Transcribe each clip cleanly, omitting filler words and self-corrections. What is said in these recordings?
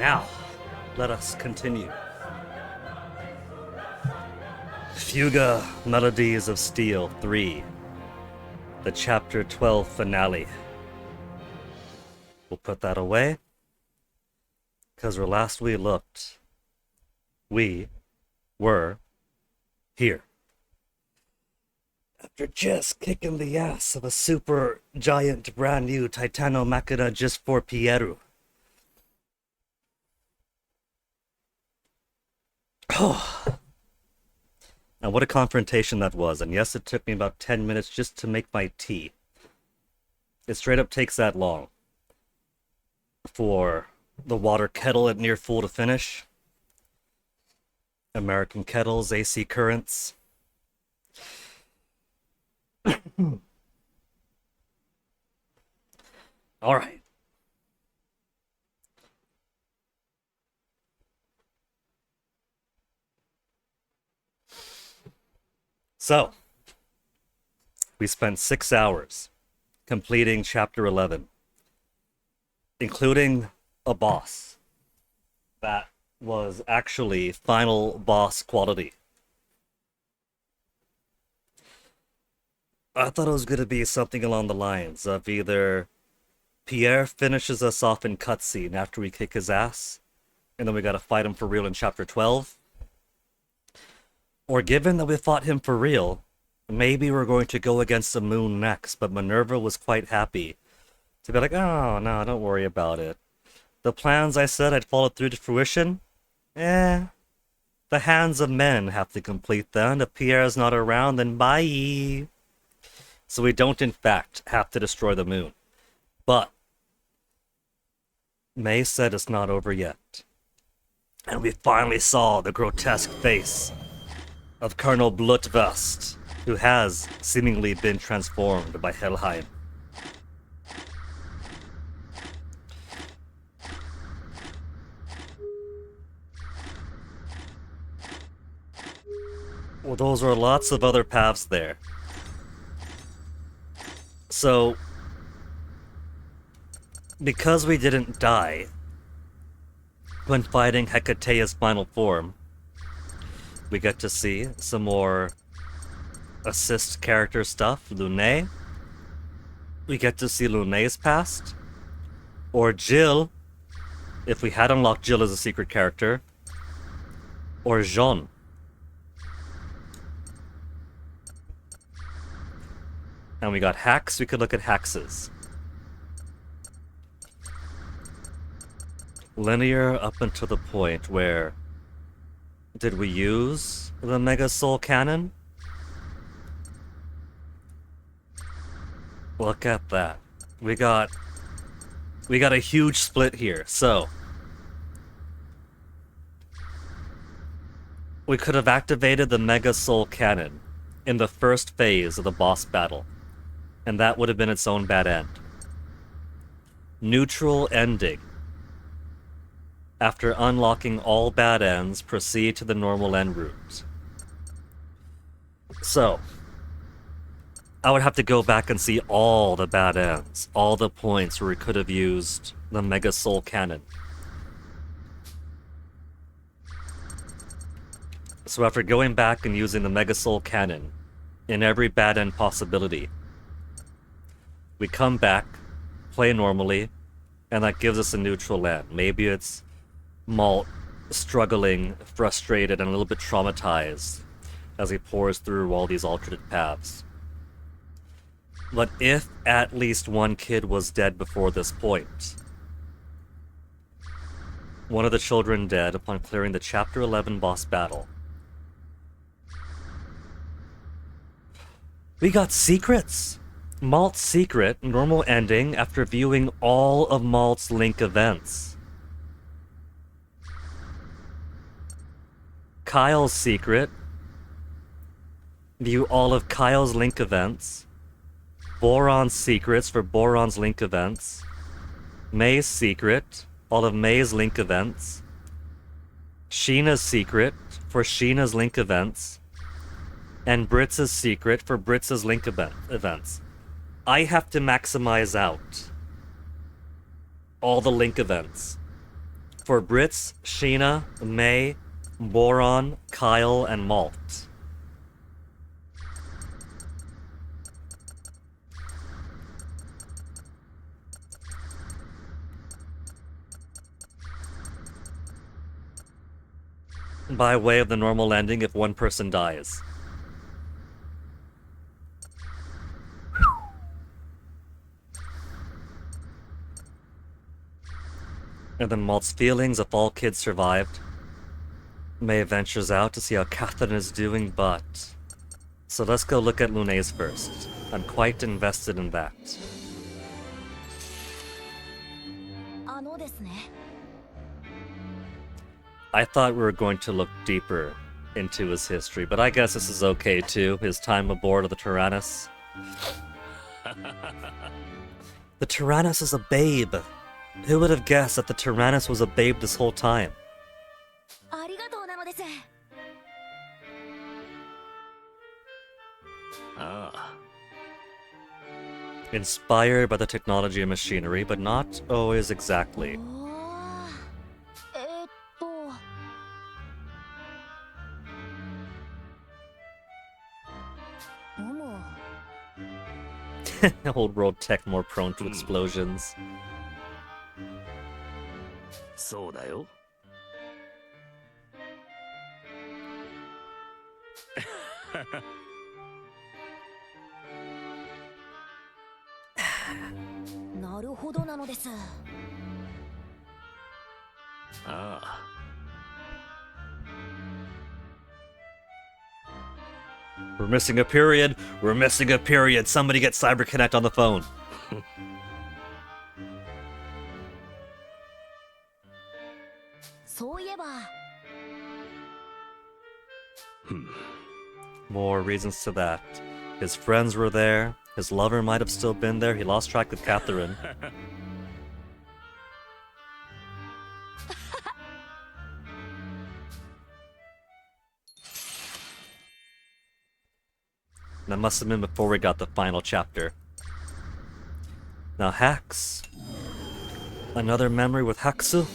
Now, let us continue. Fuga, Melodies of Steel 3, the Chapter 12 finale. We'll put that away, because where last we looked, we were here. After just kicking the ass of a super giant brand new Titano Machina just for Pieru. Oh. And what a confrontation that was. And yes, it took me about 10 minutes just to make my tea. It straight up takes that long for the water kettle at near full to finish. American kettles, AC currents. All right. So, we spent 6 hours completing Chapter 11, including a boss that was actually final boss quality. I thought it was going to be something along the lines of either Pierre finishes us off in cutscene after we kick his ass, and then we gotta fight him for real in Chapter 12, or given that we fought him for real, maybe we're going to go against the moon next, but Minerva was quite happy to be like, oh, no, don't worry about it. The plans I said I'd follow through to fruition? The hands of men have to complete them. If Pierre's not around, then bye. So we don't, in fact, have to destroy the moon. But May said it's not over yet. And we finally saw the grotesque face of Colonel Blutvest, who has seemingly been transformed by Helheim. Well, those are lots of other paths there. So, because we didn't die when fighting Hecatea's final form, we get to see some more assist character stuff. Lune. We get to see Lune's past. Or Jill, if we had unlocked Jill as a secret character. Or Jean. And we got hacks, we could look at haxes. Linear up until the point where... Did we use the Mega Soul Cannon? Look at that. We got a huge split here, so... We could have activated the Mega Soul Cannon in the first phase of the boss battle, and that would have been its own bad end. Neutral ending. After unlocking all bad ends, proceed to the normal end route. So, I would have to go back and see all the bad ends, all the points where we could have used the Mega Soul Cannon. So after going back and using the Mega Soul Cannon in every bad end possibility, we come back, play normally, and that gives us a neutral end. Maybe it's Malt struggling, frustrated, and a little bit traumatized as he pours through all these alternate paths. But if at least one kid was dead before this point, one of the children dead upon clearing the Chapter 11 boss battle, we got secrets! Malt's secret, normal ending after viewing all of Malt's Link events. Kyle's secret, view all of Kyle's Link events. Boron's secrets for Boron's Link events. May's secret, all of May's Link events. Sheena's secret for Sheena's Link events. And Britz's secret for Britz's Link events. I have to maximize out all the Link events For Brits, Sheena, May, Boron, Kyle, and Malt. By way of the normal ending if one person dies. And then Malt's feelings if all kids survived. May ventures out to see how Catherine is doing, but... So let's go look at Lunay's first. I'm quite invested in that. I thought we were going to look deeper into his history, but I guess this is okay too. His time aboard of the Tyrannus. The Tyrannus is a babe. Who would have guessed that the Tyrannus was a babe this whole time? Inspired by the technology and machinery, but not always exactly. Old world tech more prone to explosions. そうだよ。なるほどなのです。ああ。We're missing a period. We're missing a period. Somebody get CyberConnect on the phone. More reasons to that. His friends were there. His lover might have still been there. He lost track of Catherine. That must have been before we got the final chapter. Now Hax. Another memory with Haxu?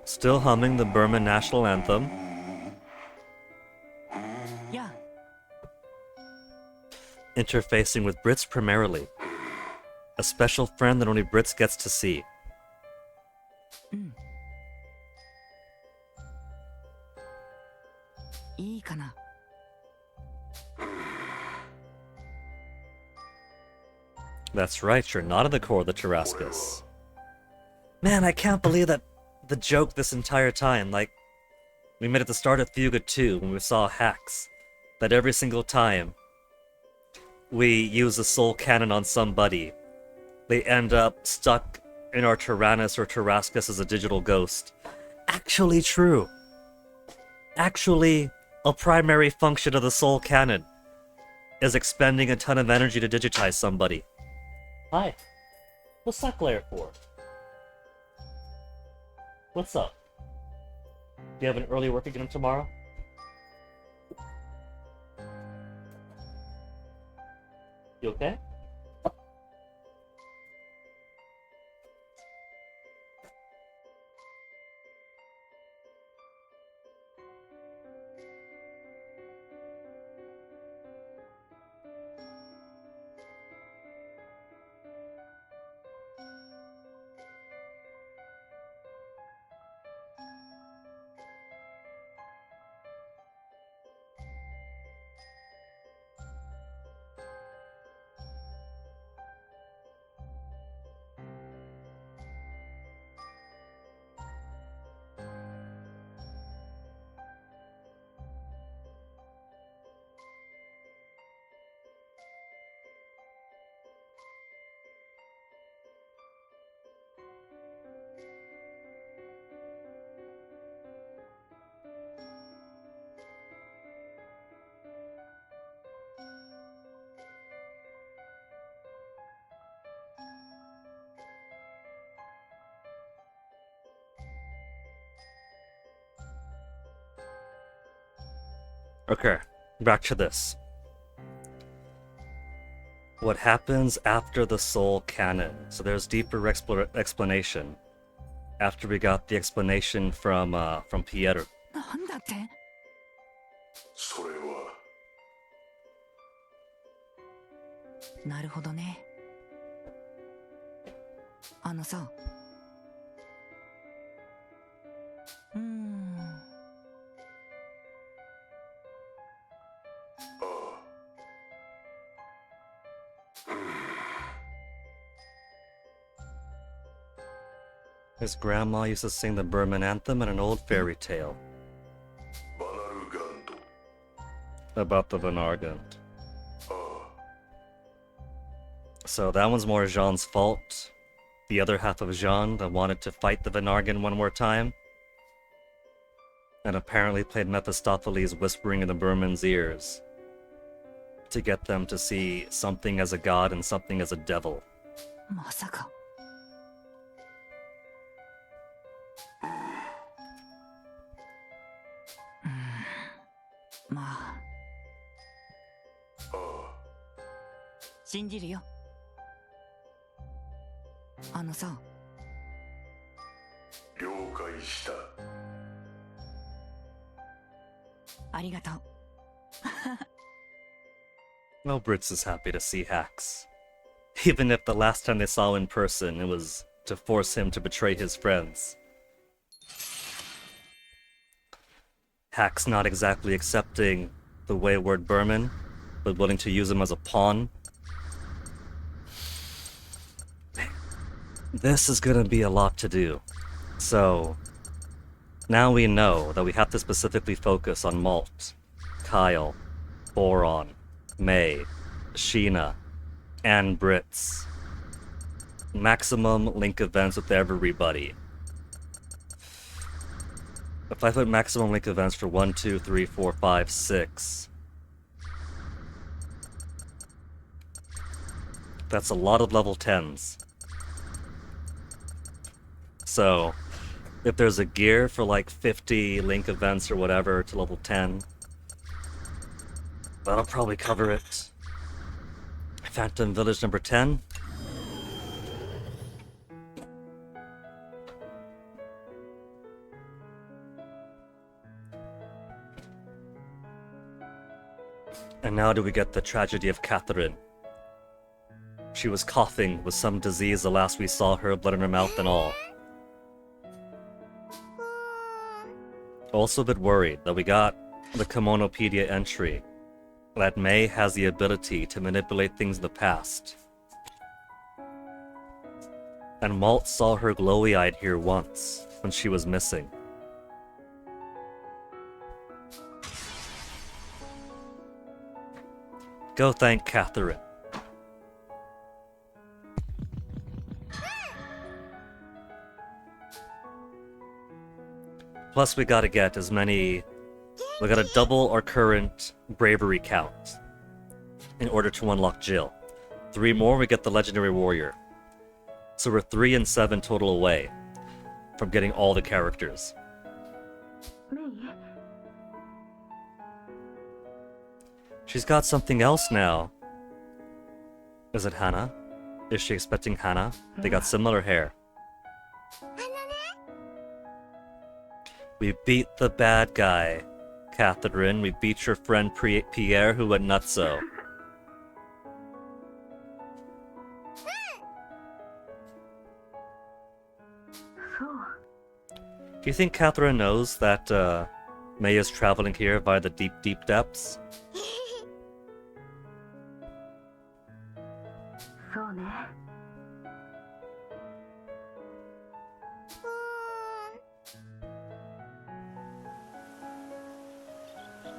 Still humming the Burman national anthem. Yeah. Interfacing with Brits primarily. A special friend that only Brits gets to see. That's right, you're not in the core of the Tarascus. Man, I can't believe that the joke this entire time, like, we made at the start of Fuga 2 when we saw Hax, that every single time we use a soul cannon on somebody, they end up stuck in our Tyrannus or Tarascus as a digital ghost. Actually true. Actually, a primary function of the soul cannon is expending a ton of energy to digitize somebody. Hi. What's that glare for? What's up? Do you have an early work again tomorrow? You okay? Okay, back to this. What happens after the soul canon? So there's deeper explanation. After we got the explanation from Pierre. なんだって？それはなるほどね。あのさ。His grandma used to sing the Burman anthem in an old fairy tale バナルガンド about the Vanargand. ああ So that one's more Jean's fault. The other half of Jean that wanted to fight the Vanargand one more time. And apparently played Mephistopheles whispering in the Burman's ears. To get them to see something as a god and something as a devil. まさか。まあ。ああ信じるよ。あのさ。了解した ありがとう。 Well, Brits is happy to see Hax. Even if the last time they saw him in person, it was to force him to betray his friends. Hax not exactly accepting the wayward Burman, but willing to use him as a pawn. This is gonna be a lot to do. So, now we know that we have to specifically focus on Malt, Kyle, Boron, May, Sheena, and Brits. Maximum link events with everybody. If I put maximum link events for 1, 2, 3, 4, 5, 6, that's a lot of level 10s. So, if there's a gear for like 50 link events or whatever to level 10, that'll probably cover it. Phantom Village number 10. And now do we get the tragedy of Catherine. She was coughing with some disease the last we saw her, blood in her mouth and all. Also a bit worried that we got the Kimonopedia entry that May has the ability to manipulate things in the past. And Malt saw her glowy-eyed here once, when she was missing. Go thank Catherine. Plus we gotta get as many... We gotta double our current bravery count in order to unlock Jill. 3 more, we get the Legendary Warrior. So we're 3 and 7 total away from getting all the characters. She's got something else now. Is it Hannah? Is she expecting Hannah? They got similar hair. We beat the bad guy, Catherine. We beat your friend Pierre who went nutso. Do you think Catherine knows that May is traveling here via the deep, deep depths?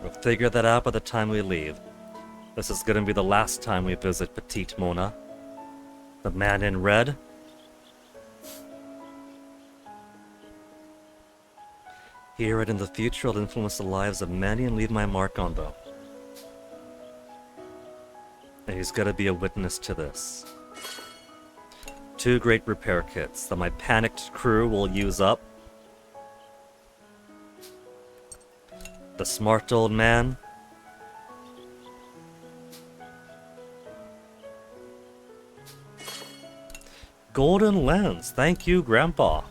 We'll figure that out by the time we leave. This is gonna be the last time we visit Petite Mona. The man in red. Here and in the future, I'll influence the lives of many and leave my mark on them. And he's gonna be a witness to this. 2 great repair kits that my panicked crew will use up. The smart old man. Golden lens. Thank you, Grandpa.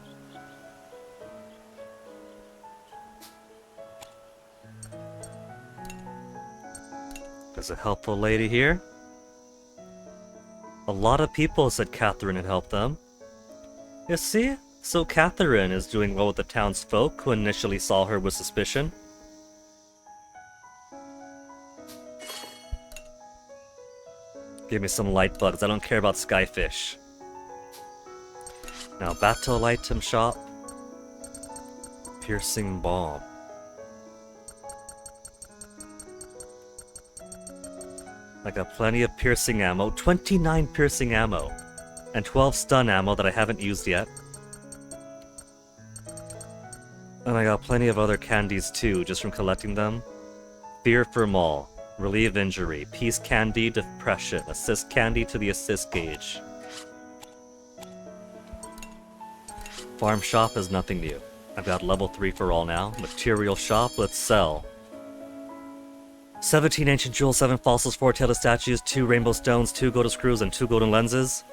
There's a helpful lady here. A lot of people said Catherine had helped them. You see? So Catherine is doing well with the townsfolk who initially saw her with suspicion. Give me some light bugs. I don't care about skyfish. Now, battle item shop. Piercing bomb. I got plenty of piercing ammo. 29 piercing ammo. And 12 stun ammo that I haven't used yet. And I got plenty of other candies too, just from collecting them. Fear for Maul. Relieve injury. Peace candy, depression. Assist candy to the assist gauge. Farm shop is nothing new. I've got level 3 for all now. Material shop, let's sell. 17 ancient jewels, 7 fossils, 4 tailed statues, 2 rainbow stones, 2 golden screws, and 2 golden lenses.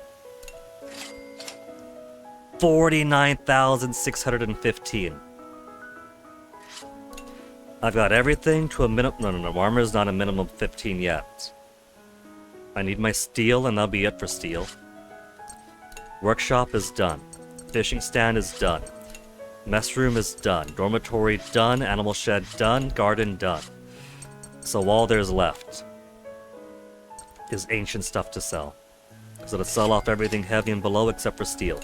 49,615. I've got everything to a minimum. No. Armor is not a minimum of 15 yet. I need my steel, and that'll be it for steel. Workshop is done. Fishing stand is done. Mess room is done. Dormitory done. Animal shed done. Garden done. So all there's left is ancient stuff to sell. So to sell off everything heavy and below except for steel.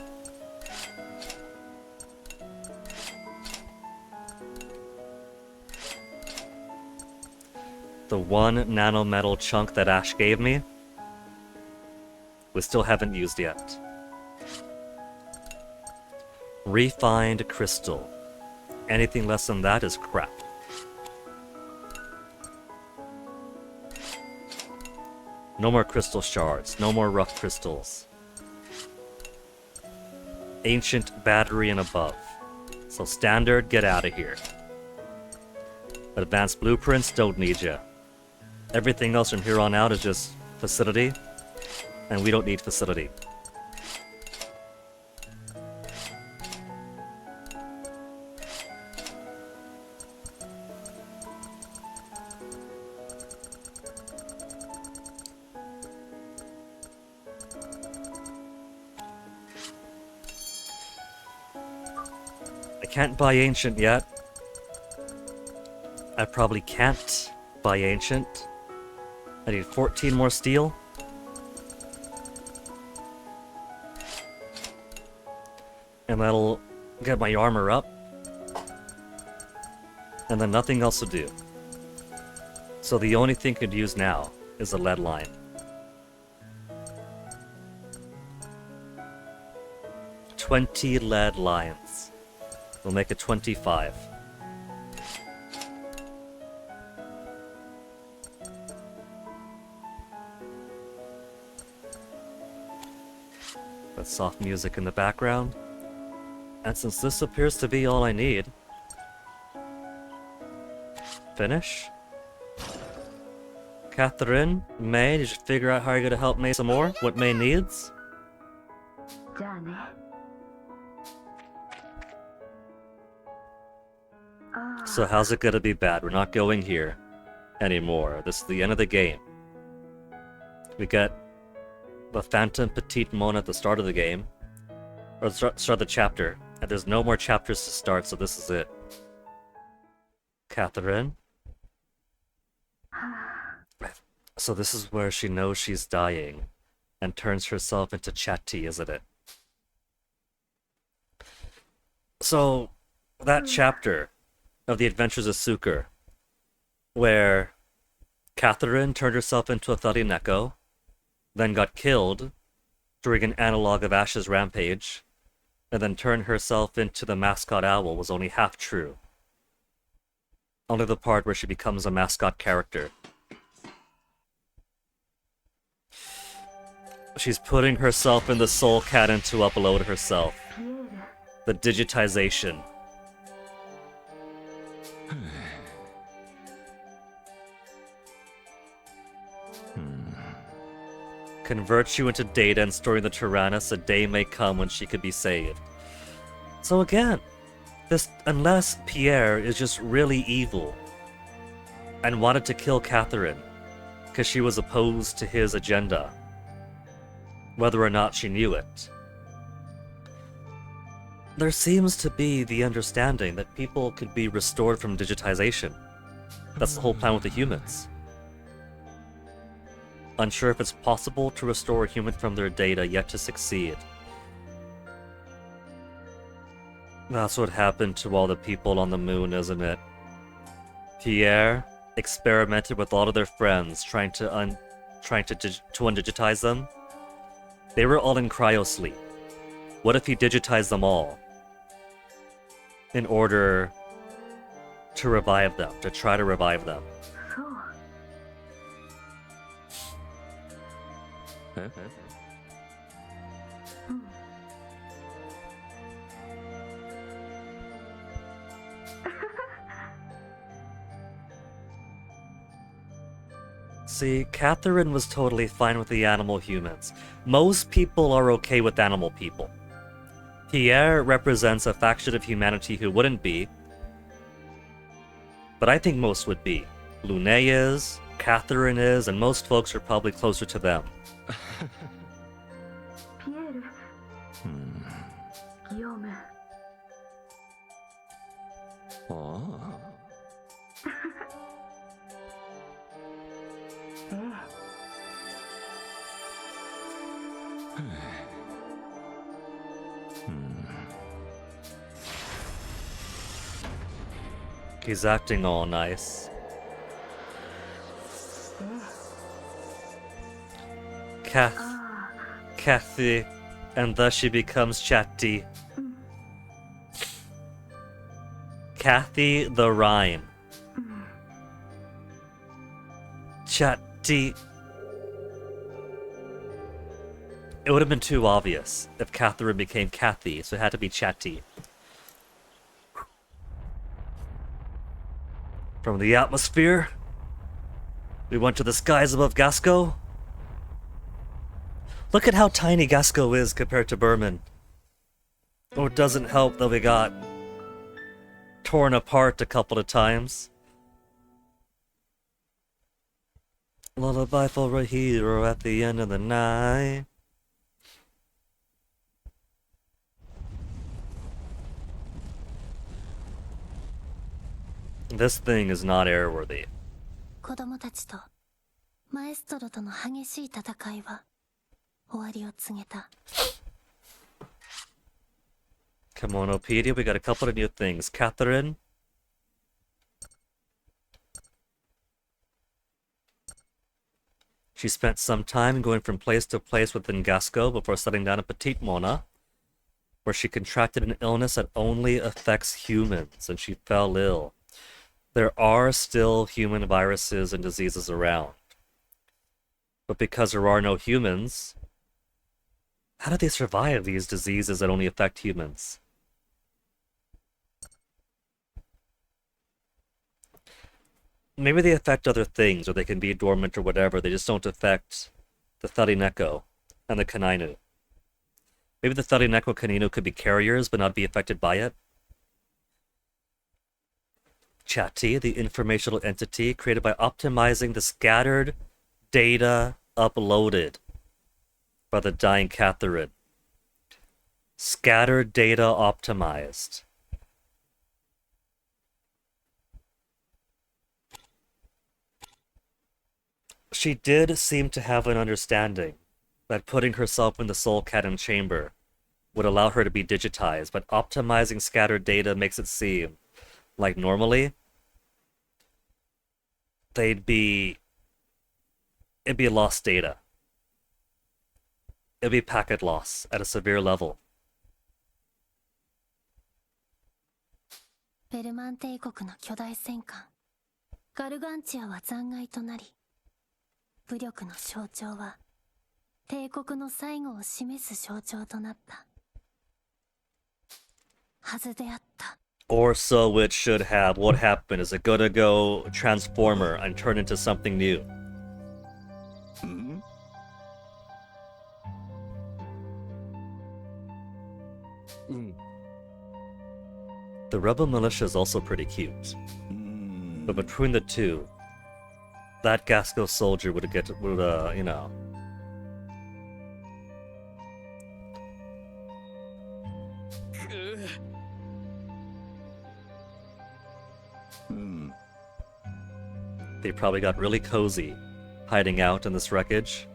The 1 nanometal chunk that Ash gave me, we still haven't used yet. Refined crystal. Anything less than that is crap. No more crystal shards. No more rough crystals. Ancient battery and above. So standard, get out of here. Advanced blueprints, don't need ya. Everything else from here on out is just facility. And we don't need facility. I can't buy ancient yet. I probably can't buy ancient. I need 14 more steel. And that'll get my armor up. And then nothing else to do. So the only thing I could use now is a lead line. $20 lead lines. We'll make it 25. That's soft music in the background. And since this appears to be all I need, finish. Catherine, May, did you figure out how you're gonna help May some more? What May needs? じゃあね。So how's it gonna be bad? We're not going here anymore. This is the end of the game. We get the Phantom Petite Mon at the start of the game. Or the start of the chapter. And there's no more chapters to start, so this is it. Catherine. So this is where she knows she's dying. And turns herself into Chatty, isn't it? So, that chapter of the Adventures of Suker, where Catherine turned herself into a Thuddy Neko, then got killed during an analog of Ash's rampage, and then turned herself into the mascot owl was only half true. Only the part where she becomes a mascot character. She's putting herself in the soul cannon to upload herself. The digitization. convert you into data and store in the Tyrannus, a day may come when she could be saved. So again, unless Pierre is just really evil and wanted to kill Catherine because she was opposed to his agenda, whether or not she knew it. There seems to be the understanding that people could be restored from digitization. That's the whole plan with the humans. Unsure if it's possible to restore a human from their data, yet to succeed. That's what happened to all the people on the moon, isn't it? Pierre experimented with all of their friends, trying to undigitize them. They were all in cryosleep. What if he digitized them all in order to revive them, to try to revive them? そう え See, Catherine was totally fine with the animal humans. Most people are okay with animal people. Pierre represents a faction of humanity who wouldn't be, but I think most would be. Lune is, Catherine is, and most folks are probably closer to them. ピエール ギヨーム ああ ええ He's acting all nice. ええ Kath, あ Kathy, and thus she becomes chatty. あうん Kathy the rhyme. うん Chatty. It would have been too obvious if Catherine became Kathy, so it had to be chatty. From the atmosphere, we went to the skies above Gasco. Look at how tiny Gasco is compared to Berman. Oh, it doesn't help that we got torn apart a couple of times. Lullaby for a hero at the end of the night. This thing is not airworthy. 子供たちとマエストロとの激しい戦いは終わりを告げた。 Come on, Opedia, we got a couple of new things. Catherine. She spent some time going from place to place within Gasco before settling down in Petite Mona, where she contracted an illness that only affects humans, and she fell ill. There are still human viruses and diseases around. But because there are no humans, how do they survive these diseases that only affect humans? Maybe they affect other things, or they can be dormant or whatever. They just don't affect the Tharineko and the Kanainu. Maybe the Tharineko Kaninu could be carriers, but not be affected by it. Chatty, the informational entity created by optimizing the scattered data uploaded by the dying Catherine. Scattered data optimized. She did seem to have an understanding that putting herself in the soul cannon chamber would allow her to be digitized, but optimizing scattered data makes it seem like normally it'd be lost data. It'd be packet loss at a severe level. ベルマン帝国の巨大戦艦ガルガンチアは残骸となり、武力の象徴は帝国の最後を示す象徴となったはずであった。 Or so it should have. What happened? Is it gonna go transformer and turn into something new? The rebel militia is also pretty cute. But between the two, that Gasco soldier would you know. They probably got really cozy, hiding out in this wreckage.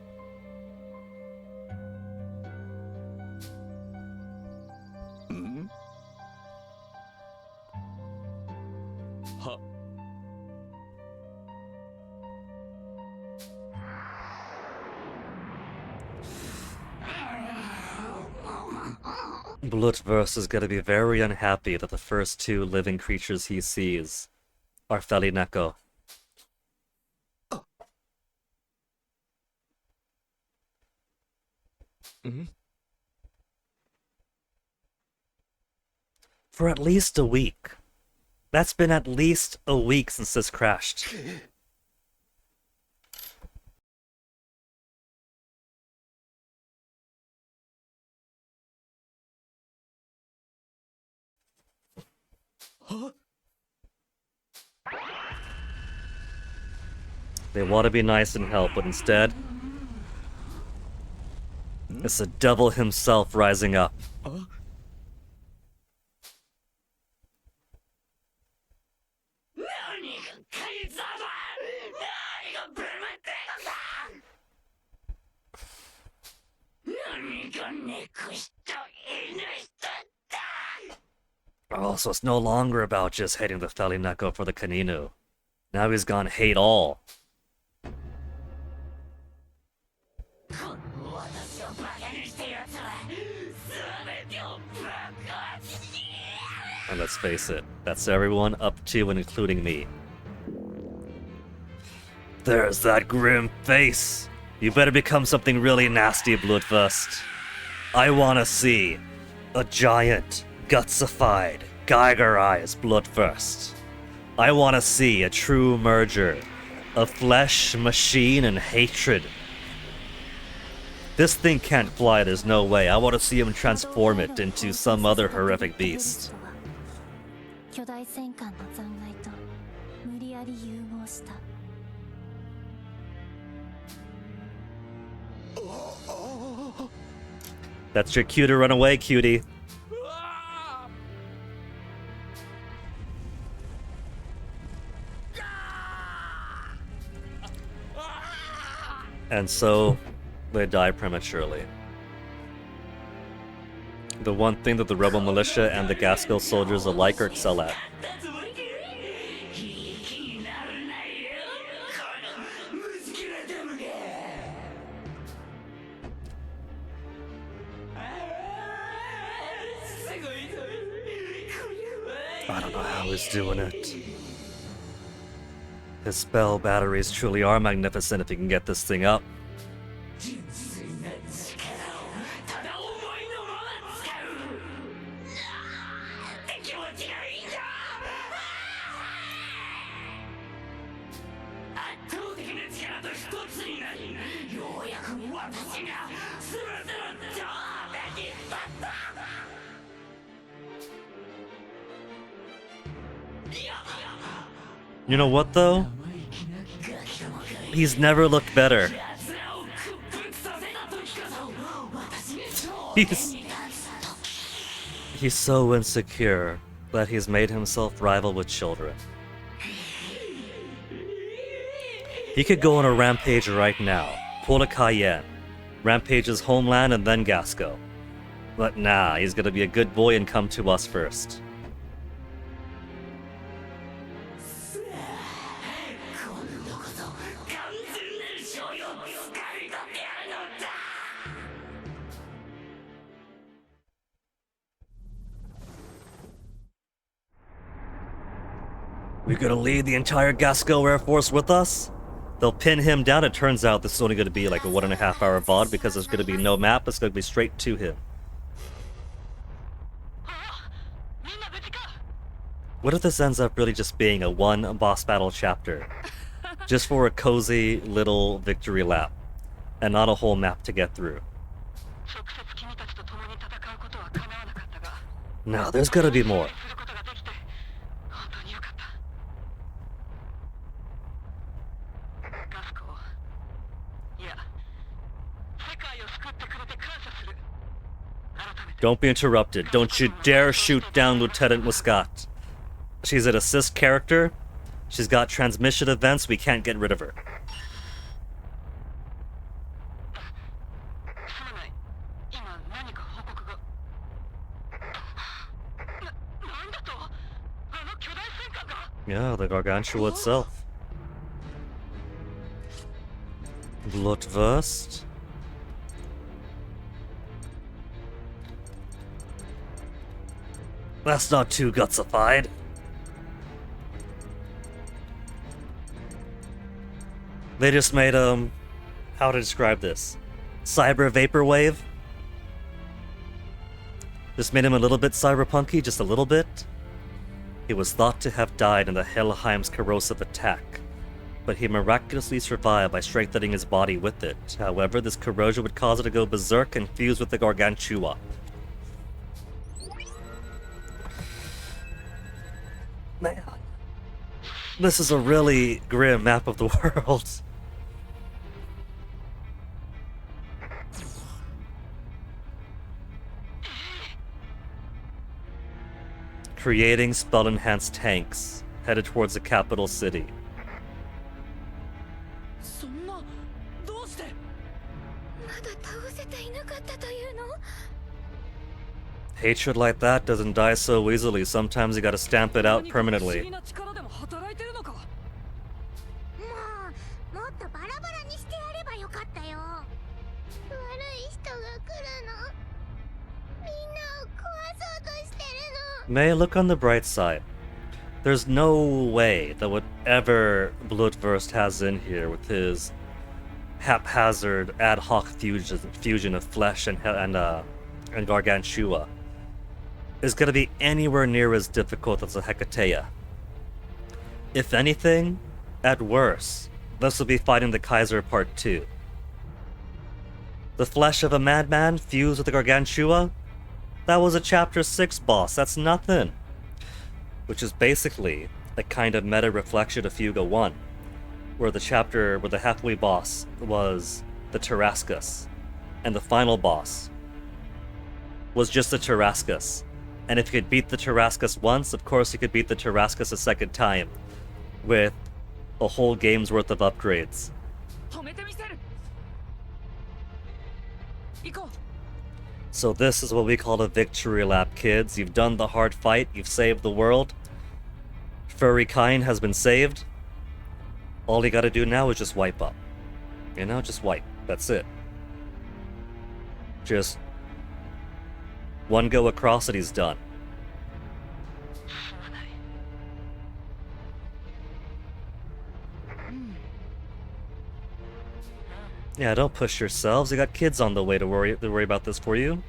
Bloodverse is gonna be very unhappy that the first two living creatures he sees are Felineko. For at least a week. That's been at least a week since this crashed. They want to be nice and help, but instead, it's the devil himself rising up. Oh, so it's no longer about just hating the Felineko for the Kaninu. Now he's gone hate all. And let's face it, that's everyone up to and including me. There's that grim face. You better become something really nasty, Bloodfist. I wanna see a giant, gutsified, Geiger-eyes Bloodfist. I wanna see a true merger of flesh, machine, and hatred. This thing can't fly, there's no way. I wanna see him transform it into some other horrific beast. 巨大戦艦の残骸と無理やり融合した That's your cue to run away, cutie. And so, they die prematurely. The one thing that the rebel militia and the Gasco soldiers alike excel at. I don't know how he's doing it. His spell batteries truly are magnificent if he can get this thing up. You know what though? He's never looked better. He's so insecure that he's made himself rival with children. He could go on a rampage right now, pull a Cayenne, rampage his homeland and then Gasco. But nah, he's gonna be a good boy and come to us first. We're gonna lead the entire Gasco Air Force with us? They'll pin him down. It turns out this is only gonna be like a 1.5 hour VOD because there's gonna be no map, it's gonna be straight to him. What if this ends up really just being a one boss battle chapter? Just for a cozy little victory lap, and not a whole map to get through. No, there's gotta be more. Don't be interrupted. Don't you dare shoot down Lieutenant Muscat. She's an assist character. She's got transmission events. We can't get rid of her. Yeah, the Gargantua itself. Blutwurst. That's not too gutsified. They just made, how to describe this? Cyber Vaporwave? Just made him a little bit cyberpunky, just a little bit. He was thought to have died in the Helheim's corrosive attack, but he miraculously survived by strengthening his body with it. However, this corrosion would cause it to go berserk and fuse with the Gargantua. Man, this is a really grim map of the world. Creating spell-enhanced tanks headed towards the capital city. そんなどうしてまだ倒せていなかったというの？ Hatred like that doesn't die so easily. Sometimes you gotta stamp it out 不思 permanently. 議な力でも働いてるのか。もっとバラバラにしてやればよかったよ。悪い人が来るの。みんなを壊そうとしてるの。 May, look on the bright side. There's no way that whatever Blutwurst has in here with his haphazard ad hoc fusion of flesh and Gargantua is gonna be anywhere near as difficult as a Hecatea. If anything, at worst, this will be fighting the Kaiser Part 2. The flesh of a madman fused with the Gargantua? That was a Chapter 6 boss, that's nothing. Which is basically a kind of meta reflection of Fuga 1, where the halfway boss was the Tarascus, and the final boss was just the Tarascus. And if you could beat the Tarascus once, of course you could beat the Tarascus a second time, with a whole game's worth of upgrades. 止めてみせる。行こう。 So this is what we call a victory lap, kids. You've done the hard fight, you've saved the world. Furry kind has been saved. All you gotta do now is just wipe up. You know, just wipe. That's it. Just one go across and he's done. Yeah, don't push yourselves. You got kids on the way to worry about this for you.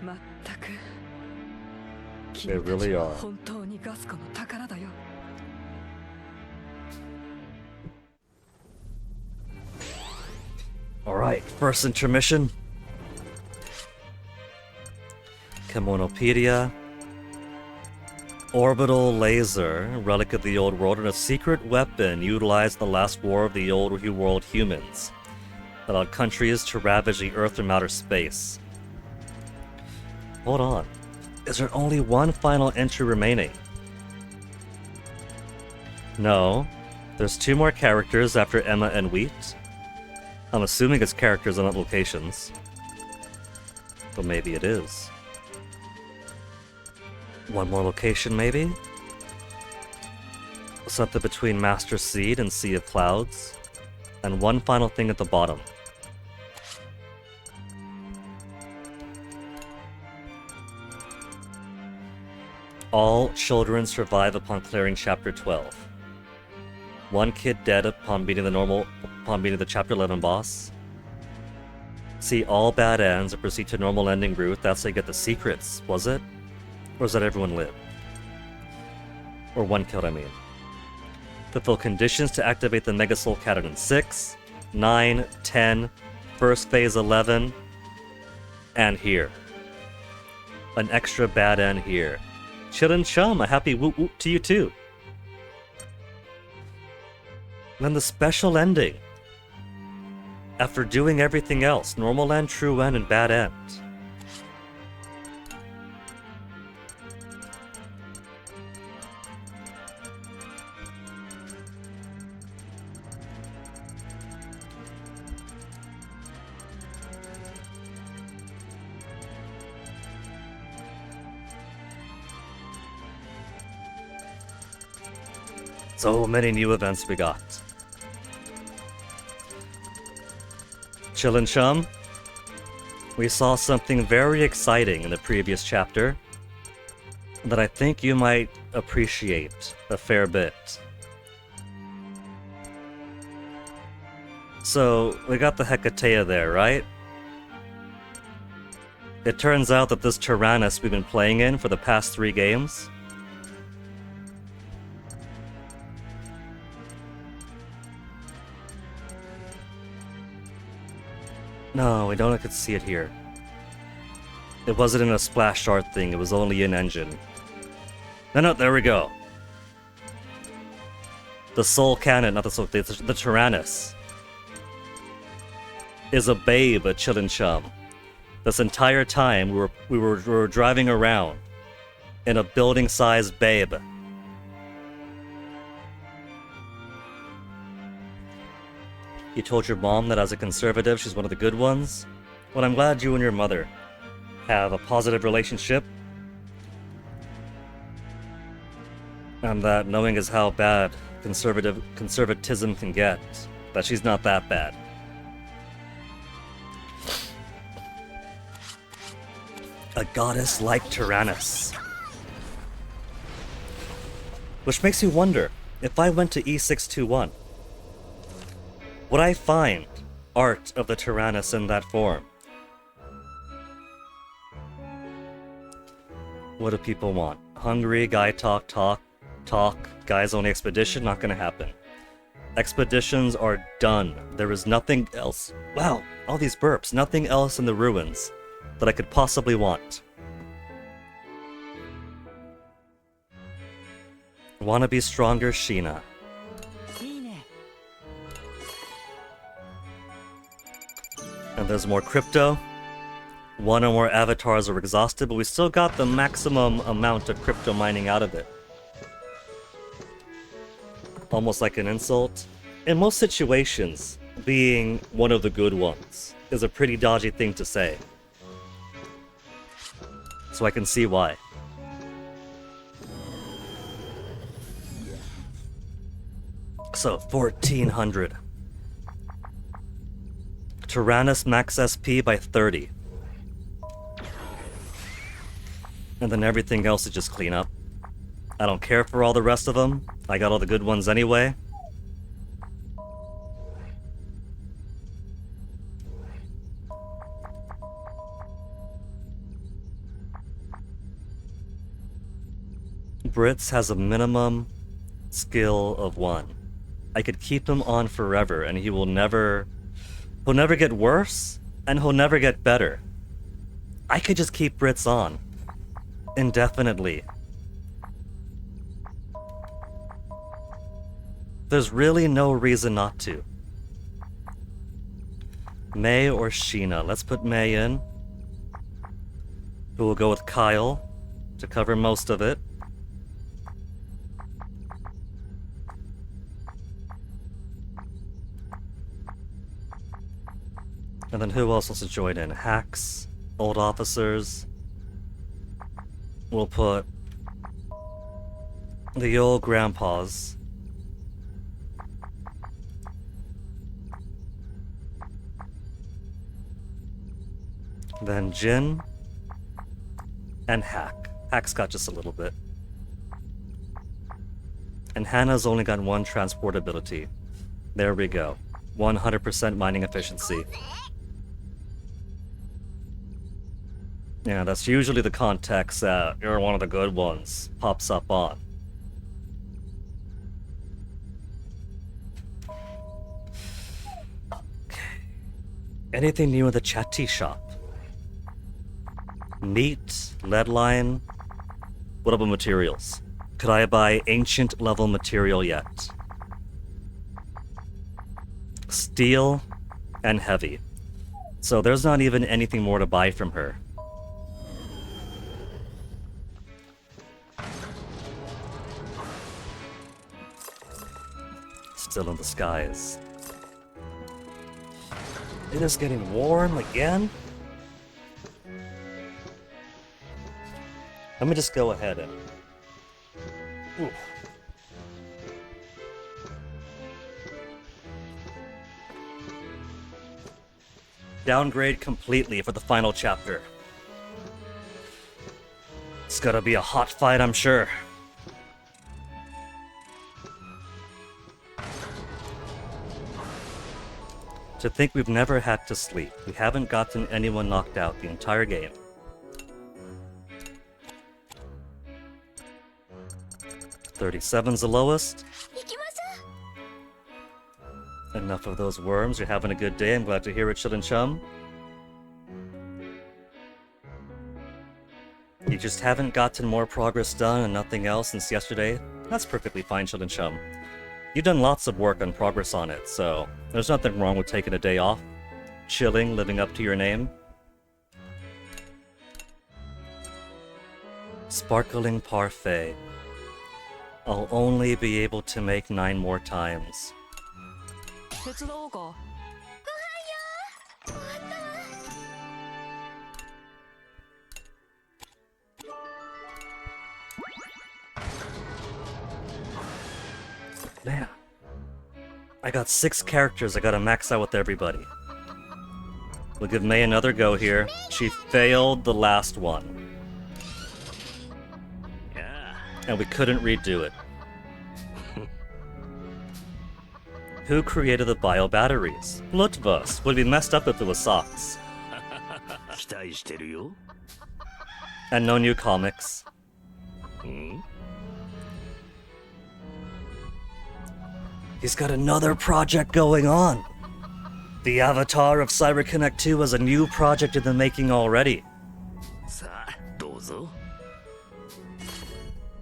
まったく。 They really are. 本当にガスコの宝だよ。 Alright, first intermission. Kimonopedia. Orbital laser, relic of the old world, and a secret weapon utilized in the last war of the old world humans. Allowed countries to ravage the Earth from outer space. Hold on. Is there only one final entry remaining? No. There's two more characters after Emma and Wheat. I'm assuming it's characters and not locations. But maybe it is. One more location, maybe? Something between Master Seed and Sea of Clouds. And one final thing at the bottom. All children survive upon clearing Chapter 12. One kid dead upon beating the Chapter 11 boss. See all bad ends and proceed to normal ending route. That's how you get the secrets, was it? Or is that everyone lived? Or one killed, I mean. Fulfill conditions to activate the Mega Soul Cannon. 6, 9, 10, first phase 11, and here. An extra bad end here. Chillin' Chum, a happy woot woot to you too. And then the special ending. After doing everything else, normal end, true end, and bad end. So many new events we got. Chillin' Chum, we saw something very exciting in the previous chapter that I think you might appreciate a fair bit. So, we got the Hecatea there, right? It turns out that this Tyrannus we've been playing in for the past 3 games No, we don't get to see it here. It wasn't in a splash art thing, it was only in engine. No, there we go. The Soul Cannon, not the Soul, the Tyrannus is a babe at Chillin' Chum. This entire time we were driving around in a building-sized babe. You told your mom that as a conservative, she's one of the good ones? Well, I'm glad you and your mother have a positive relationship. And that knowing is how bad conservatism can get, that she's not that bad. A goddess like Tyrannus. Which makes you wonder, if I went to E621, would I find art of the Tyrannus in that form? What do people want? Hungry, guy talk, guys only expedition? Not gonna happen. Expeditions are done. There is nothing else. Wow, all these burps. Nothing else in the ruins that I could possibly want. Wanna be stronger, Sheena. And there's more crypto. 1 or more avatars are exhausted, but we still got the maximum amount of crypto mining out of it. Almost like an insult. In most situations, being one of the good ones is a pretty dodgy thing to say. So I can see why. So, 1400. Tyrannus max SP by 30. And then everything else is just clean up. I don't care for all the rest of them. I got all the good ones anyway. Brits has a minimum skill of 1. I could keep him on forever and he'll never get worse and he'll never get better. I could just keep Brits on indefinitely. There's really no reason not to. May or Sheena? Let's put May in. Who will go with Kyle to cover most of it. And then who else wants to join in? Hacks, old officers. We'll put the old grandpas. Then Jin and Hack. Hack's got just a little bit. And Hannah's only got 1 transport ability. There we go. 100% mining efficiency. Yeah, that's usually the context that you're one of the good ones pops up on. Okay. Anything new in the chatty shop? Meat, lead line, What about materials? Could I buy ancient level material yet? Steel and heavy. So there's not even anything more to buy from her. Still in the skies. It is getting warm again. Let me just go ahead and... Oof. Downgrade completely for the final chapter. It's gonna be a hot fight, I'm sure. To think we've never had to sleep. We haven't gotten anyone knocked out the entire game. $37's the lowest. Enough of those worms. You're having a good day. I'm glad to hear it, Shilin Chum. You just haven't gotten more progress done and nothing else since yesterday? That's perfectly fine, Shilin Chum. You've done lots of work on progress on it, so there's nothing wrong with taking a day off. Chilling, living up to your name. Sparkling Parfait. I'll only be able to make 9 more times. 手伝おうか。 Man. I got 6 characters I gotta max out with everybody. We'll give May another go here. She failed the last one. And we couldn't redo it. Who created the bio batteries? Lutvus. Would be messed up if it was socks. 期待してるよ。 And no new comics. He's got another project going on. The Avatar of CyberConnect 2 is a new project in the making already. さあ、どうぞ。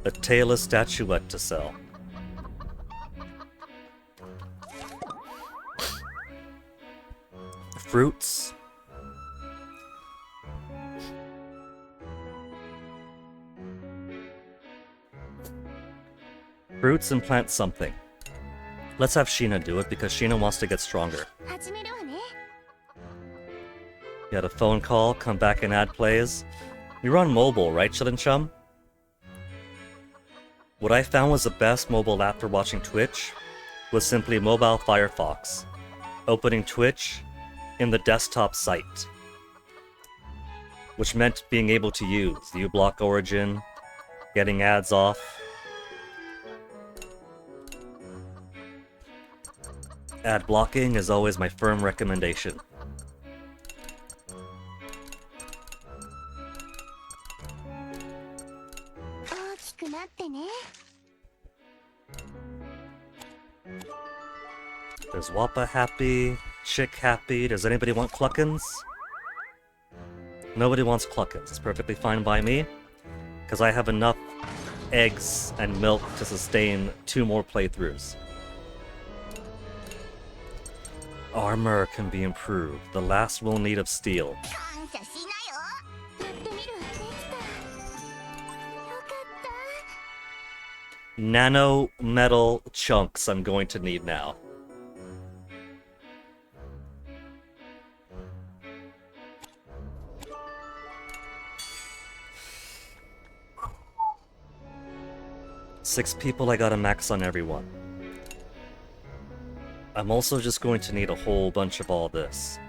A tailless statuette to sell. Fruits. Fruits and plant something. Let's have Sheena do it because Sheena wants to get stronger. 始めるわね。 You had a phone call, come back and add plays. You're on mobile, right, Chillin' Chum? What I found was the best mobile app for watching Twitch was simply Mobile Firefox. Opening Twitch in the desktop site. Which meant being able to use the uBlock origin, getting ads off. Ad blocking is always my firm recommendation. There's Wappa happy, Chick happy. Does anybody want Cluckins? Nobody wants Cluckins. It's perfectly fine by me, because I have enough eggs and milk to sustain 2 more playthroughs. Armor can be improved. The last will need of steel. やってみる。できた。よかった。 Nano metal chunks I'm going to need now. Six people, I gotta max on everyone. I'm also just going to need a whole bunch of all this.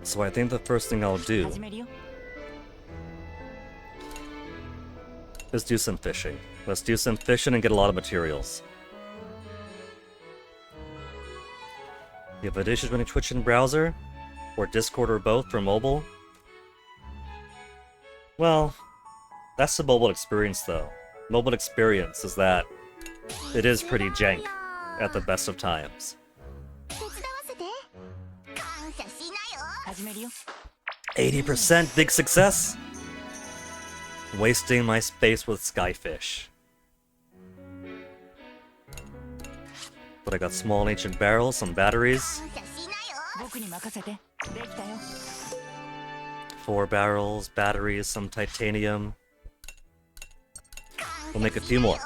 So I think the first thing I'll do 始めるよ。 is do some fishing. Let's do some fishing and get a lot of materials. You have issues running Twitch in browser? Or Discord or both for mobile? Well, that's the mobile experience though. Mobile experience is that it is pretty jank at the best of times. 手伝わせて。感謝しなよ。始めるよ。80%, big success. Wasting my space with Skyfish. But I got small ancient barrels, some batteries. 僕に任せて。できたよ。 4 barrels, batteries, some titanium. We'll make a few more.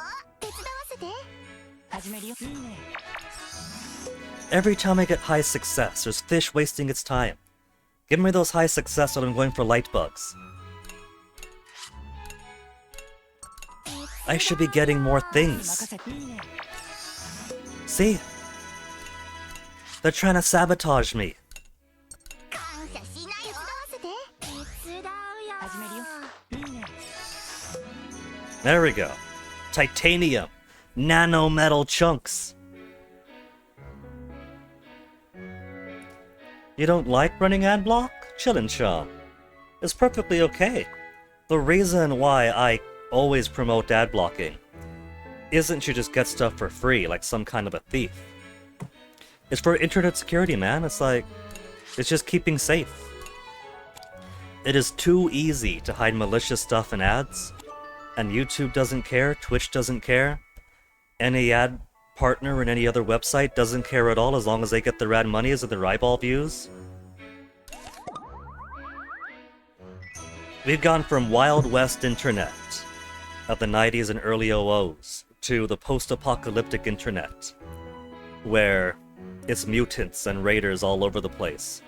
始めるよ。いいね。 Every time I get high success, there's fish wasting its time. Give me those high success when I'm going for light bugs. I should be getting more 任 things. せて。いいね。 See? They're trying to sabotage me. 始めるよ。いいね。 There we go. Titanium. Nano metal chunks. You don't like running ad block? Chillin' Chum. It's perfectly okay. The reason why I always promote ad blocking isn't to just get stuff for free like some kind of a thief. It's for internet security, man. It's just keeping safe. It is too easy to hide malicious stuff in ads, and YouTube doesn't care, Twitch doesn't care, any ad partner in any other website doesn't care at all as long as they get their ad monies and their eyeball views. We've gone from Wild West internet of the 90s and early 00s to the post-apocalyptic internet, where it's mutants and raiders all over the place.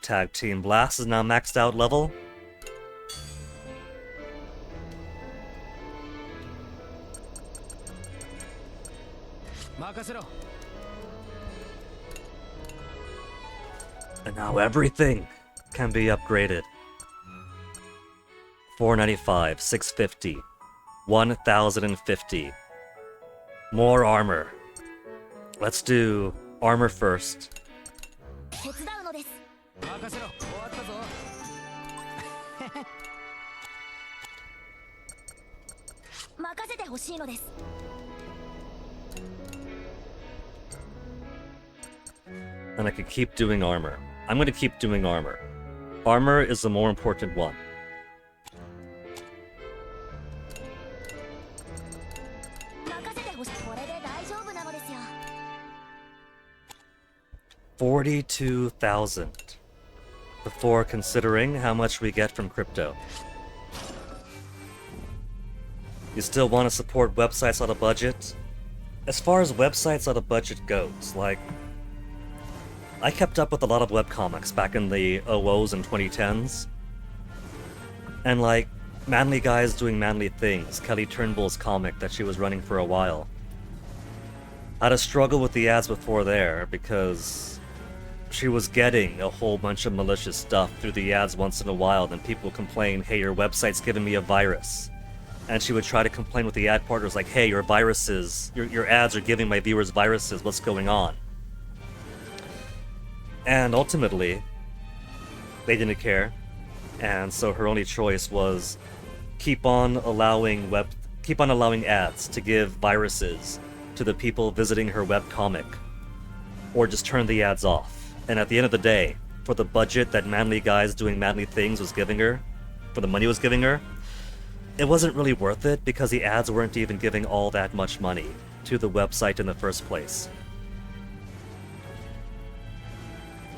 Tag Team Blast is now maxed out level. And now everything can be upgraded. 495, 650, 1050. More armor. Let's do armor first. 手伝うのです。任せろ。終わったぞ。任せてほしいのです。 And I could keep doing armor. I'm going to keep doing armor. Armor is the more important one. 任せてほしい。これで大丈夫なのですよ。 42,000 before considering how much we get from crypto. You still want to support websites on a budget? As far as websites on a budget goes, like, I kept up with a lot of webcomics back in the 00s and 2010s. And like, Manly Guys Doing Manly Things, Kelly Turnbull's comic that she was running for a while. I had a struggle with the ads before there because she was getting a whole bunch of malicious stuff through the ads once in a while, then people complain, hey, your website's giving me a virus. And she would try to complain with the ad partners like, hey, your viruses, your ads are giving my viewers viruses, what's going on? And ultimately, they didn't care, and so her only choice was keep on allowing ads to give viruses to the people visiting her webcomic, or just turn the ads off. And at the end of the day, for the budget that Manly Guys Doing Manly Things was giving her, for the money it was giving her, it wasn't really worth it because the ads weren't even giving all that much money to the website in the first place.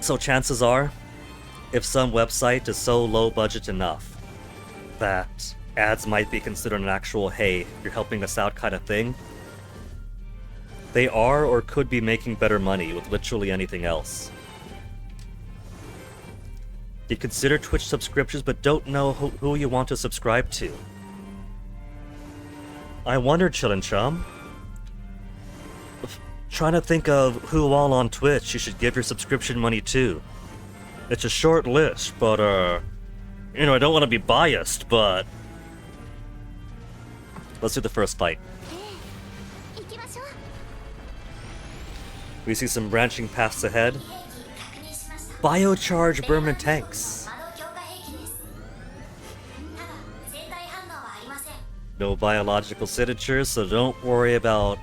So chances are, if some website is so low budget enough that ads might be considered an actual, hey, you're helping us out kind of thing, they are or could be making better money with literally anything else. You consider Twitch subscriptions but don't know who you want to subscribe to. I wonder, Chillin' Chum. Trying to think of who all on Twitch you should give your subscription money to. It's a short list, but you know, I don't want to be biased, but let's do the first fight. 行きましょう。 We see some branching paths ahead. Biocharge Berman tanks. 魔導強化兵器です。ただ、生体反応はありません。 No biological signatures, so don't worry about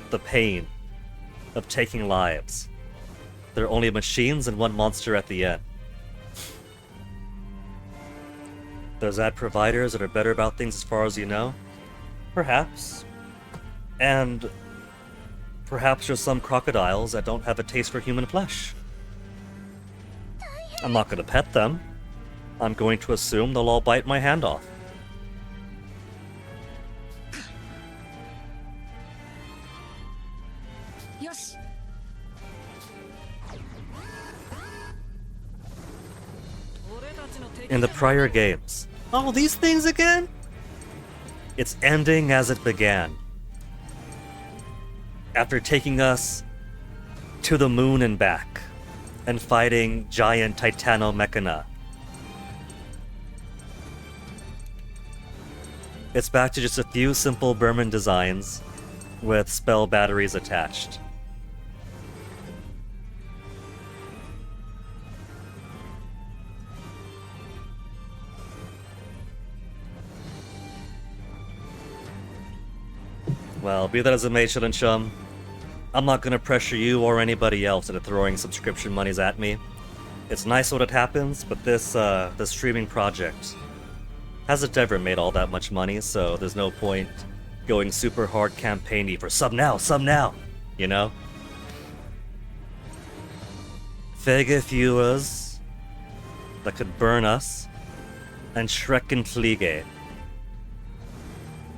the pain of taking lives. They're only machines and one monster at the end. Those ad providers that are better about things as far as you know? Perhaps. And perhaps there's some crocodiles that don't have a taste for human flesh. I'm not going to pet them. I'm going to assume they'll all bite my hand off. Yoshi. In the prior games. Oh, these things again? It's ending as it began. After taking us to the moon and back, and fighting giant Titanomechana. It's back to just a few simple Berman designs with spell batteries attached. Well, be that as it may, Shilin Chum, I'm not gonna pressure you or anybody else into throwing subscription monies at me. It's nice when it happens, but this streaming project hasn't ever made all that much money, so there's no point going super hard campaigny for sub now, you know? Fege viewers that could burn us, and Schrecken Fliege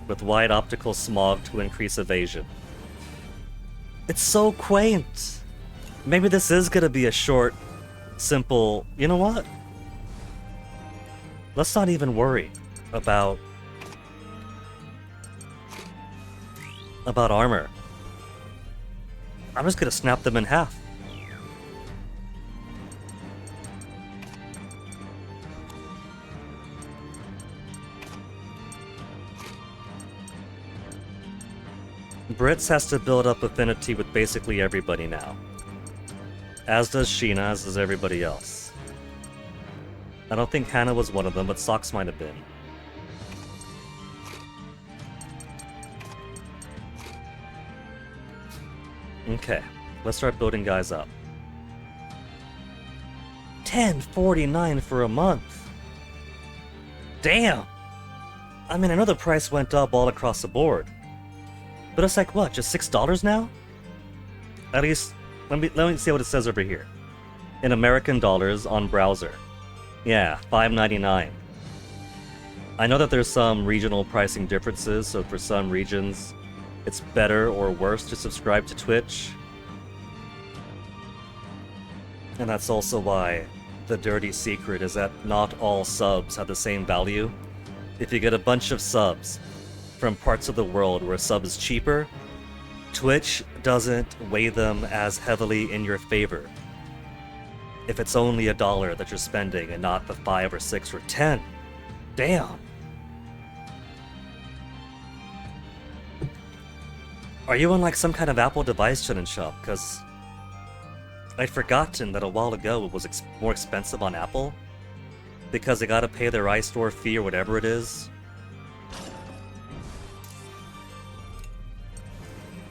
with wide optical smog to increase evasion. It's so quaint. Maybe this is gonna be a short, simple... You know what? Let's not even worry about armor. I'm just gonna snap them in half. Brits has to build up affinity with basically everybody now. As does Sheena, as does everybody else. I don't think Hannah was one of them, but Socks might have been. Okay, let's start building guys up. $10.49 for a month. Damn! I mean, I know the price went up all across the board. But it's like, what, just $6 now? At least, let me see what it says over here. In American dollars on browser. Yeah, $5.99. I know that there's some regional pricing differences, so for some regions, it's better or worse to subscribe to Twitch. And that's also why the dirty secret is that not all subs have the same value. If you get a bunch of subs from parts of the world where sub is cheaper, Twitch doesn't weigh them as heavily in your favor. If it's only $1 that you're spending and not the 5 or 6 or 10. Damn. Are you on like some kind of Apple device, Chun and Shop? Because I'd forgotten that a while ago it was more expensive on Apple because they gotta pay their iStore fee or whatever it is.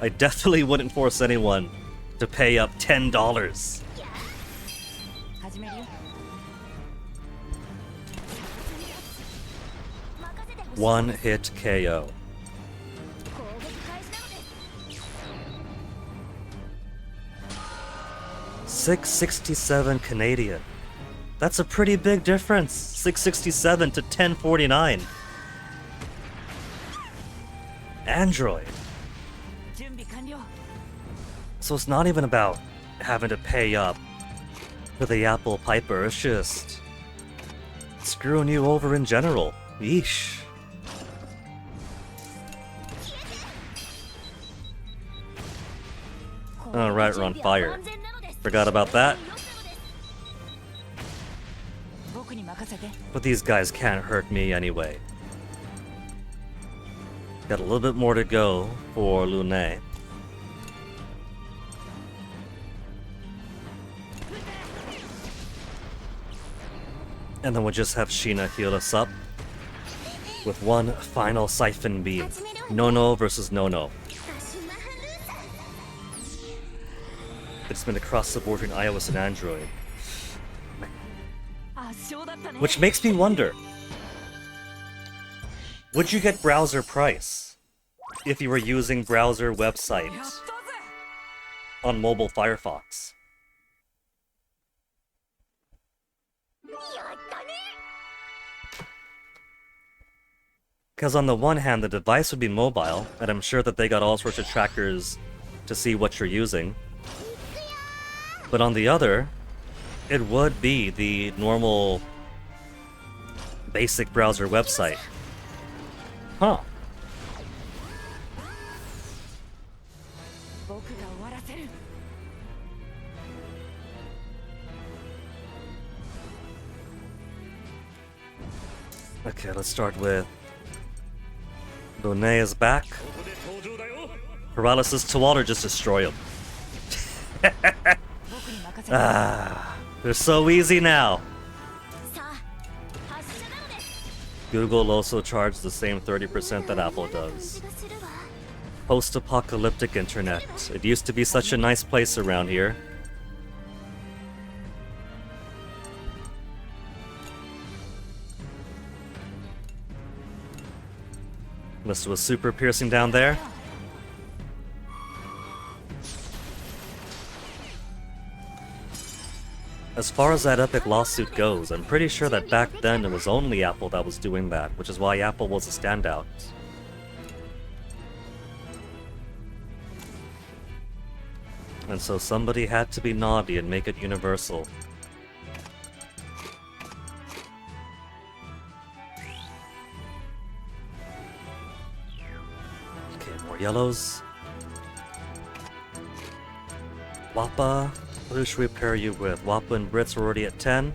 I definitely wouldn't force anyone to pay up $10. One hit KO. $6.67 Canadian. That's a pretty big difference. $6.67 to $10.49. Android. So it's not even about having to pay up for the Apple Piper, it's just screwing you over in general. Yeesh. Alright, we're on fire. Forgot about that. But these guys can't hurt me anyway. Got a little bit more to go for Lune. And then we'll just have Sheena heal us up with one final Siphon Beam. Nono versus Nono. It's been across the board between iOS and Android. 圧勝だったね Which makes me wonder, would you get browser price if you were using browser やった website ぜ on mobile Firefox? Because on the one hand, the device would be mobile, and I'm sure that they got all sorts of trackers to see what you're using. But on the other, it would be the normal basic browser website. Huh. 僕が終わらせる Okay, let's start with... Bonet is back. Paralysis to water, just destroy him. 僕に任せて Ah, they're so easy now. さあ発射なのです Google also charged the same 30% that Apple does. Post-apocalyptic internet. It used to be such a nice place around here. This was super piercing down there. As far as that epic lawsuit goes, I'm pretty sure that back then it was only Apple that was doing that, which is why Apple was a standout. And so somebody had to be naughty and make it universal. Okay, more yellows. Wappa. Who should we pair you with? Wappa and Brits are already at 10.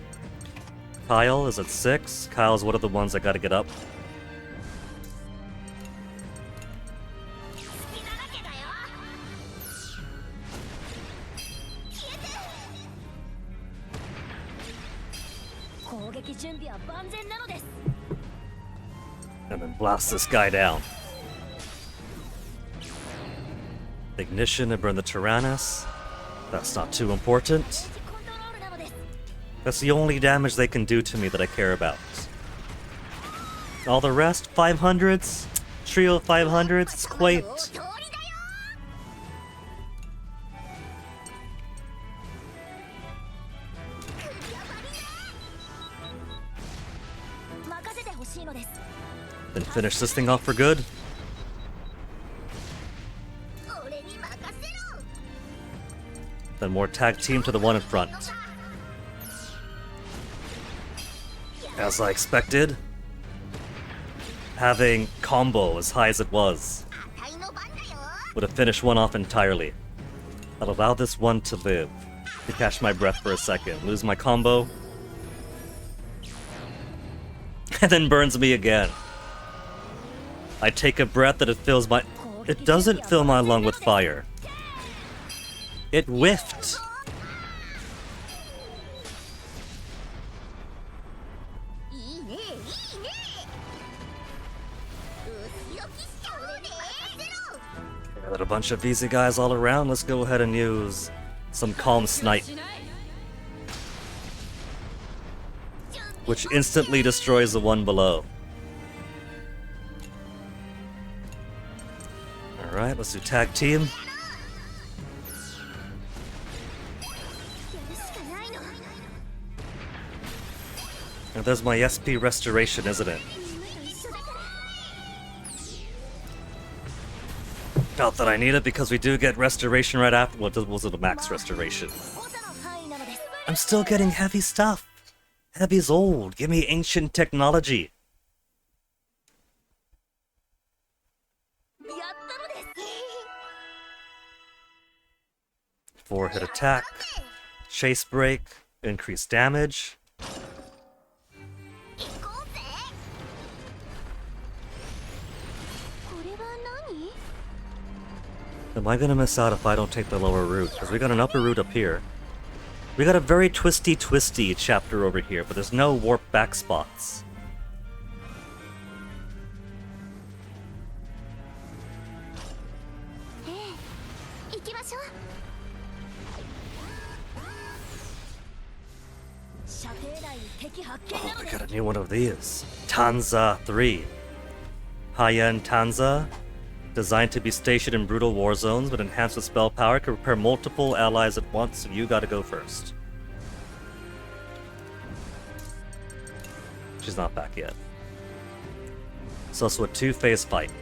Kyle is at 6. Kyle's one of the ones that gotta get up. And then blast this guy down. Ignition and burn the Tyrannus. That's not too important. That's the only damage they can do to me that I care about. All the rest, 500s, trio 500s, it's quaint. Then finish this thing off for good. Then more tag team to the one in front. As I expected, having combo as high as it was would have finished one off entirely. I'll allow this one to live. To catch my breath for a second, lose my combo, and then burns me again. I take a breath that it fills my... It doesn't fill my lung with fire. It whiffed. Got a bunch of easy guys all around. Let's go ahead and use some Calm Snipe, which instantly destroys the one below. Alright, let's do tag team. And there's my SP restoration, isn't it? Not that I need it because we do get restoration right after. Well, was it a max restoration? I'm still getting heavy stuff. Heavy's old. Give me ancient technology. Four-hit attack, chase break, increase damage. Am I gonna miss out if I don't take the lower route? Because we got an upper route up here. We got a very twisty chapter over here, but there's no warp back spots. Oh, we got a new one of these. Tanza 3. High-end Tanza. Designed to be stationed in brutal war zones, but enhanced with spell power, can repair multiple allies at once, so you gotta go first. She's not back yet. It's also a two-phase fight.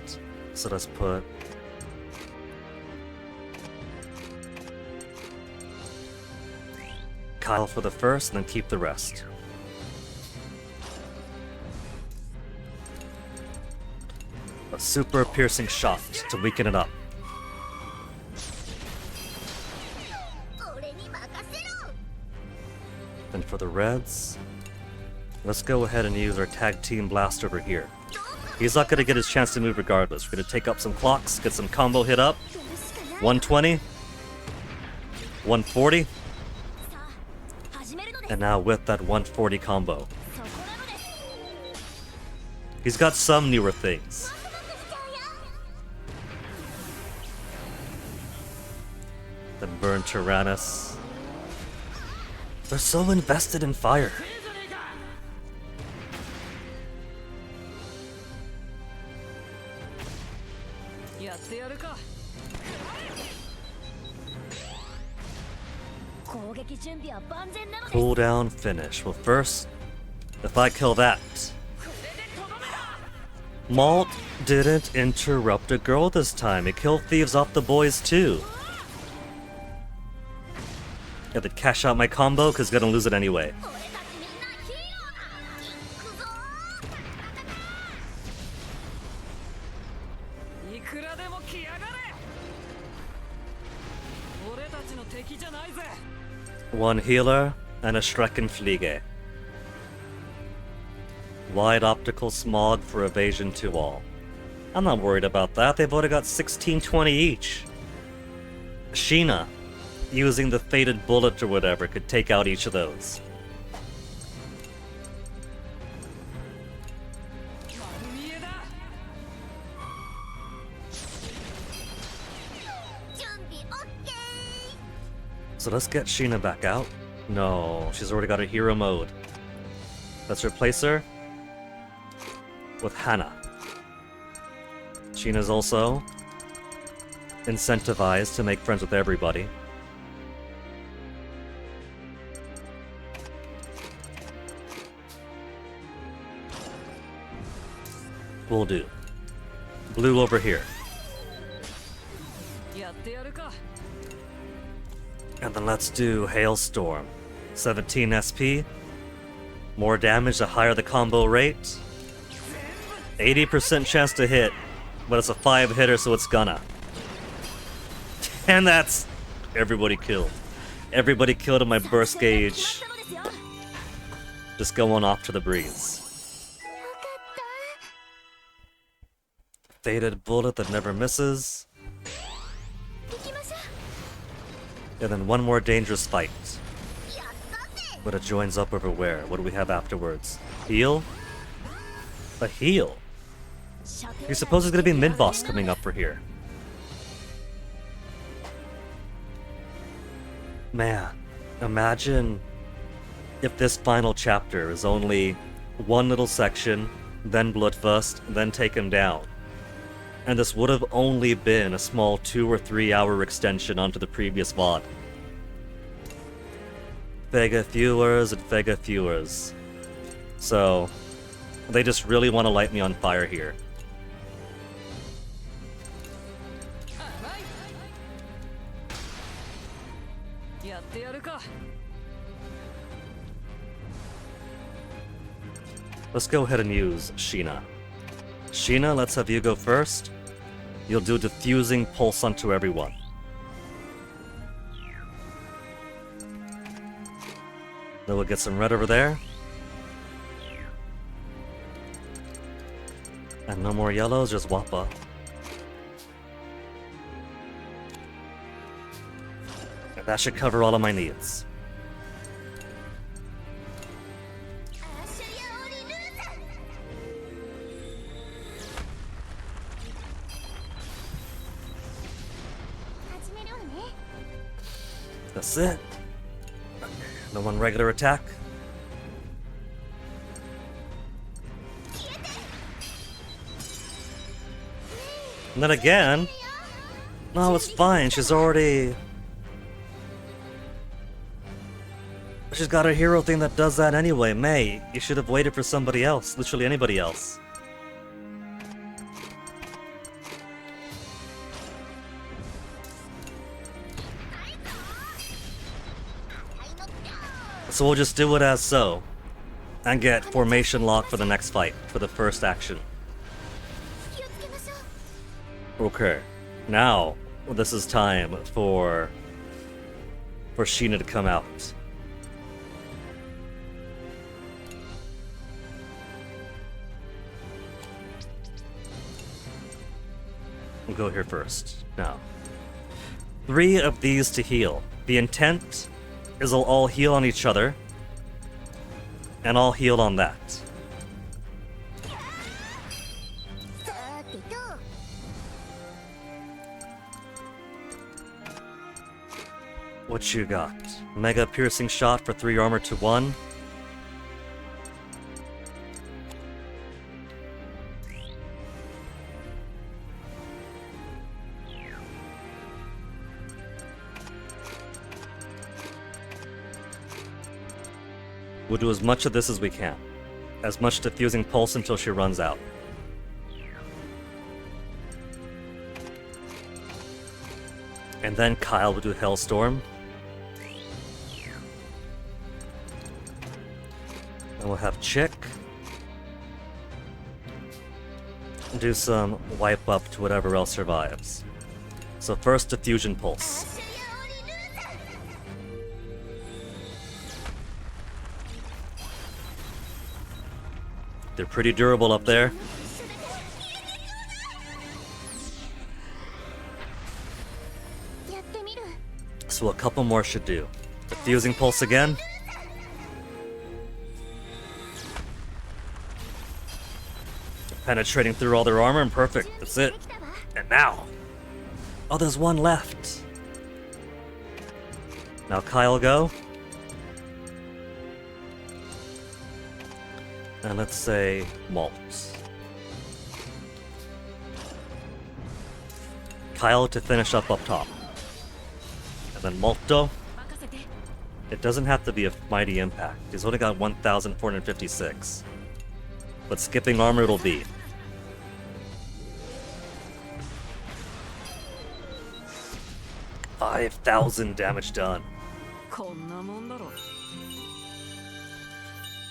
So let's put... Kyle for the first, and then keep the rest. A super piercing shot to weaken it up. And for the reds, let's go ahead and use our tag team blast over here. He's not going to get his chance to move regardless. We're going to take up some clocks, get some combo hit up. 120. 140. And now with that 140 combo. He's got some newer things. Then burn Tyrannus. They're so invested in fire. Cooldown finish. Well, first, if I kill that. Malt didn't interrupt a girl this time. It killed thieves off the boys too. Got to cash out my combo because gonna lose it anyway. One healer and a Streckenfliege. Wide optical smog for evasion to all. I'm not worried about that. They've already got 1620 each. Sheena, using the fated bullet or whatever, could take out each of those. So let's get Sheena back out. No, she's already got a hero mode. Let's replace her with Hannah. Sheena's also incentivized to make friends with everybody. Will do. Blue over here. And then let's do Hailstorm. 17 SP. More damage the higher the combo rate. 80% chance to hit, but it's a 5-hitter, so it's gonna. And that's everybody killed. Everybody killed in my burst gauge. Just going off to the breeze. Fated bullet that never misses. And then one more dangerous fight. But it joins up over where? What do we have afterwards? Heal? A heal? You suppose there's gonna be a mid-boss coming up for here. Man, imagine if this final chapter is only one little section, then Bloodfust, then take him down. And this would have only been a small 2 or 3 hour extension onto the previous VOD. Vega viewers and Vega viewers. So, they just really want to light me on fire here. Let's go ahead and use Sheena. Sheena, let's have you go first. You'll do diffusing pulse onto everyone. Then we'll get some red over there. And no more yellows, just Wappa. That should cover all of my needs. That's it. No one regular attack. And then again... No, it's fine. She's already... She's got a hero thing that does that anyway. May, you should have waited for somebody else. Literally anybody else. So we'll just do it as so. And get formation lock for the next fight. For the first action. Okay. Now, this is time for Sheena to come out. We'll go here first. Now, 3 of these to heal. The intent is they'll all heal on each other, and I'll heal on that. What you got? Mega piercing shot for 3 armor to 1. We'll do as much of this as we can. As much diffusing pulse until she runs out. And then Kyle will do Hellstorm. And we'll have Chick do some wipe up to whatever else survives. So first diffusion pulse. They're pretty durable up there. So a couple more should do. Diffusing pulse again. Penetrating through all their armor and perfect. That's it. And now. Oh, there's one left. Now Kyle go. And let's say Malt. Kyle to finish up top. And then Malto. It doesn't have to be a mighty impact. He's only got 1,456. But skipping armor it'll be. $5,000 damage done. こんなもんだろ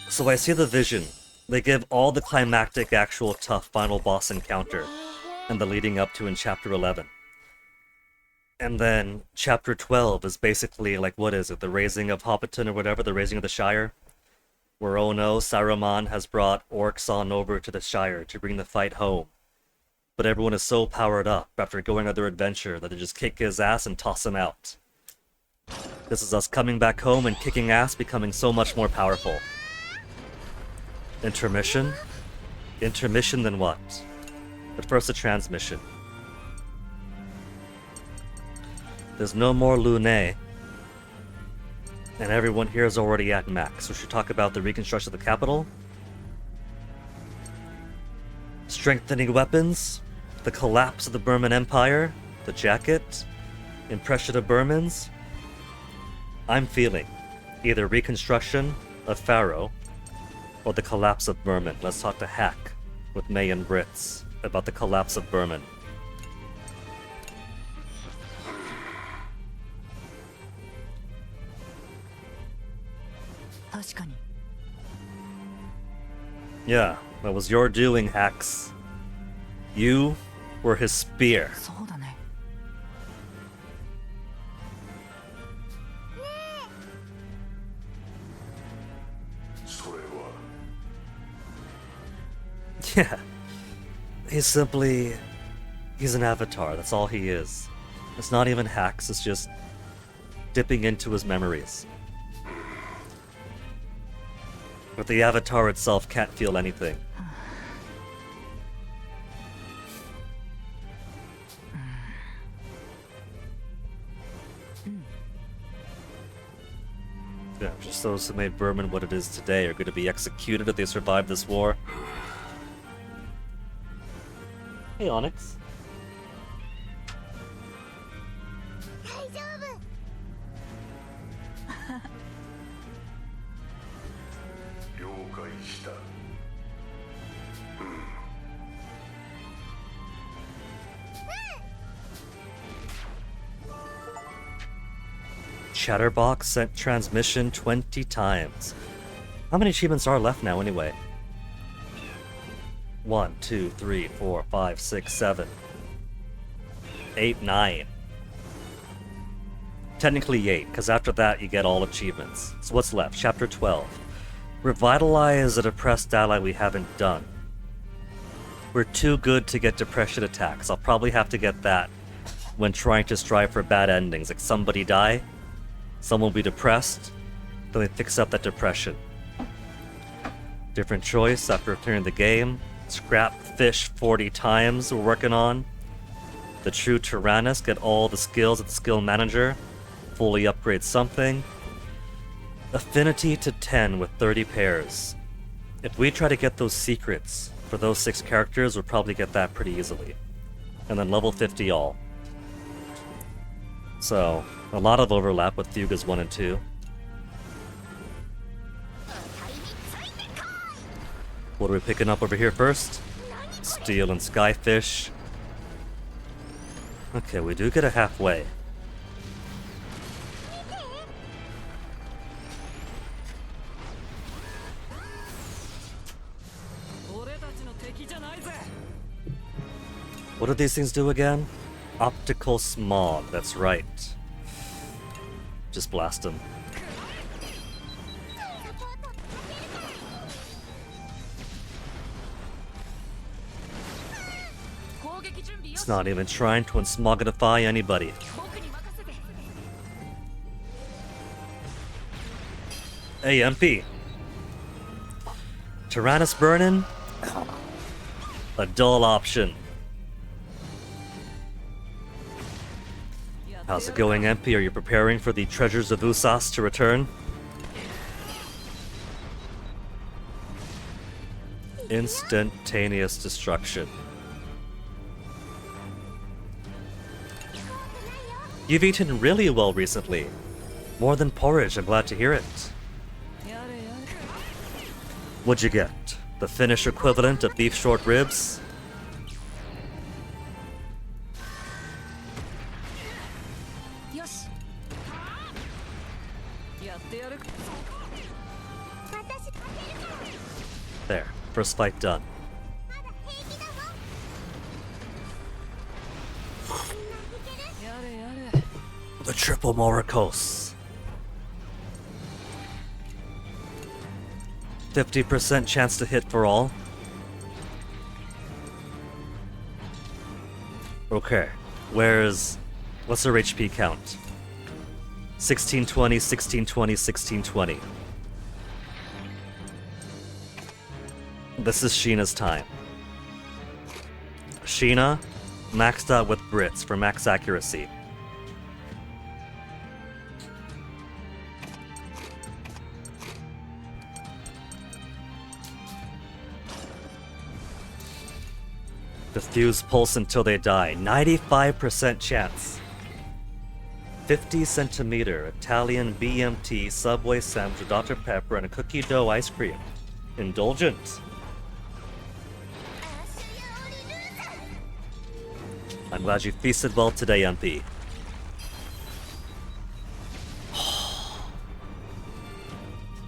So I see the vision. They give all the climactic, actual tough final boss encounter, and the leading up to in Chapter 11. And then Chapter 12 is basically like, what is it, the raising of Hobbiton or whatever, the raising of the Shire? Where, oh no, Saruman has brought orcs on over to the Shire to bring the fight home. But everyone is so powered up after going on their adventure that they just kick his ass and toss him out. This is us coming back home and kicking ass, becoming so much more powerful. Intermission? Intermission then what? But first a transmission. There's no more Lune. And everyone here is already at max. We should talk about the reconstruction of the capital. Strengthening weapons. The collapse of the Burman Empire. The jacket. Impression of Burmans. I'm feeling either reconstruction of Pharaoh or the collapse of Burman. Let's talk to Hack with May and Brits about the collapse of Burman. Yeah, that was your doing, Hacks. You were his spear. そうだね Yeah. He's an avatar, that's all he is. It's not even hacks, it's just dipping into his memories. But the avatar itself can't feel anything. Yeah, just those who made Burman what it is today are going to be executed if they survive this war. Hey, Onyx. 了解した Chatterbox sent transmission 20 times. How many achievements are left now, anyway? 1, 2, 3, 4, 5, 6, 7, 8, 9. Technically 8, because after that you get all achievements. So what's left? Chapter 12. Revitalize a depressed ally we haven't done. We're too good to get depression attacks. I'll probably have to get that when trying to strive for bad endings. Like somebody die, someone will be depressed, then they fix up that depression. Different choice after clearing the game. Scrap fish 40 times we're working on. The true Tyrannus, get all the skills at the skill manager. Fully upgrade something. Affinity to 10 with 30 pairs. If we try to get those secrets for those 6 characters, we'll probably get that pretty easily. And then level 50 all. So, a lot of overlap with Fugas 1 and 2. What are we picking up over here first? Steel and Skyfish. Okay, we do get a halfway. What do these things do again? Optical smog, that's right. Just blast them. It's not even trying to unsmogify anybody. Hey, MP. Tyrannus burning? A dull option. How's it going, MP? Are you preparing for the treasures of Usas to return? Instantaneous destruction. You've eaten really well recently. More than porridge, I'm glad to hear it. What'd you get? The Finnish equivalent of beef short ribs? There, first fight done. The triple Morikos. 50% chance to hit for all. Okay, what's her HP count? 1620, 1620, 1620. This is Sheena's time. Sheena, maxed out with Brits for max accuracy. Diffuse pulse until they die. 95% chance. 50 centimeter Italian BMT Subway sandwich with Dr. Pepper and a cookie dough ice cream. Indulgent. I'm glad you feasted well today, MP.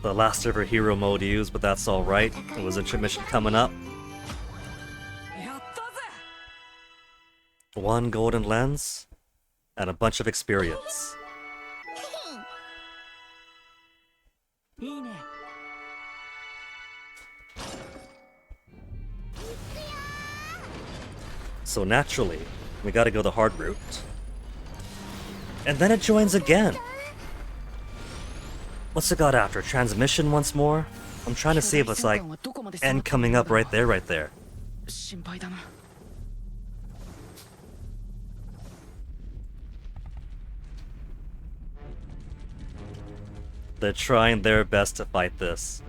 The last ever hero mode used, but that's alright. It was intermission coming up. 1 golden lens, and a bunch of experience. So naturally, we gotta go the hard route. And then it joins again. What's it got after? Transmission once more? I'm trying to see if it's like end coming up right there, right there. They're trying their best to fight this.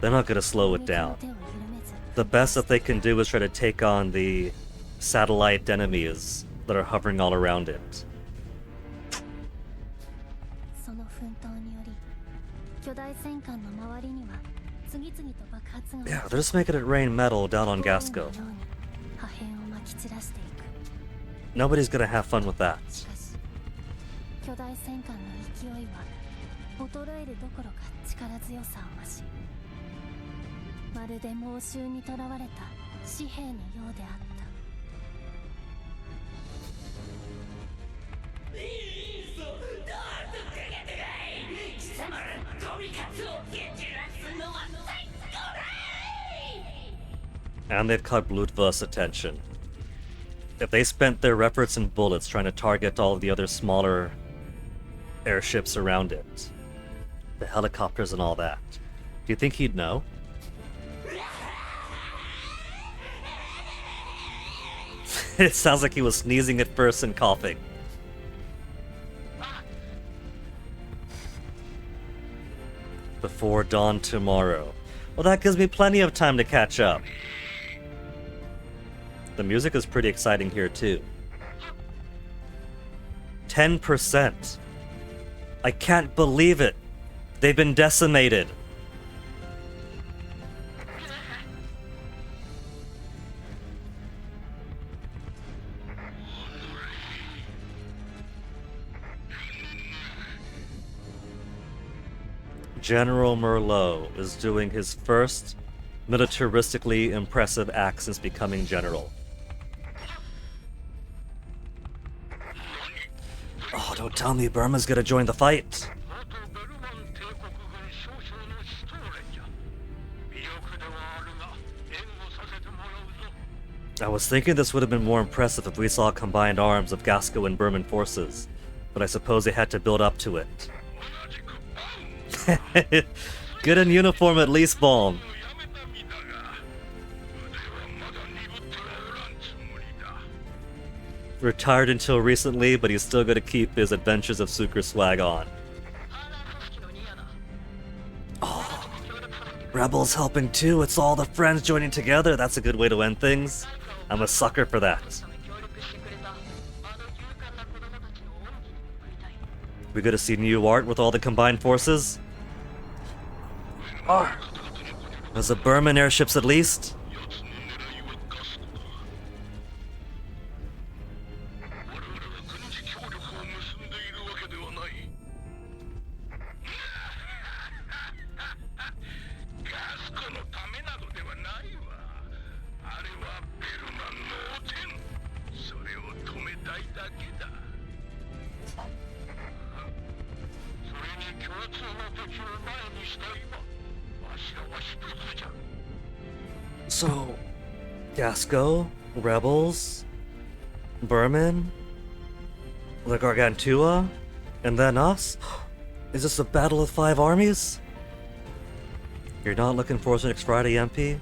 They're not gonna slow it down. the best that they can do is try to take on the satellite enemies that are hovering all around it. その奮闘により巨大戦艦の周りには次々と爆発が Yeah, they're just making it rain metal down on Gasco. 破片をまき散らしていく Nobody's gonna have fun with that. しかし巨大戦艦の勢いは衰えるどころか力強さを増しまるで猛襲にとらわれた紙幣のようであった And they've caught Blutwurst's attention. If they spent their efforts and bullets trying to target all the other smaller airships around it, the helicopters and all that, do you think he'd know? It sounds like he was sneezing at first and coughing. Before dawn tomorrow. Well, that gives me plenty of time to catch up. The music is pretty exciting here, too. 10%. I can't believe it. They've been decimated. General Merlot is doing his first militaristically impressive act since becoming general. Oh, don't tell me Burma's gonna join the fight. I was thinking this would have been more impressive if we saw combined arms of Gasco and Burman forces, but I suppose they had to build up to it. Good in uniform at least, Balm. Retired until recently, but he's still gonna keep his Adventures of Sucre swag on. Oh, Rebels helping too. It's all the friends joining together. That's a good way to end things. I'm a sucker for that. We get to see new art with all the combined forces. There's the Burman airships at least. So, Gasco, Rebels, Burman, the Gargantua, and then us? Is this a battle of 5 armies? You're not looking forward to next Friday, MP?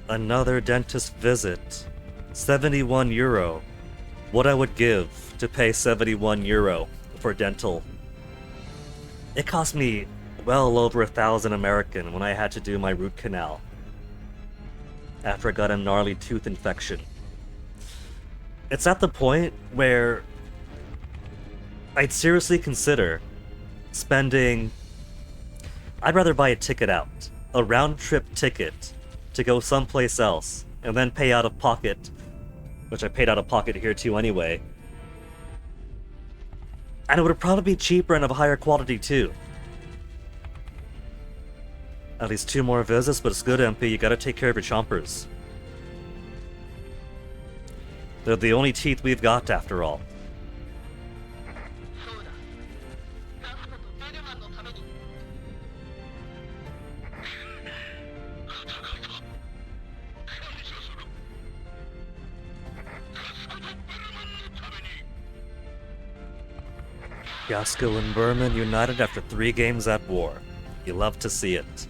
Another dentist visit. 71 euro. What I would give to pay 71 euro for dental. It cost me well over 1,000 American when I had to do my root canal after I got a gnarly tooth infection. It's at the point where I'd seriously consider spending... I'd rather buy a ticket out, a round-trip ticket to go someplace else, and then pay out of pocket, which I paid out of pocket here too anyway. And it would probably be cheaper and of higher quality too. At least 2 more visits, but it's good, MP. You gotta take care of your chompers. They're the only teeth we've got, after all. Gasco and Burman united after 3 games at war. You love to see it.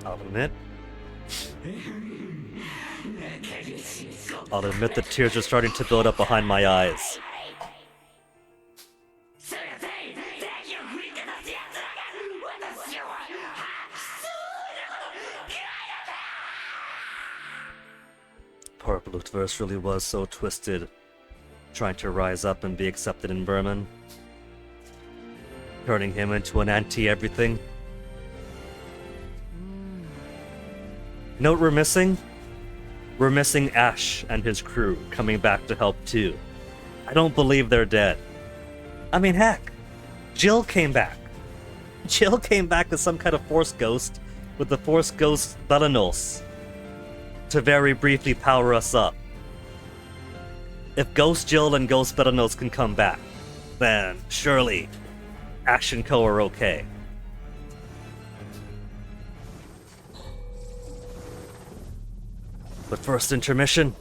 I'll admit. I'll admit the tears are starting to build up behind my eyes. Poor Blutverse really was so twisted, trying to rise up and be accepted in Berman, turning him into an anti-everything. You know what we're missing? We're missing Ash and his crew coming back to help too. I don't believe they're dead. I mean, heck, Jill came back. Jill came back as some kind of Force Ghost with the Force Ghost Belanos to very briefly power us up. If Ghost Jill and Ghost Belanos can come back, then surely Ash and Co are okay. But first, intermission.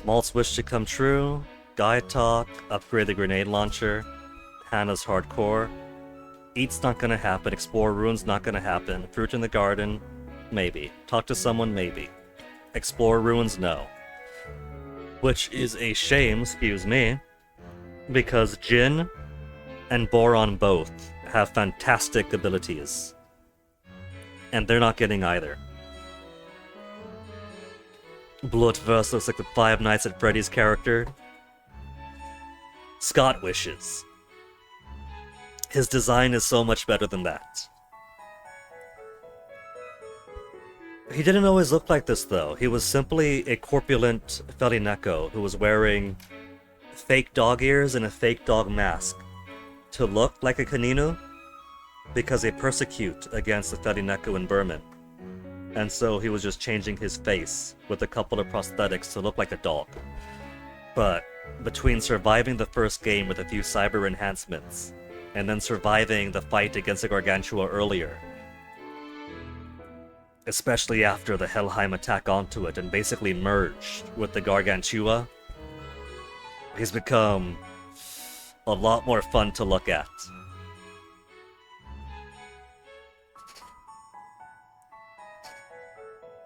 Malt's wish to come true. Guy talk. Upgrade the grenade launcher. Hannah's hardcore. Eat's not gonna happen. Explore ruins not gonna happen. Fruit in the garden, maybe. Talk to someone, maybe. Explore ruins, no. Which is a shame, excuse me, because Jin and Boron both have fantastic abilities. And they're not getting either. Bloodverse looks like the Five Nights at Freddy's character. Scott wishes. His design is so much better than that. He didn't always look like this, though. He was simply a corpulent Felineko who was wearing fake dog ears and a fake dog mask to look like a Kaninu because they persecute against the Felineko in Burman. And so he was just changing his face with a couple of prosthetics to look like a dog. But between surviving the first game with a few cyber enhancements, and then surviving the fight against the Gargantua earlier, especially after the Helheim attack onto it and basically merged with the Gargantua, he's become a lot more fun to look at.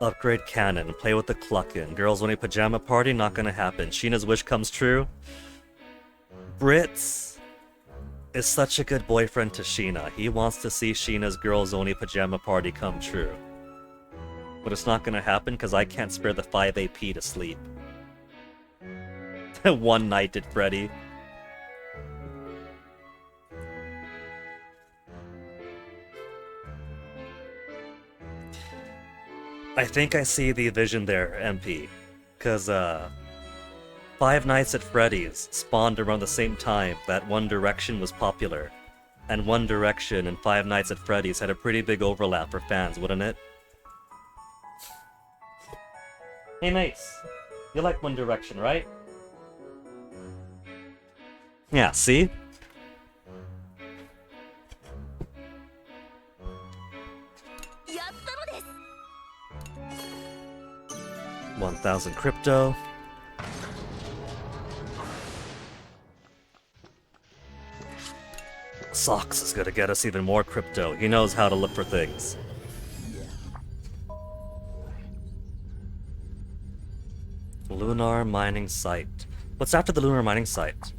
Upgrade cannon, play with the Cluckin. Girls only pajama party, not gonna happen. Sheena's wish comes true. Brits is such a good boyfriend to Sheena. He wants to see Sheena's girls only pajama party come true. But it's not gonna happen because I can't spare the 5 AP to sleep. One night at Freddy. I think I see the vision there, MP. Because, Five Nights at Freddy's spawned around the same time that One Direction was popular. And One Direction and Five Nights at Freddy's had a pretty big overlap for fans, wouldn't it? Hey mates, you like One Direction, right? Yeah, see?やったのです。 1,000 crypto. Socks is gonna get us even more crypto. He knows how to look for things. Lunar mining site. What's after the lunar mining site?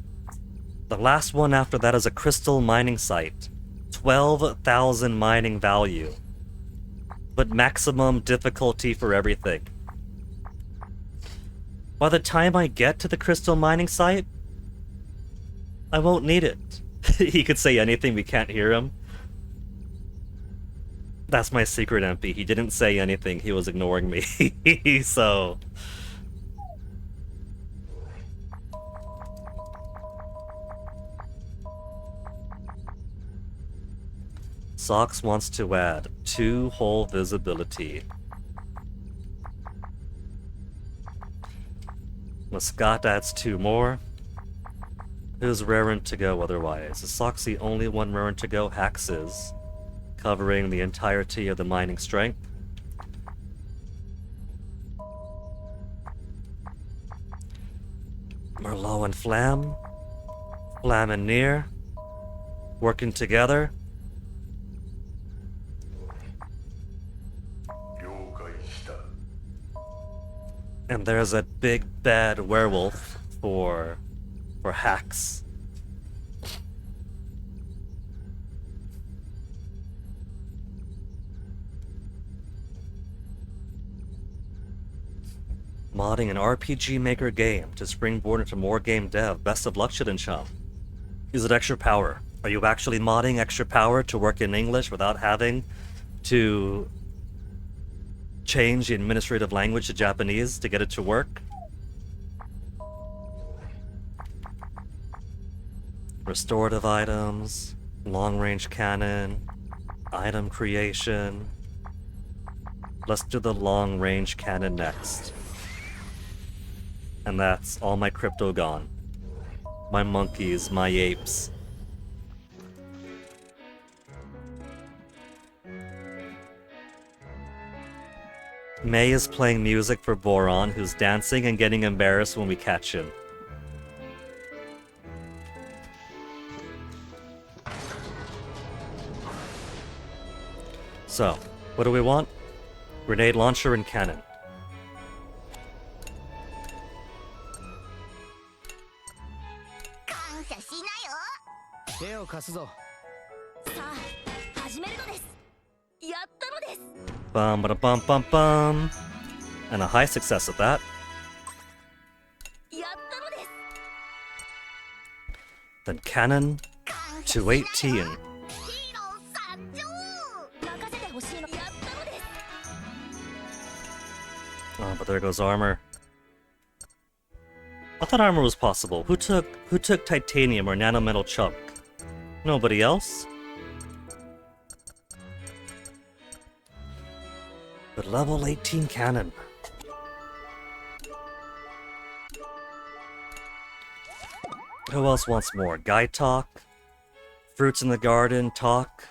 The last one after that is a crystal mining site. 12,000 mining value. But maximum difficulty for everything. By the time I get to the crystal mining site, I won't need it. He could say anything, we can't hear him. That's my secret, MP. He didn't say anything, he was ignoring me. So... Socks wants to add 2 whole visibility. Muscat adds 2 more. Who's raring to go otherwise? Is Socks the only one raring to go? Hax is, covering the entirety of the mining strength. Merlot and Flam. Flam and Near. Working together. 了解した。And there's a big bad werewolf for hacks. Modding an RPG Maker game to springboard into more game dev. Best of luck, Chum. Is it extra power? Are you actually modding extra power to work in English without having to change the administrative language to Japanese to get it to work? Restorative items, long-range cannon, item creation. Let's do the long-range cannon next. And that's all my crypto gone. My monkeys, my apes. May is playing music for Boron, who's dancing and getting embarrassed when we catch him. So, what do we want? Grenade launcher and cannon. 感謝しなよ。手を貸すぞ。さあ始めるのです。やったのです。 Bum ba bum bum bum. And a high success at that. やったのです。 Then cannon 感謝しなよ。 to 18. ヒーロー参上。任せてほしいの。やったのです。 Oh, but there goes armor. I thought armor was possible. Who took titanium or nanometal chunk? Nobody else? But level 18 cannon. Who else wants more? Guy talk? Fruits in the garden, talk?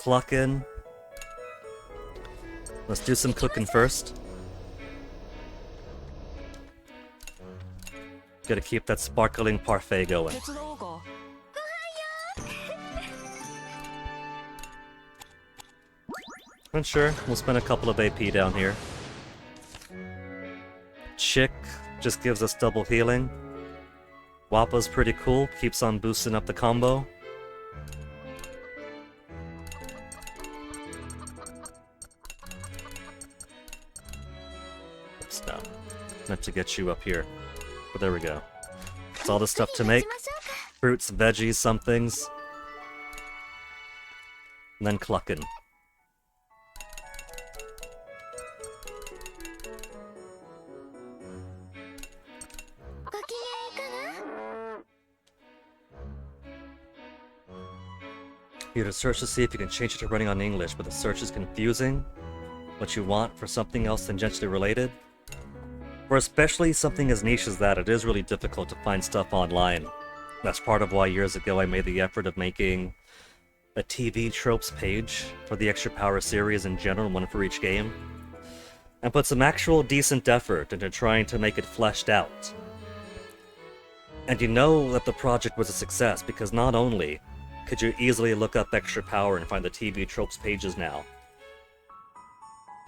Cluckin'? Let's do some cooking first. Gotta keep that sparkling parfait going. 手伝おうか。 And sure, we'll spend a couple of AP down here. Chick just gives us double healing. Wappa's pretty cool, keeps on boosting up the combo. Oops, no. Meant to get you up here. But there we go. It's all the stuff to make. Fruits, veggies, some things. And then cluckin'. You to search to see if you can change it to running on English, but the search is confusing. What you want for something else tangentially related. For especially something as niche as that, it is really difficult to find stuff online. That's part of why years ago I made the effort of making a TV tropes page for the Extra Power series in general, one for each game, and put some actual decent effort into trying to make it fleshed out. And you know that the project was a success because not only could you easily look up Extra Power and find the TV tropes pages now,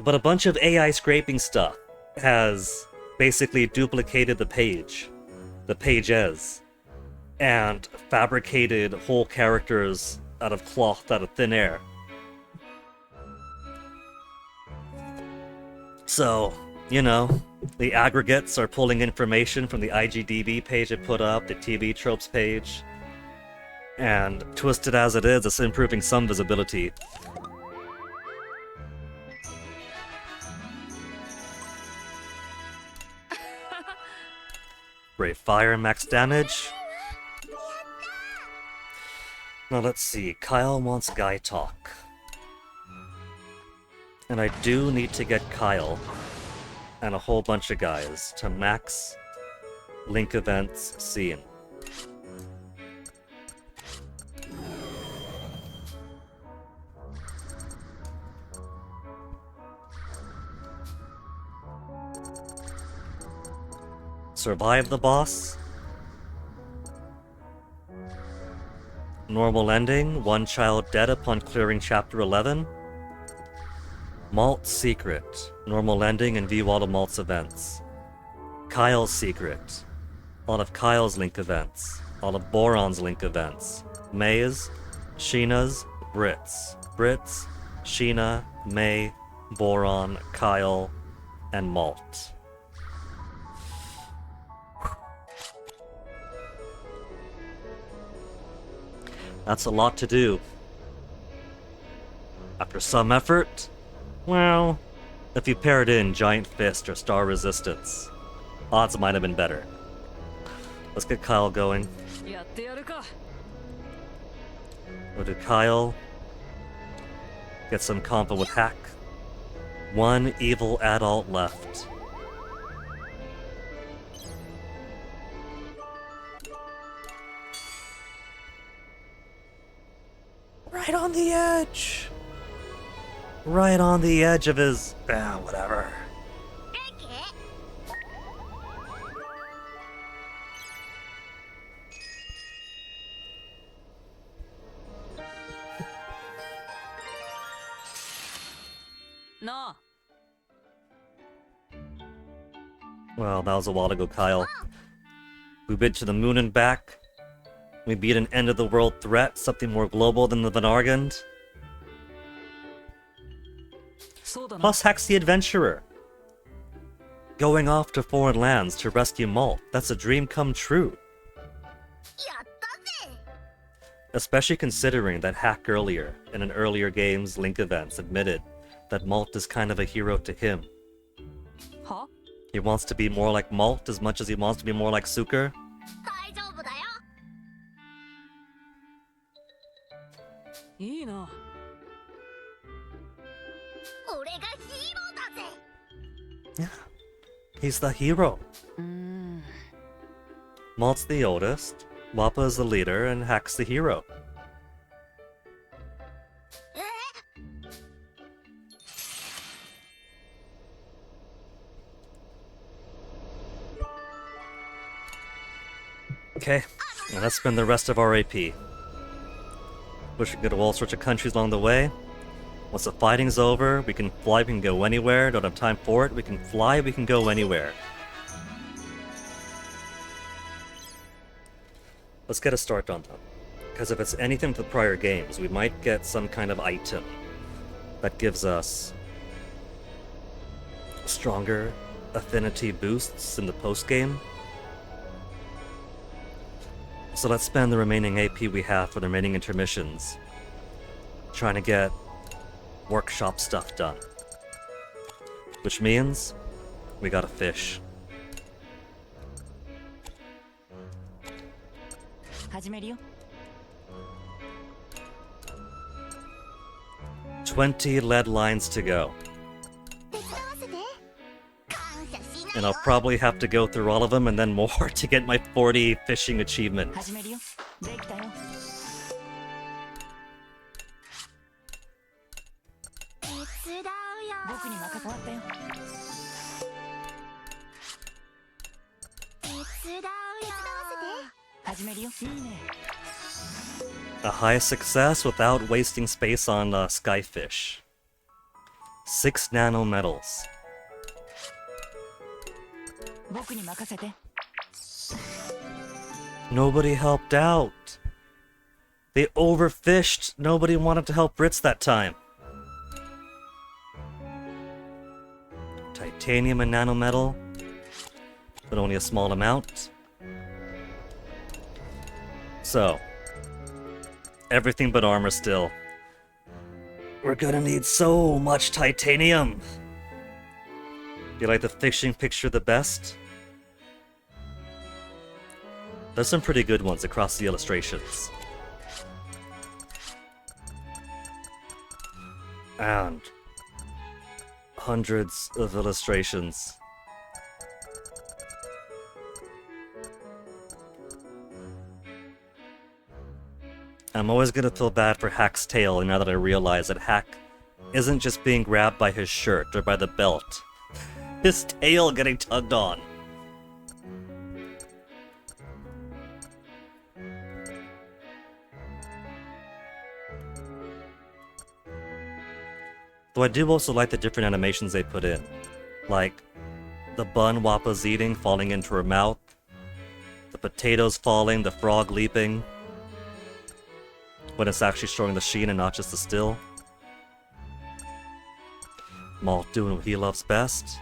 but a bunch of AI scraping stuff has basically duplicated the pages, and fabricated whole characters out of cloth, out of thin air. So, you know, the aggregates are pulling information from the IGDB page it put up, the TV tropes page, and twisted as it is, it's improving some visibility. Brave Fire, max damage. Now let's see, Kyle wants Guy talk. And I do need to get Kyle and a whole bunch of guys to max link events scene. Survive the boss. Normal ending, one child dead upon clearing chapter 11. Malt secret, normal ending and view all of Malt's events. Kyle's secret, all of Kyle's link events, all of Boron's link events, May's, Sheena's, Brit's, Sheena, May, Boron, Kyle, and Malt. That's a lot to do. After some effort, well, if you paired in Giant Fist or Star Resistance, odds might have been better. Let's get Kyle going. やってやるか。 Go to Kyle. Get some combo with Hack. One evil adult left. Right on the edge. Right on the edge of his... whatever. Na. Well, that was a while ago, Kyle. We've been to the moon and back. We beat an end-of-the-world threat, something more global than the Vanargand. そうだな。 Plus, Hack's the adventurer. Going off to foreign lands to rescue Malt, that's a dream come true. やったぜ。 Especially considering that Hack earlier, in an earlier game's Link events, admitted that Malt is kind of a hero to him. は？ He wants to be more like Malt as much as he wants to be more like Suker. 大丈夫だよ。いいな。俺がヒーローだぜ。 Yeah, he's the hero. うーん。 Malt's the oldest, Wappa is the leader, and Hack's the hero. え？ Okay, now let's spend the rest of our AP. Wish we could go to all sorts of countries along the way. Once the fighting's over, we can fly, we can go anywhere. Don't have time for it. We can fly, we can go anywhere. Let's get a start on them. Because if it's anything to the prior games, we might get some kind of item that gives us stronger affinity boosts in the post-game. So let's spend the remaining AP we have for the remaining intermissions trying to get workshop stuff done. Which means we gotta fish. 始めるよ。 20 lead lines to go. 手伝わせて。感謝しな And よ I'll。probably have to go through all of them and then more to get my 40 fishing achievement. 始めるよ。できたよ。手伝うよ。僕に任せたよ。手伝うよ。手伝わせて。始めるよ。いいね。 A high success without wasting space on Skyfish. 6 nano metals. 僕に任せて。 Nobody helped out. They overfished. Nobody wanted to help Brits that time. Titanium and nanometal, but only a small amount. So, everything but armor still. We're gonna need so much titanium. Do you like the fishing picture the best? There's some pretty good ones across the illustrations. And hundreds of illustrations. I'm always gonna feel bad for Hack's tail now that I realize that Hack isn't just being grabbed by his shirt or by the belt. His tail getting tugged on. Though I do also like the different animations they put in. Like, The bun Wappa's eating falling into her mouth. The potatoes falling, the frog leaping. When it's actually showing the sheen and not just the still. Malt doing what he loves best.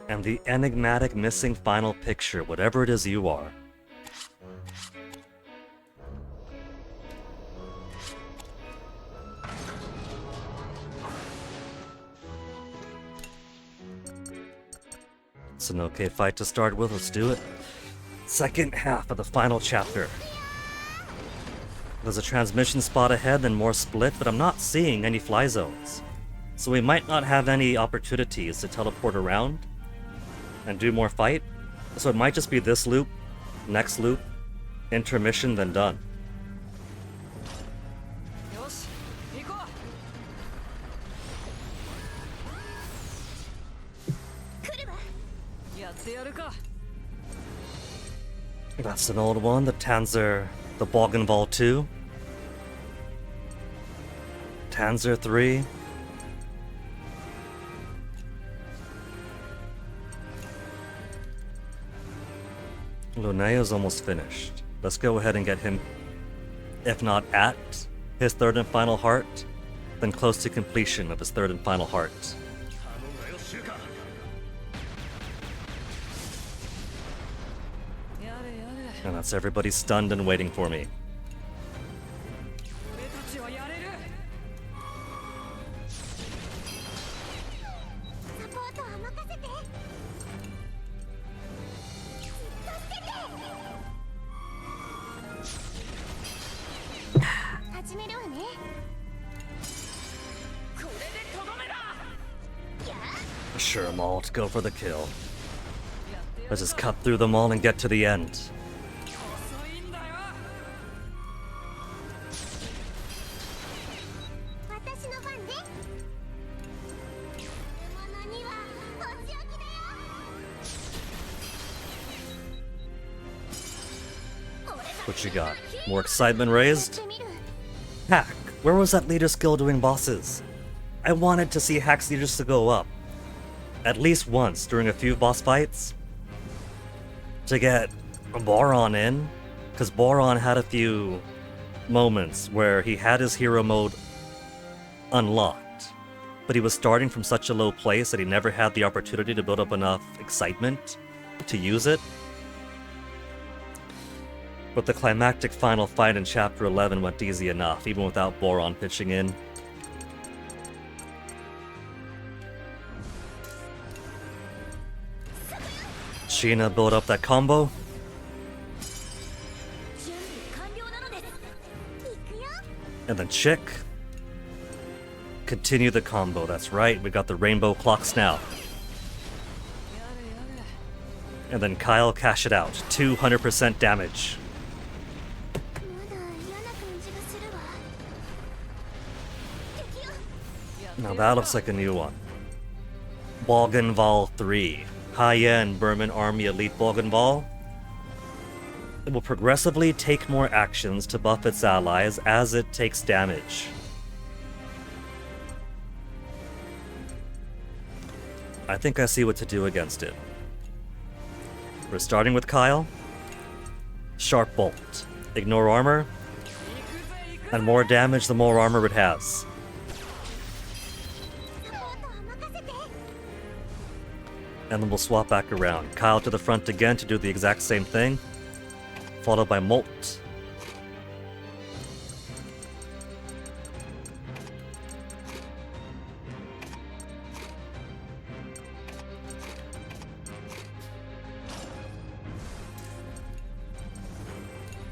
And the enigmatic missing final picture, whatever it is you are. It's an okay fight to start with, let's do it. Second half of the final chapter. There's a transmission spot ahead, then more split, but I'm not seeing any fly zones. So we might not have any opportunities to teleport around and do more fight. So it might just be this loop, next loop, intermission, then done. よし行こうやってやるか That's an old one, the Tanzer, the Bougainville 2. Tanzer 3. Lunea's almost finished. Let's go ahead and get him, if not at his third and final heart, then close to completion of his third and final heart. And that's everybody stunned and waiting for me. 俺たちはやれる サポートは任せて。じっとしてて。始めるわね。これでとどめだ。やあ。 Sure, Malt, go for the kill. Let's just cut through them all and get to the end. 遅いんだよ 私の番ね。獲物にはお仕置きだよ。 What you got? More excitement raised? Hack, where was that leader skill doing bosses? I wanted to see Hack's leaders to go up. At least once during a few boss fights. To get Boron in, because Boron had a few moments where he had his hero mode unlocked, but he was starting from such a low place that he never had the opportunity to build up enough excitement to use it. But the climactic final fight in Chapter 11 went easy enough, even without Boron pitching in. Sheena built up that combo. 準備完了なのです。行くよ。 And then Chick. Continue the combo, that's right, we got the rainbow clocks now. And then Kyle cash it out, 200% damage. まだ嫌な感じがするわ。敵よ。 Now that looks like a new one. Bougainville 3. High-end Burman Army Elite Bougainville. It will progressively take more actions to buff its allies as it takes damage. I think I see what to do against it. We're starting with Kyle. Sharp Bolt. Ignore armor. And more damage the more armor it has. サポートは任せて。 And then we'll swap back around. Kyle to the front again to do the exact same thing. Followed by Molt.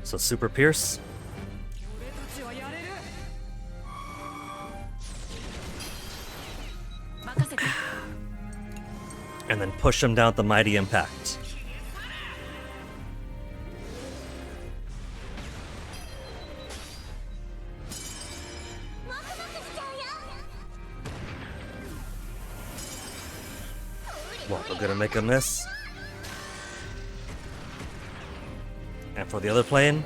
So Super Pierce. 俺たちはやれる任せて And then push him down with the Mighty Impact. モクモクしちゃうよ。 What, we're gonna make a miss? And for the other plane,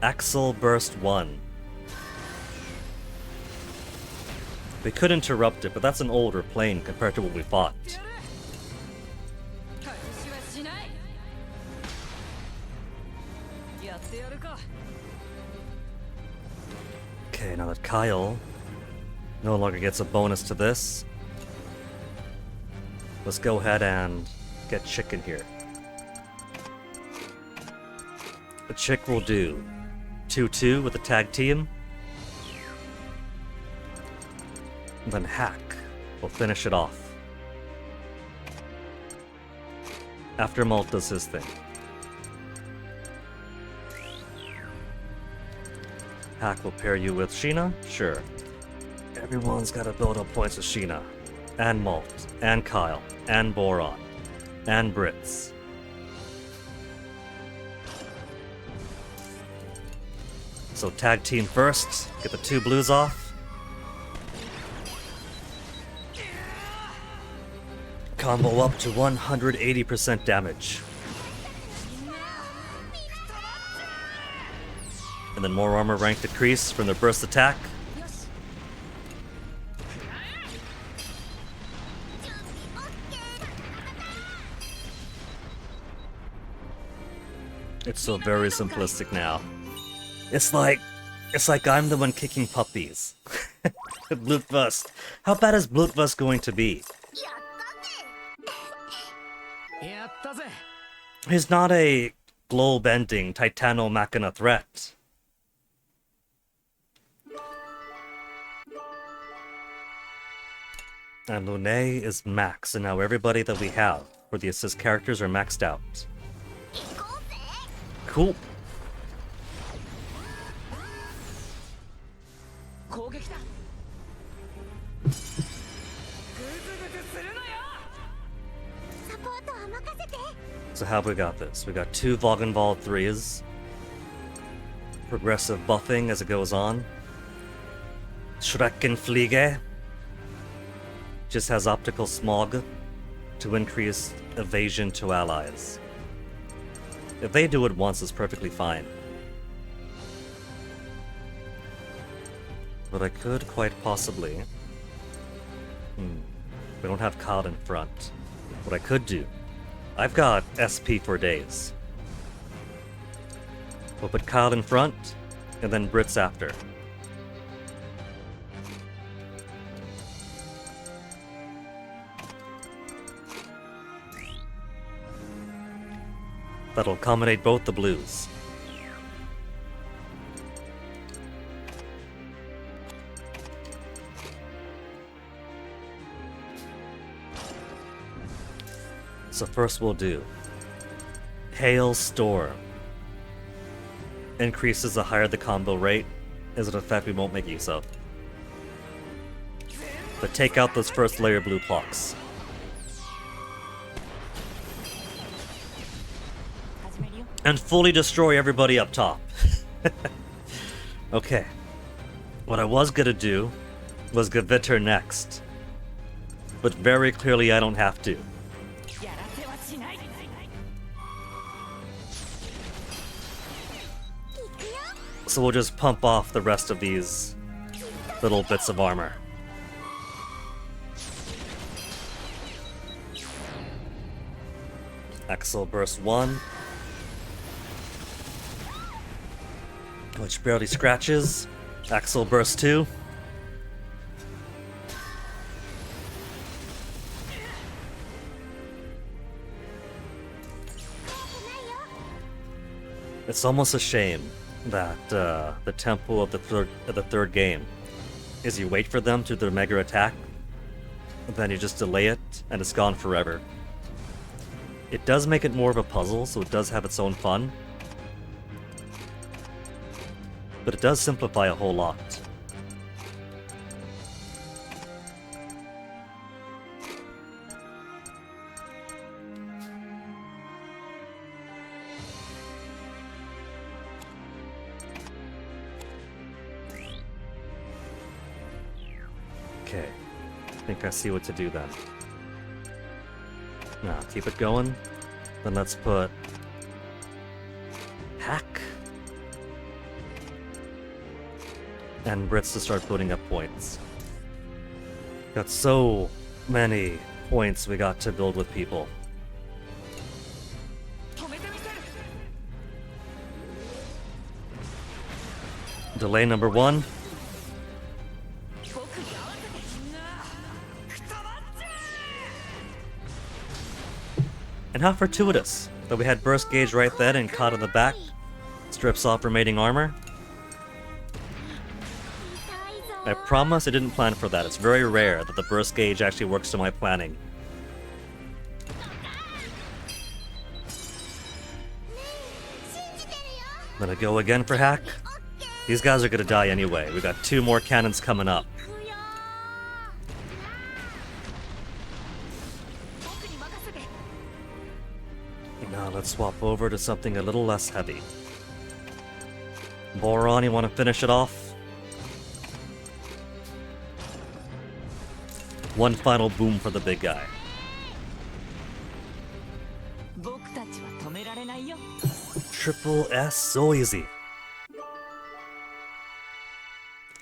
Axel Burst 1. We could interrupt it, but that's an older plane compared to what we fought. 外しはしないやってやるか Okay, now that Kyle no longer gets a bonus to this, let's go ahead and get Chick in here. The Chick will do 2-2 with the tag team. And then Hack will finish it off. After Malt does his thing. Hack will pair you with Sheena? Sure. Everyone's gotta build up points with Sheena. And Malt. And Kyle. And Boron. And Brits. So tag team first. Get the 2 blues off. Combo up to 180% damage. And then more armor rank decrease from the burst attack. It's so very simplistic now. It's like I'm the one kicking puppies. Blutwurst. How bad is Blutwurst going to be? やったぜ He's not a globe-ending Titano Machina threat. And Lune is max, and now everybody that we have for the assist characters are maxed out. Cool. 攻撃だ グズグズするなよ サポートは任せて So how have we got this? We got 2 Vogenvald 3s. Progressive buffing as it goes on. Schreckenfliege just has optical smog to increase evasion to allies. If they do it once, it's perfectly fine. But I could quite possibly... We don't have Kyle in front. What I could do... I've got SP for days. We'll put Kyle in front, and then Brits after. That'll accommodate both the blues. So first we'll do Hail Storm. Increases the higher the combo rate, is an effect we won't make use of. But take out those first layer blue clocks. And fully destroy everybody up top. Okay. What I was gonna do was Gewitter next. But very clearly I don't have to. やらせはしない So we'll just pump off the rest of these little bits of armor. Axel Burst 1. Which barely scratches. Axel Burst 2. It's almost a shame that the tempo of the third game is you wait for them to do their mega attack, then you just delay it, and it's gone forever. It does make it more of a puzzle, so it does have its own fun. But it does simplify a whole lot. Okay, I think I see what to do then. Now, keep it going. Then let's put Hack and Brits to start putting up points. Got so many points we got to build with people. 止めてみせる Delay number 1. 僕に合わせてみんなくたばっちゃ And how fortuitous that we had burst gauge right then and caught in the back. Strips off remaining armor. I promise I didn't plan for that. It's very rare that the burst gauge actually works to my planning. Gonna go again for hack. These guys are gonna die anyway. We got 2 more cannons coming up. Now let's swap over to something a little less heavy. Boron, you want to finish it off? One final boom for the big guy. 僕たちは止められないよ Triple S, so easy.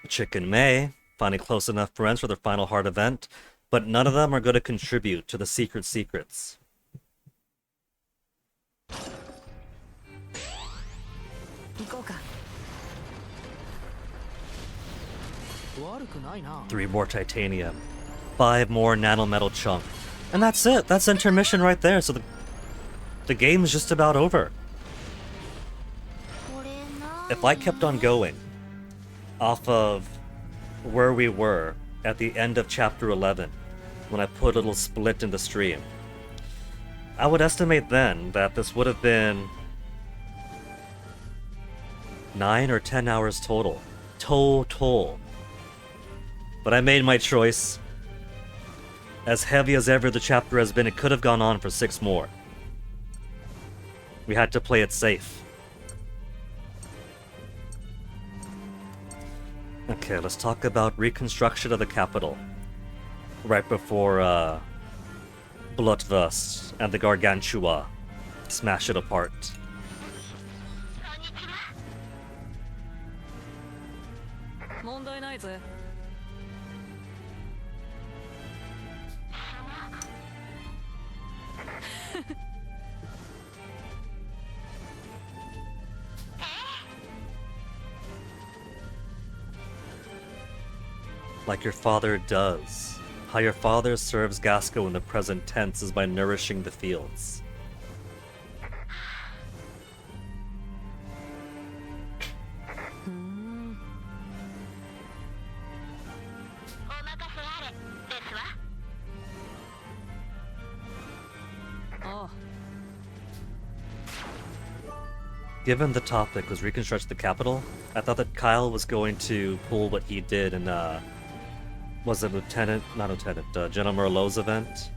Chicken May, finding close enough friends for their final hard event, but none of them are going to contribute to the secret secrets. 行こうか悪くないな 3 more titanium, 5 more nanometal chunk, and that's it. That's intermission right there. So the game's just about over. If I kept on going off of where we were at the end of chapter 11, when I put a little split in the stream, I would estimate then that this would have been 9 or 10 hours total. Total. But I made my choice. As heavy as ever the chapter has been, it could have gone on for 6 more. We had to play it safe. Okay, let's talk about reconstruction of the capital. Right before, Bloodlust and the Gargantua smash it apart. Like your father does. How your father serves Gasco in the present tense is by nourishing the fields. Given the topic was reconstruct the capital, I thought that Kyle was going to pull what he did in, was it General Merlot's event?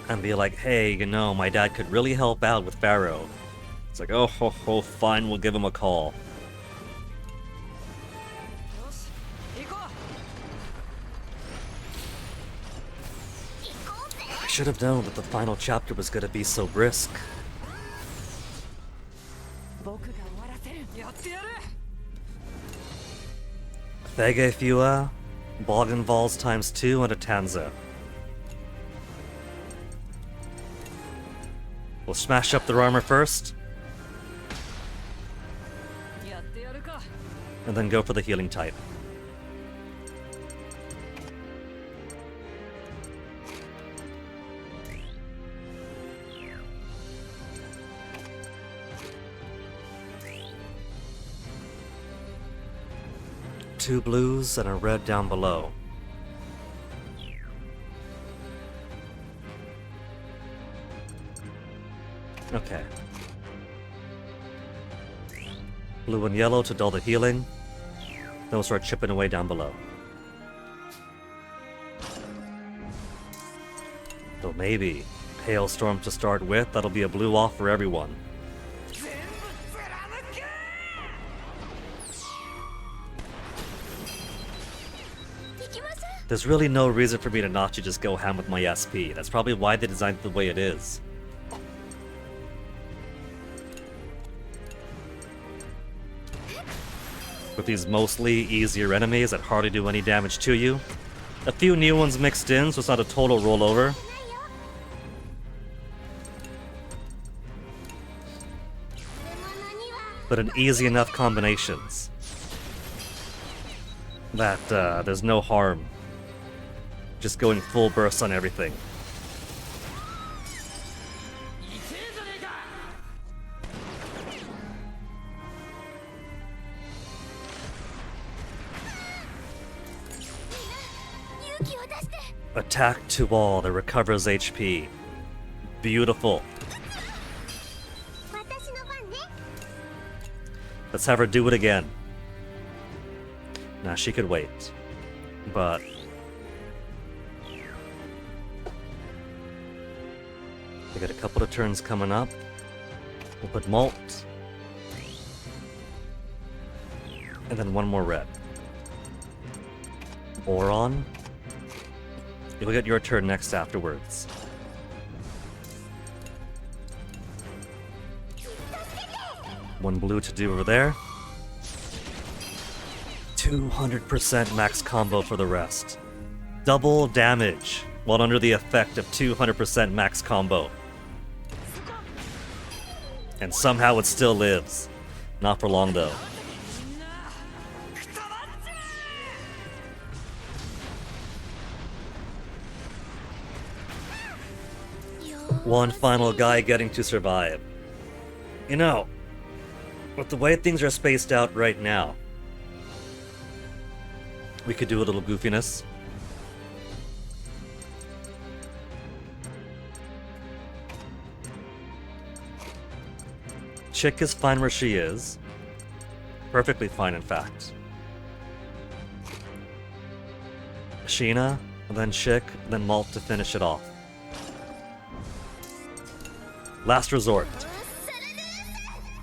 And be like, hey, you know, my dad could really help out with Pharaoh. It's like, oh, fine, we'll give him a call. I should have known that the final chapter was gonna be so brisk. 僕が終わらせるやってやる Thege Fua, Boggenvalls times 2 and a Tanza. We'll smash up their armor first, やってやるか and then go for the healing type. Two blues and a red down below. Okay. Blue and yellow to dull the healing. Then we'll start chipping away down below. So maybe Hailstorm to start with, that'll be a blue off for everyone. 全部貫け There's really no reason for me to not just go ham with my SP. That's probably why they designed it the way it is. With these mostly easier enemies that hardly do any damage to you, A few new ones mixed in, so it's not a total rollover. But an easy enough combinations that there's no harm just going full burst on everything. Attack to all that recovers HP. Beautiful. Let's have her do it again. Nah, she could wait. But we got a couple of turns coming up. We'll put Malt. And then one more red. Boron. You'll get your turn next afterwards. One blue to do over there. 200% max combo for the rest. Double damage while under the effect of 200% max combo. And somehow it still lives. Not for long though. One final guy getting to survive. You know, with the way things are spaced out right now, we could do a little goofiness. Chick is fine where she is. Perfectly fine, in fact. Sheena, then Chick, then Malt to finish it off. Last resort.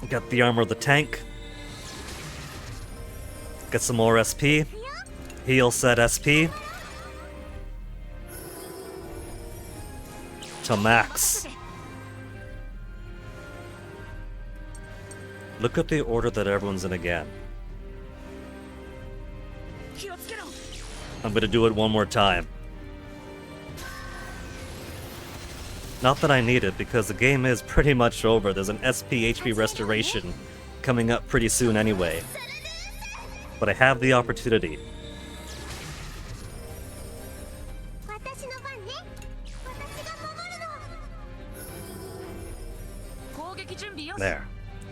Got the armor of the tank. Get some more SP. Heal set SP. To max. Look at the order that everyone's in again. I'm gonna do it one more time. Not that I need it, because the game is pretty much over. There's an SP HP restoration coming up pretty soon anyway. But I have the opportunity. There.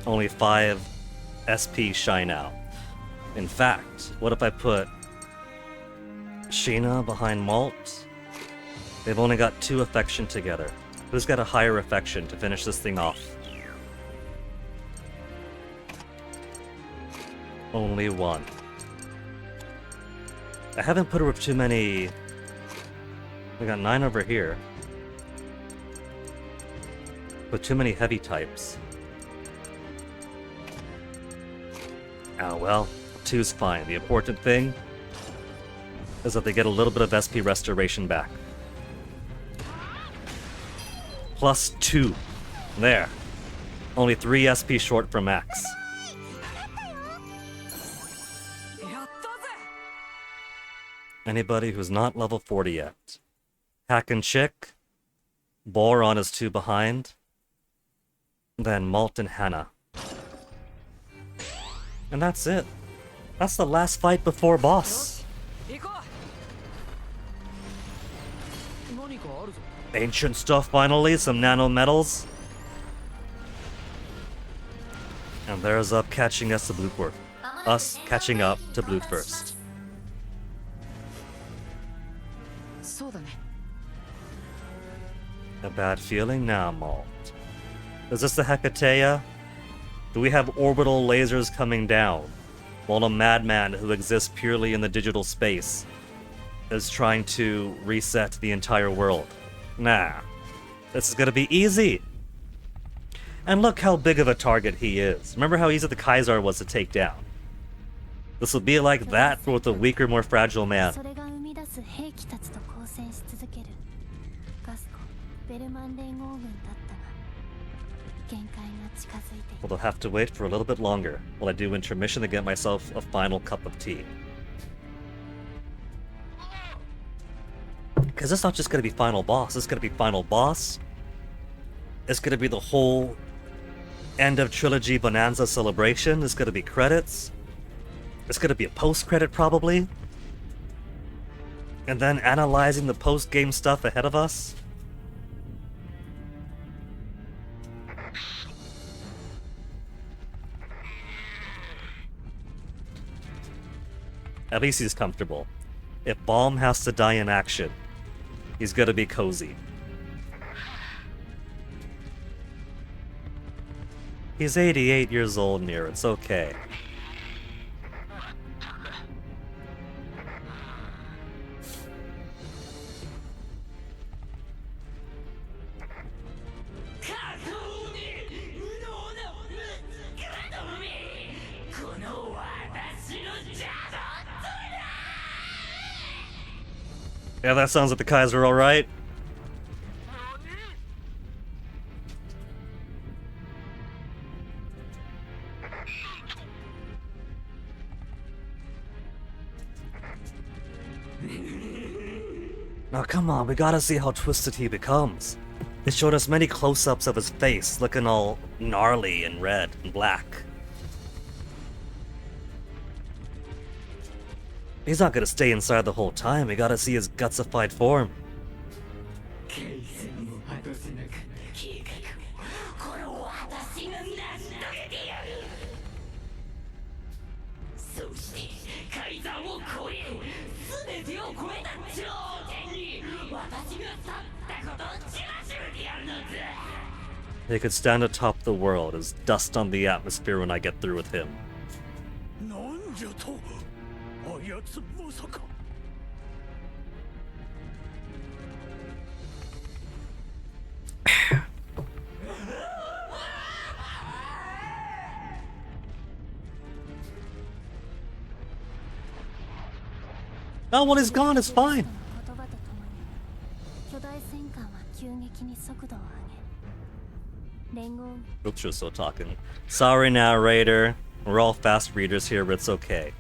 Only 5 SP shine out. In fact, what if I put Sheena behind Malt? They've only got 2 affection together. Who's got a higher affection to finish this thing off? Only 1. I haven't put her with too many... We got 9 over here. With too many heavy types. Oh well, 2's fine. The important thing is that they get a little bit of SP restoration back. Plus 2. There. Only 3 SP short from max. Anybody who's not level 40 yet. Hack and Chick. Boron is 2 behind. Then Malt and Hannah. And that's it. That's the last fight before boss. Ancient stuff finally, some nanometals. And there's up catching us to Blue first. Us catching up to Blue first. A bad feeling now, Malt. Is this the Hecatea? Do we have orbital lasers coming down, while a madman who exists purely in the digital space is trying to reset the entire world? Nah. This is gonna be easy. And look how big of a target he is. Remember how easy the Kaiser was to take down? This will be like that, but with a weaker, more fragile man. Well, they'll have to wait for a little bit longer while I do intermission to get myself a final cup of tea. Because it's not just going to be final boss. It's going to be final boss. It's going to be the whole end of trilogy bonanza celebration. It's going to be credits. It's going to be a post-credit probably. And then analyzing the post-game stuff ahead of us. At least he's comfortable. If Balm has to die in action, he's gonna be cozy. He's 88 years old, Nier. It's okay. Yeah, that sounds like the Kaiser, alright. Now come on, we gotta see how twisted he becomes. They showed us many close-ups of his face, looking all gnarly and red and black. He's not gonna stay inside the whole time, we gotta see his gutsified form. They could stand atop the world as dust on the atmosphere when I get through with him. なんじゃとあやつまさか Oh, well, he's gone, it's fine. 言葉とともに巨大戦艦は急激に速度を上げ連合 Oops, you're still talking. Sorry, narrator. We're all fast readers here, but it's okay.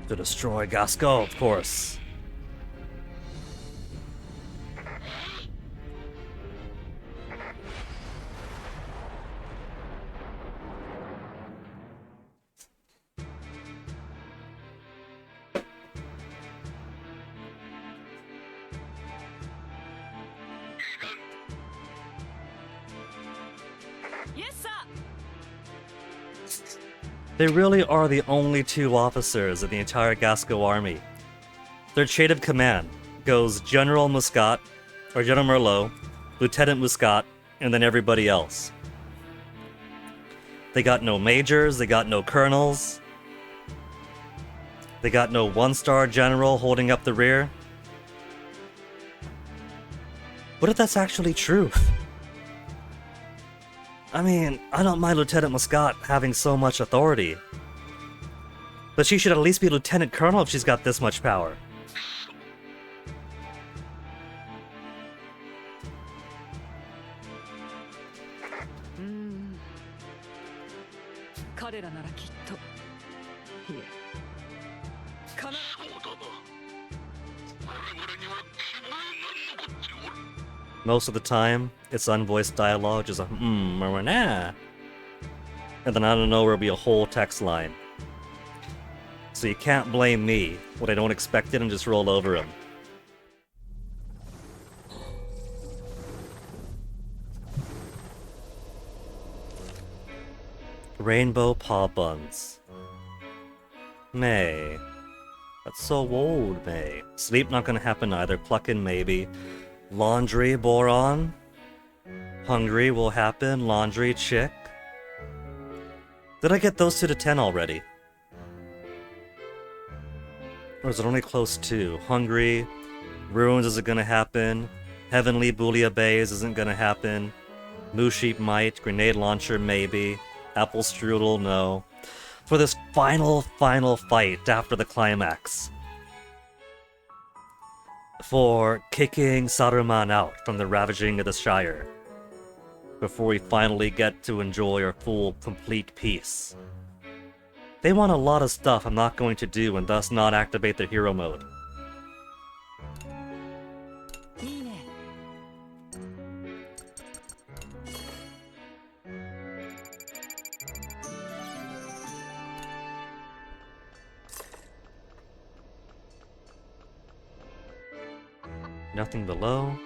To destroy Gasco, of course. They really are the only two officers in the entire Gasco army. Their chain of command goes General Muscat, or General Merlot, Lieutenant Muscat, and then everybody else. They got no majors, they got no colonels, they got no one-star general holding up the rear. What if that's actually true? I mean, I don't mind Lieutenant Muscat having so much authority. But she should at least be Lieutenant Colonel if she's got this much power. 彼らならきっといえ必ず Most of the time, it's unvoiced dialogue, just a nah. And then out of nowhere will be a whole text line. So you can't blame me when I don't expect it and just roll over him. Rainbow paw buns. May. That's so old, May. Sleep not gonna happen either. Plucking maybe. Laundry, boron. Hungry will happen. Laundry, chick. Did I get those 2 to 10 already? Or is it only close to? Hungry. Ruins isn't gonna happen. Heavenly Bouillabaisse isn't gonna happen. Moo Sheep might. Grenade launcher maybe. Apple strudel, no. For this final fight after the climax. For kicking Saruman out from the ravaging of the Shire. before we finally get to enjoy our full, complete peace. They want a lot of stuff I'm not going to do and thus not activate the hero mode. いいね Nothing below.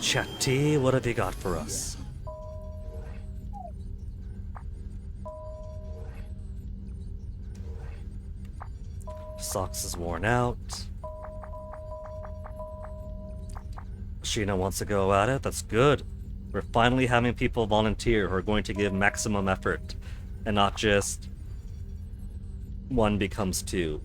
Chatty, what have you got for us? Socks is worn out. Sheena wants to go at it. That's good. We're finally having people volunteer who are going to give maximum effort and not just one becomes two.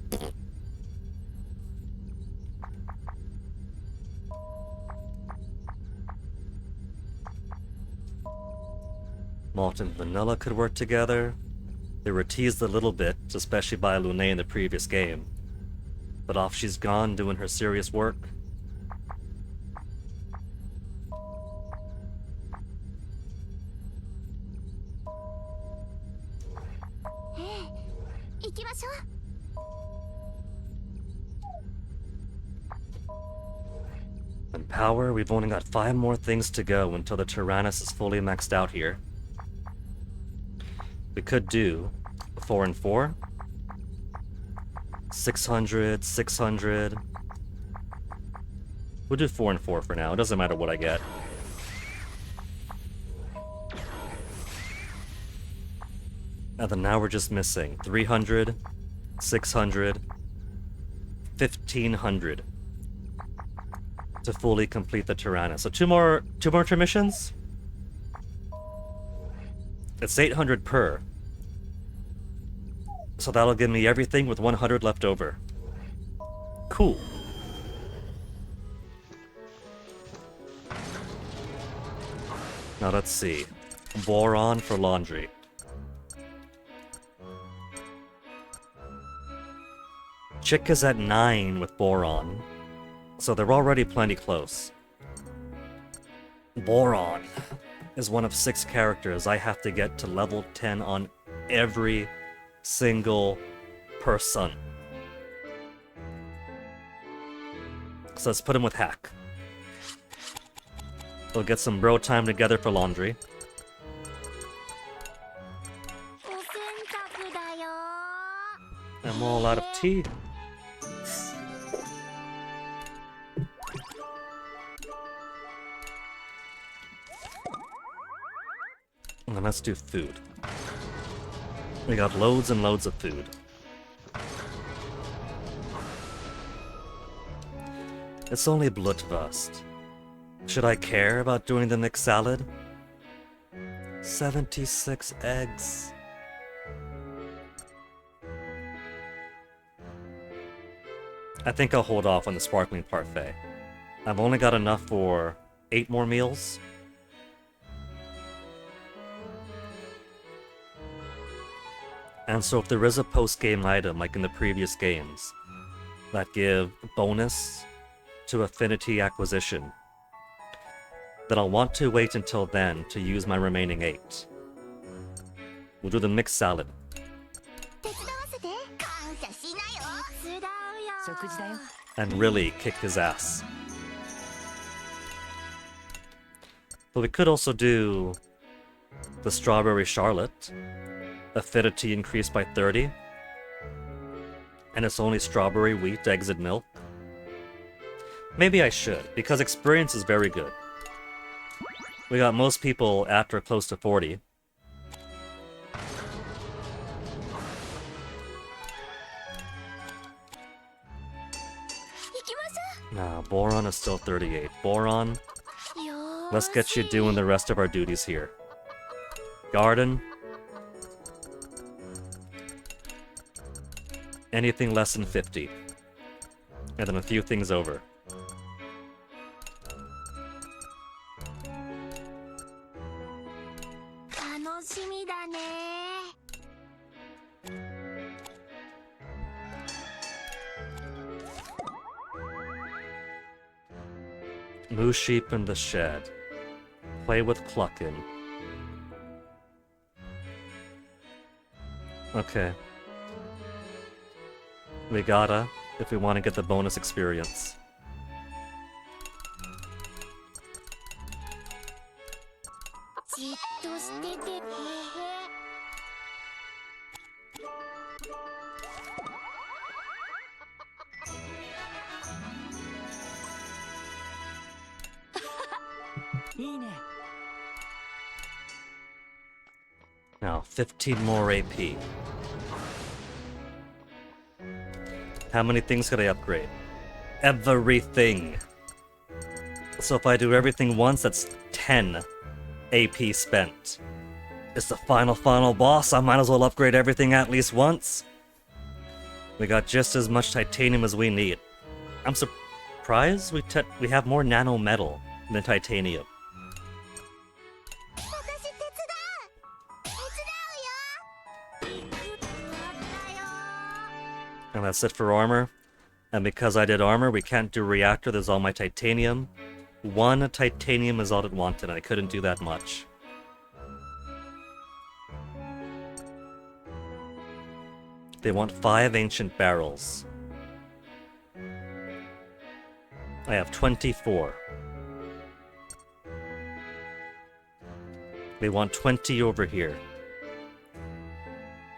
Malt and vanilla could work together. They were teased a little bit, especially by Lune in the previous game. But off she's gone doing her serious work. And power, we've only got 5 more things to go until the Tyrannus is fully maxed out here. We could do 4 and 4. 600, 600. We'll do 4 and 4 for now. It doesn't matter what I get. And then now we're just missing 300, 600, 1500 to fully complete the Tyrannus. So two more intermissions? It's 800 per. So that'll give me everything with 100 left over. Cool. Now let's see. Boron for laundry. Chick is at 9 with Boron, so they're already plenty close. Boron is one of 6 characters I have to get to level 10 on every single person. So let's put him with Hack. We'll get some bro time together for laundry. I'm all out of tea. And then let's do food. We got loads and loads of food. It's only Blutwurst. Should I care about doing the mixed salad? 76 eggs. I think I'll hold off on the sparkling parfait. I've only got enough for 8 more meals. And so if there is a post-game item, like in the previous games, that give bonus to affinity acquisition, then I'll want to wait until then to use my remaining 8. We'll do the mixed salad. 食事だよ And really kick his ass. But we could also do the strawberry charlotte. Affinity increased by 30. And it's only strawberry, wheat, eggs, and milk. Maybe I should, because experience is very good. We got most people after close to 40. Nah, Boron is still 38. Boron, let's get you doing the rest of our duties here. Garden. Anything less than 50. And then a few things over. Moo sheep in the shed. Play with Cluckin. Okay. We gotta, if we want to get the bonus experience. Now, 15 more AP. How many things could I upgrade? Everything! So if I do everything once, that's 10 AP spent. It's the final boss, I might as well upgrade everything at least once. We got just as much titanium as we need. I'm surprised we have more nano metal than titanium. And that's it for armor. And because I did armor, we can't do reactor, there's all my titanium. 1 titanium is all it wanted, and I couldn't do that much. They want 5 ancient barrels. I have 24. They want 20 over here.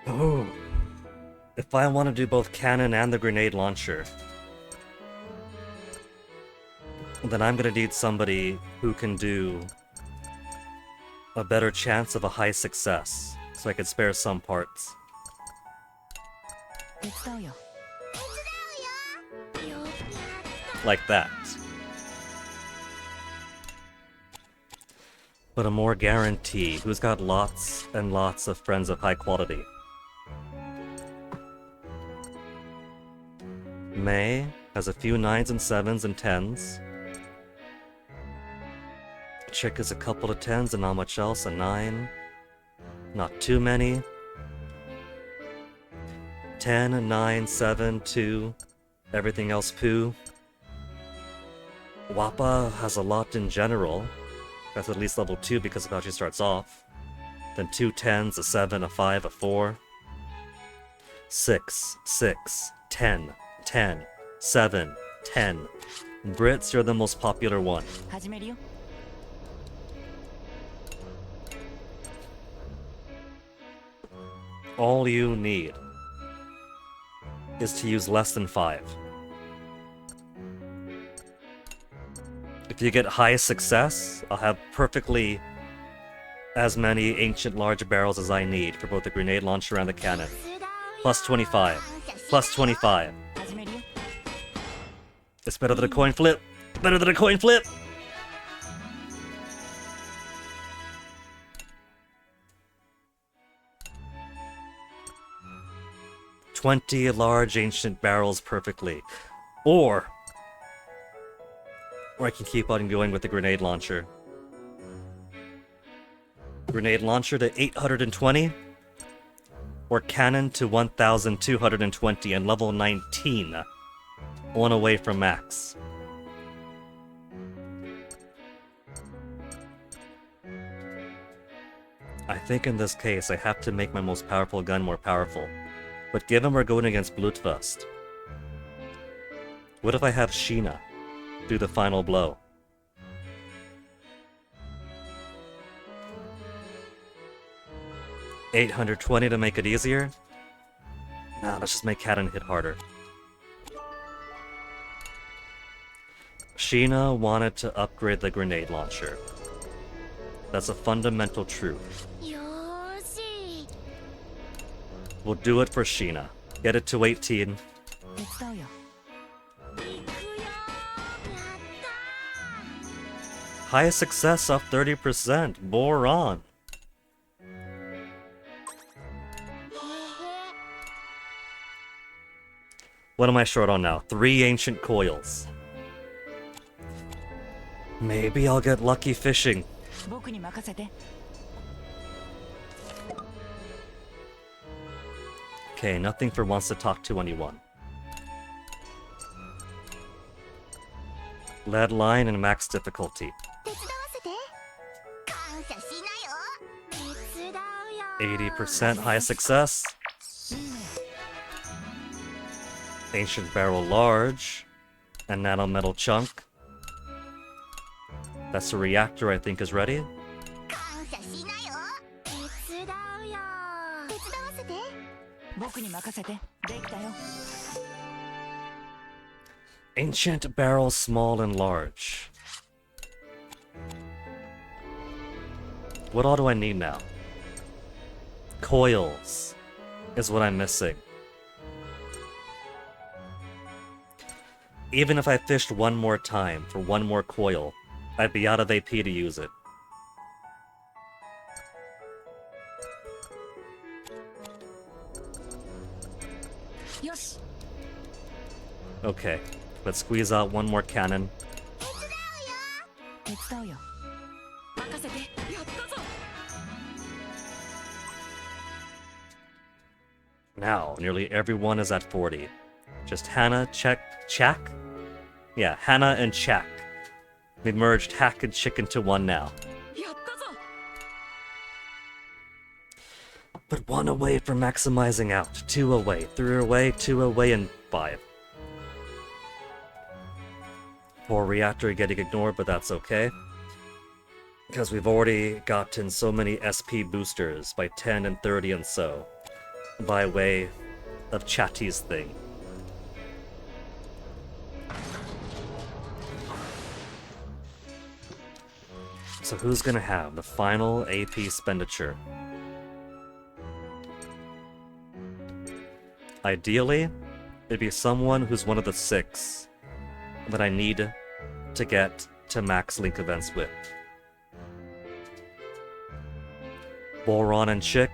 Oh. If I want to do both cannon and the grenade launcher, then I'm gonna need somebody who can do a better chance of a high success, so I could spare some parts. Like that. But a more guarantee, who's got lots and lots of friends of high quality. May has a few 9s and 7s and 10s. Chick is a couple of 10s and not much else, a 9. Not too many. 10, 9, 7, 2. Everything else poo. Wappa has a lot in general. That's at least level 2 because of how she starts off. Then 2 10s, a 7, a 5, a 4. 6, 6, 10, 10, 7, 10. Brits, you're the most popular one. All you need is to use less than 5. If you get high success, I'll have perfectly as many ancient large barrels as I need for both the grenade launcher and the cannon. Plus 25. Plus 25. It's better than a coin flip. Better than a coin flip! $20 large ancient barrels perfectly. Or I can keep on going with the grenade launcher. Grenade launcher to 820. Or cannon to 1220 and level 19. 1 away from max. I think in this case I have to make my most powerful gun more powerful. But given we're going against Blutwurst, what if I have Sheena do the final blow? $820 to make it easier? Nah, let's just make cannon hit harder. Sheena wanted to upgrade the grenade launcher. That's a fundamental truth. We'll do it for Sheena. Get it to 18. Highest success up 30%. More on. What am I short on now? 3 ancient coils. Maybe I'll get lucky fishing. Okay, nothing for wants to talk to anyone. Lead line and max difficulty. 手伝わせて感謝しなよ手伝うよ 80% high success. Ancient barrel large. And nano metal chunk. That's the reactor I think is ready. 感謝しなよ手伝うよ手伝わせて僕に任せて。できたよ。 Ancient barrel small and large. What all do I need now? Coils is what I'm missing. Even if I fished one more time for one more coil, I'd be out of AP to use it. Yosh. Okay, let's squeeze out one more cannon. 手伝うよ手伝うよ。任せて。やったぞ。 Now, nearly everyone is at 40. Just Hannah, Chak? Yeah, Hannah and Chak. We merged Hack and Chick into one now. やったぞ。 But one away from maximizing out. 2 away, 3 away, 2 away, and 5. Poor reactor getting ignored, but that's okay. Because we've already gotten so many SP boosters by 10 and 30 and so. By way of Chatty's thing. So who's gonna have the final AP expenditure? Ideally, it'd be someone who's one of the 6 that I need to get to max link events with. Boron and Chick.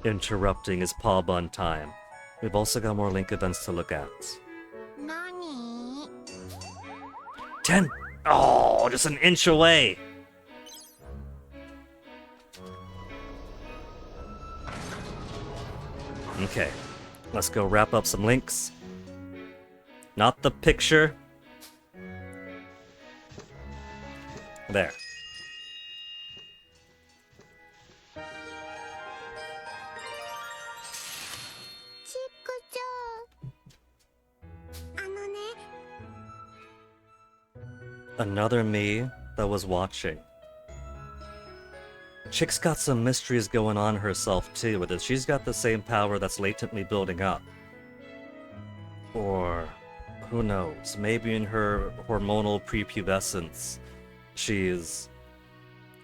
Interrupting his paw bun time. We've also got more link events to look at. 何 10! Oh, just an inch away! Okay, let's go wrap up some links. Not the picture. There. Another me that was watching. Chick's got some mysteries going on herself too, with it. She's got the same power that's latently building up. Or, who knows, maybe in her hormonal prepubescence, she's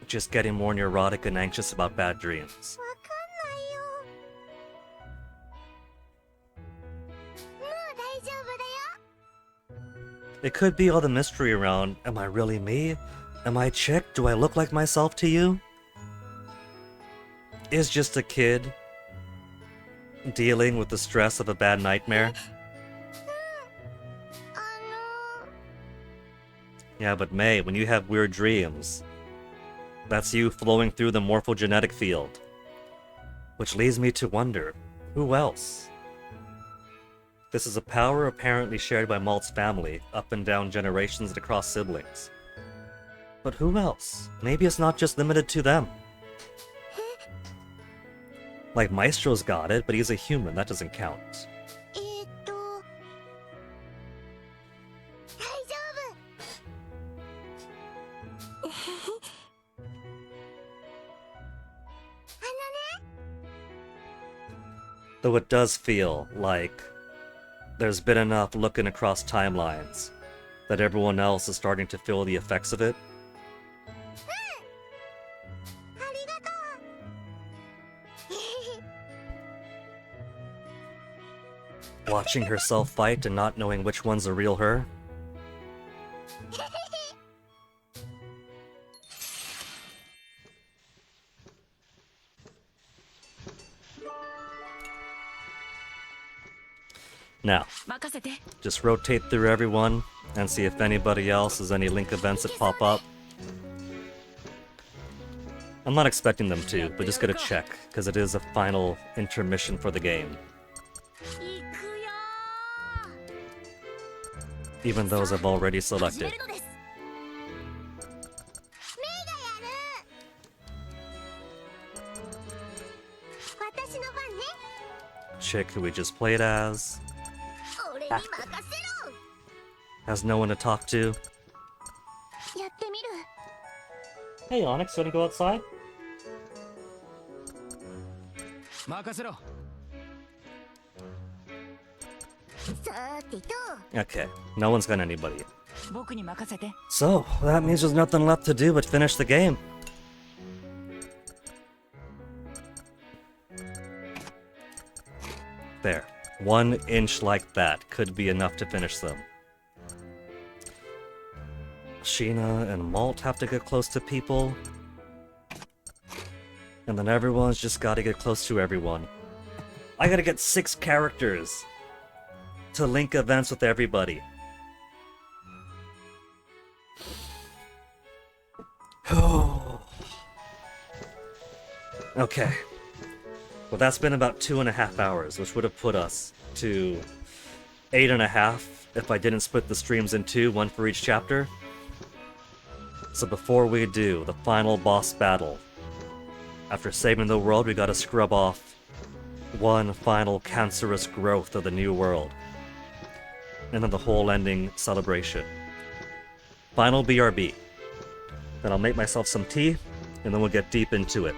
just getting more neurotic and anxious about bad dreams. わかんないよもう大丈夫だよ It could be all the mystery around, am I really me? Am I Chick? Do I look like myself to you? Is just a kid dealing with the stress of a bad nightmare? あ Yeah, but May, when you have weird dreams, that's you flowing through the morphogenetic field. Which leads me to wonder, who else? This is a power apparently shared by Malt's family, up and down generations and across siblings. But who else? Maybe it's not just limited to them. Like Maestro's got it, but he's a human, that doesn't count. 大丈夫Though it does feel like there's been enough looking across timelines that everyone else is starting to feel the effects of it. ありがとう Watching herself fight and not knowing which one's the real her. Now, 任せて。 just rotate through everyone and see if anybody else has any link events that pop up. I'm not expecting them to, but just gonna check, because it is a final intermission for the game. 行くよ Even those I've already ー始 selected. めるのですメイがやる私の番ね Chick who we just played as, 俺に任せろ has no one to talk to. やってみる Hey Onyx, wanna go outside? 任せろ。さーてと Okay, no one's got anybody. 僕に任せて So, that means there's nothing left to do but finish the game. There. 1 inch like that could be enough to finish them. Sheena and Malt have to get close to people. And then everyone's just gotta get close to everyone. I gotta get 6 characters to link events with everybody. Okay. Well, that's been about 2.5 hours, which would have put us to 8.5 if I didn't split the streams in 2, 1 for each chapter. So before we do the final boss battle, after saving the world, we gotta scrub off one final cancerous growth of the new world. And then the whole ending celebration. Final BRB. Then I'll make myself some tea, and then we'll get deep into it.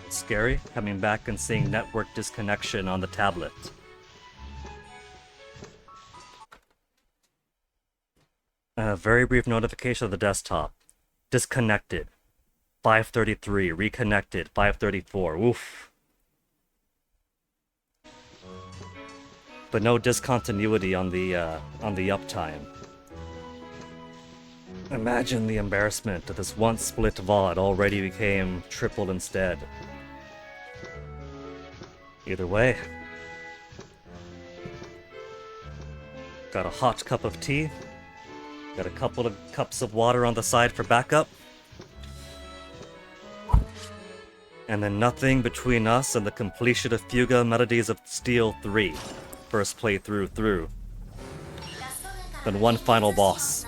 Scary, coming back and seeing network disconnection on the tablet. A very brief notification of the desktop. Disconnected. 533. Reconnected. 534. Oof. But no discontinuity on the uptime. Imagine the embarrassment that this once split VOD already became tripled instead. Either way. Got a hot cup of tea. Got a couple of cups of water on the side for backup. And then nothing between us and the completion of Fuga Melodies of Steel 3. First playthrough through. Then one final boss.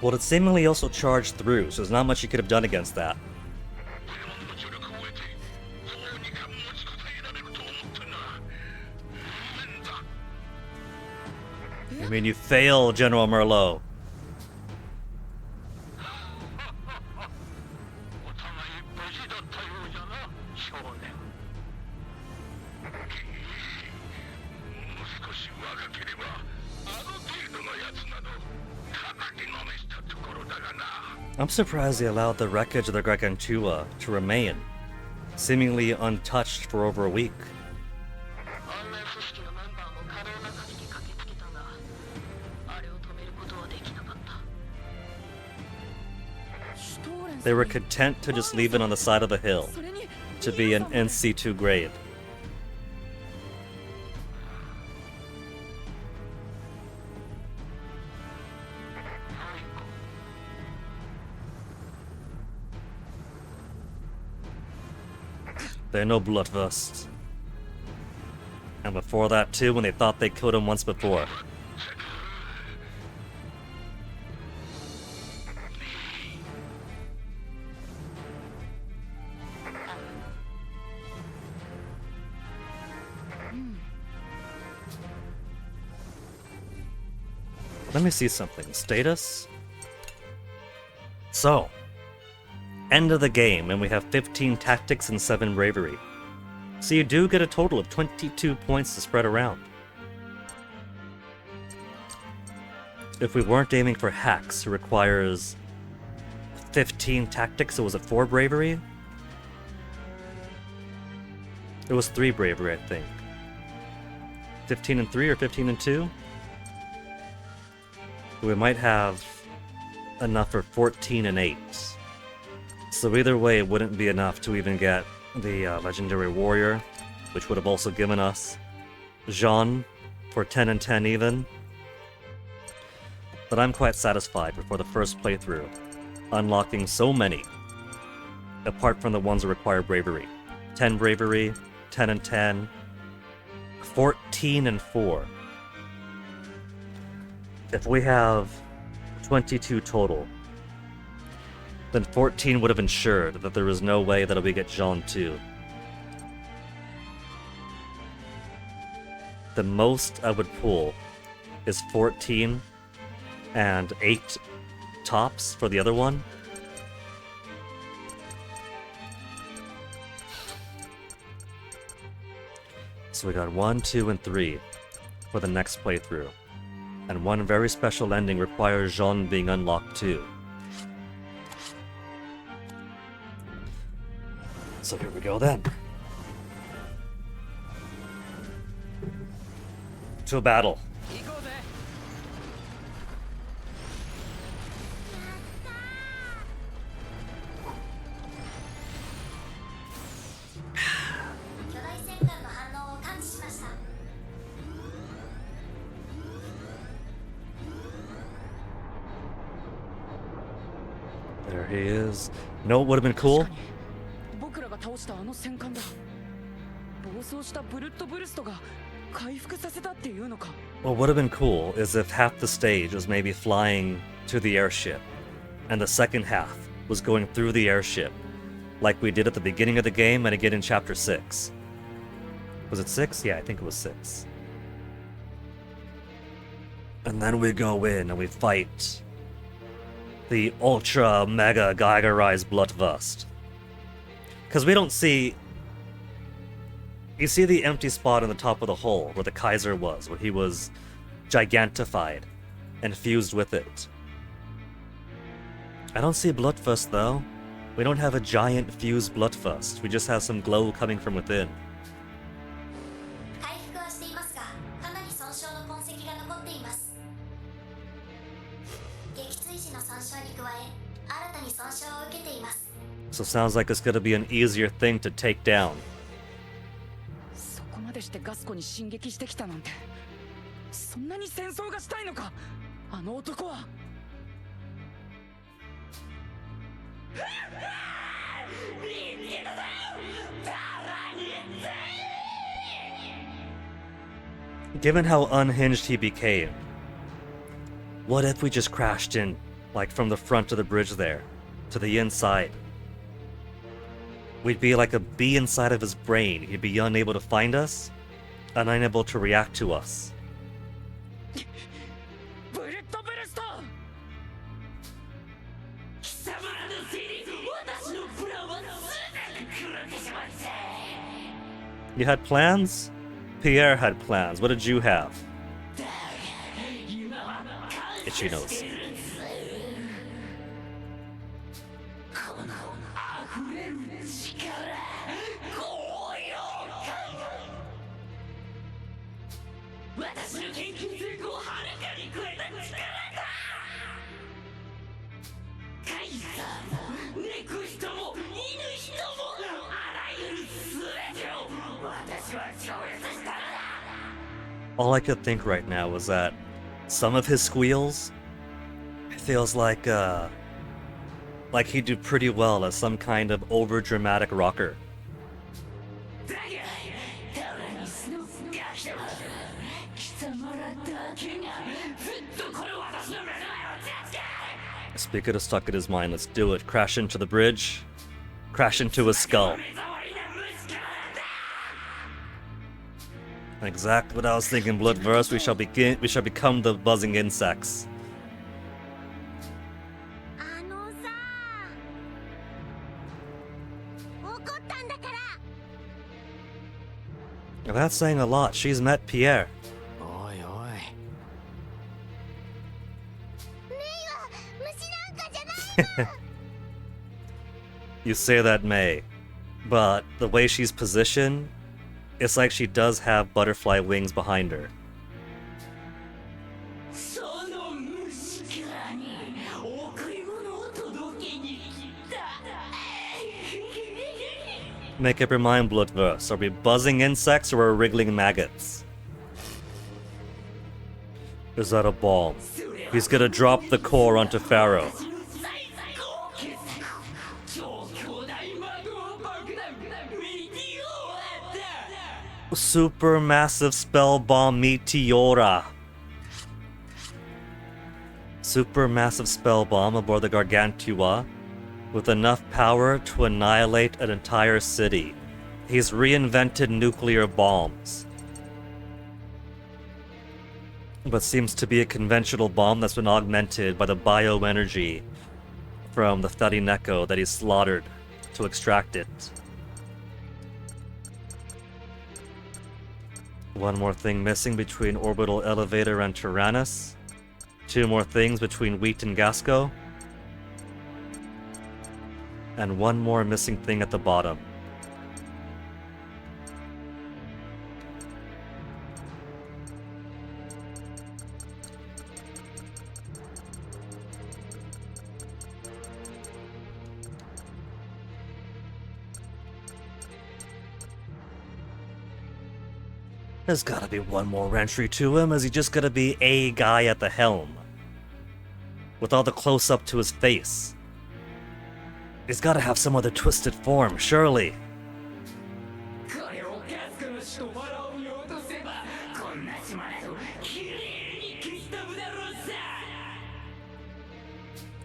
Well, it seemingly also charged through, so there's not much you could have done against that. I mean, you fail, General Merlot. I'm surprised they allowed the wreckage of the Gargantua to remain, seemingly untouched for over a week. They were content to just leave it on the side of the hill, to be an NC2 grade. They're no bloodthirst. And before that too, when they thought they killed him once before. Let me see something. Status? So, end of the game, and we have 15 tactics and 7 bravery. So you do get a total of 22 points to spread around. If we weren't aiming for hacks, it requires 15 tactics, so was it 4 bravery? It was 3 bravery, I think. 15 and 3 or 15 and 2? We might have enough for 14 and 8. So either way, it wouldn't be enough to even get the Legendary Warrior, which would have also given us Jean for 10 and 10 even. But I'm quite satisfied before the first playthrough, unlocking so many, apart from the ones that require bravery. 10 bravery, 10 and 10, 14 and 4. If we have 22 total, then 14 would have ensured that there was no way that we get Jean 2. The most I would pull is 14 and 8 tops for the other one. So we got 1, 2, and 3 for the next playthrough. And one very special ending requires Jean being unlocked too. So here we go then. To a battle. There he is. Know what would have been cool? 僕らが倒したあの戦艦だ。暴走したブルッドブルストが回復させたっていうのか。 What would have been cool is if half the stage was maybe flying to the airship, and the second half was going through the airship, like we did at the beginning of the game and again in Chapter 6. Was it 6? Yeah, I think it was 6. And then we go in and we fight the ultra mega Geigerized Bloodlust. Because we don't see... You see the empty spot on the top of the hull where the Kaiser was, where he was gigantified and fused with it. I don't see Bloodlust though. We don't have a giant fused Bloodlust. We just have some glow coming from within. 回復はしていますが、かなり損傷の痕跡が残っています。撃墜時の損傷に加え、新たに損傷を受けています。 So sounds like it's gonna be an easier thing to take down. そこまでしてガスコに進撃してきたなんて。そんなに戦争がしたいのか、あの男は。Given how unhinged he became, what if we just crashed in, like from the front of the bridge there, to the inside? We'd be like a bee inside of his brain. He'd be unable to find us, and unable to react to us. ブルッドブルスト。貴様らのせいで私のプランは全て狂ってしまった。 You had plans? Pierre had plans. What did you have? Itchy nose. 私の研究成功をはるかに超えた力だ。カイザーもネクストもイヌヒトもあらゆる全てを私は超越したのだ。 All I could think right now was that some of his squeals, it feels like he'd do pretty well as some kind of over-dramatic rocker. だがタラニスのガキども貴様らだけがずっとこの私の目の前を助け Speaker stuck in his mind. Let's do it. Crash into the bridge. Crash into his skull. Exactly what I was thinking, Bloodverse. We shall become the buzzing insects. あのさ、怒ったんだから。 Now that's saying a lot. She's met Pierre. おいおい。メイは虫なんかじゃないの。 You say that, May, but the way she's positioned, it's like she does have butterfly wings behind her. その虫からに贈り物を届けに来た。 Make up your mind, Bloodverse. Are we buzzing insects or are we wriggling maggots? Is that a bomb? He's gonna drop the core onto Pharaoh. Supermassive spell bomb Meteora. Supermassive spell bomb aboard the Gargantua with enough power to annihilate an entire city. He's reinvented nuclear bombs. But seems to be a conventional bomb that's been augmented by the bioenergy from the Thuddy Neko that he slaughtered to extract it. One more thing missing between Orbital Elevator and Tyrannus. Two more things between Wheat and Gasco. And one more missing thing at the bottom. There's gotta be one more entry to him. Is he just gonna be a guy at the helm? With all the close-up to his face. He's gotta have some other twisted form, surely. これをガスコの首都ファラオに落とせばこんな島などきれいに消し飛ぶだろうさ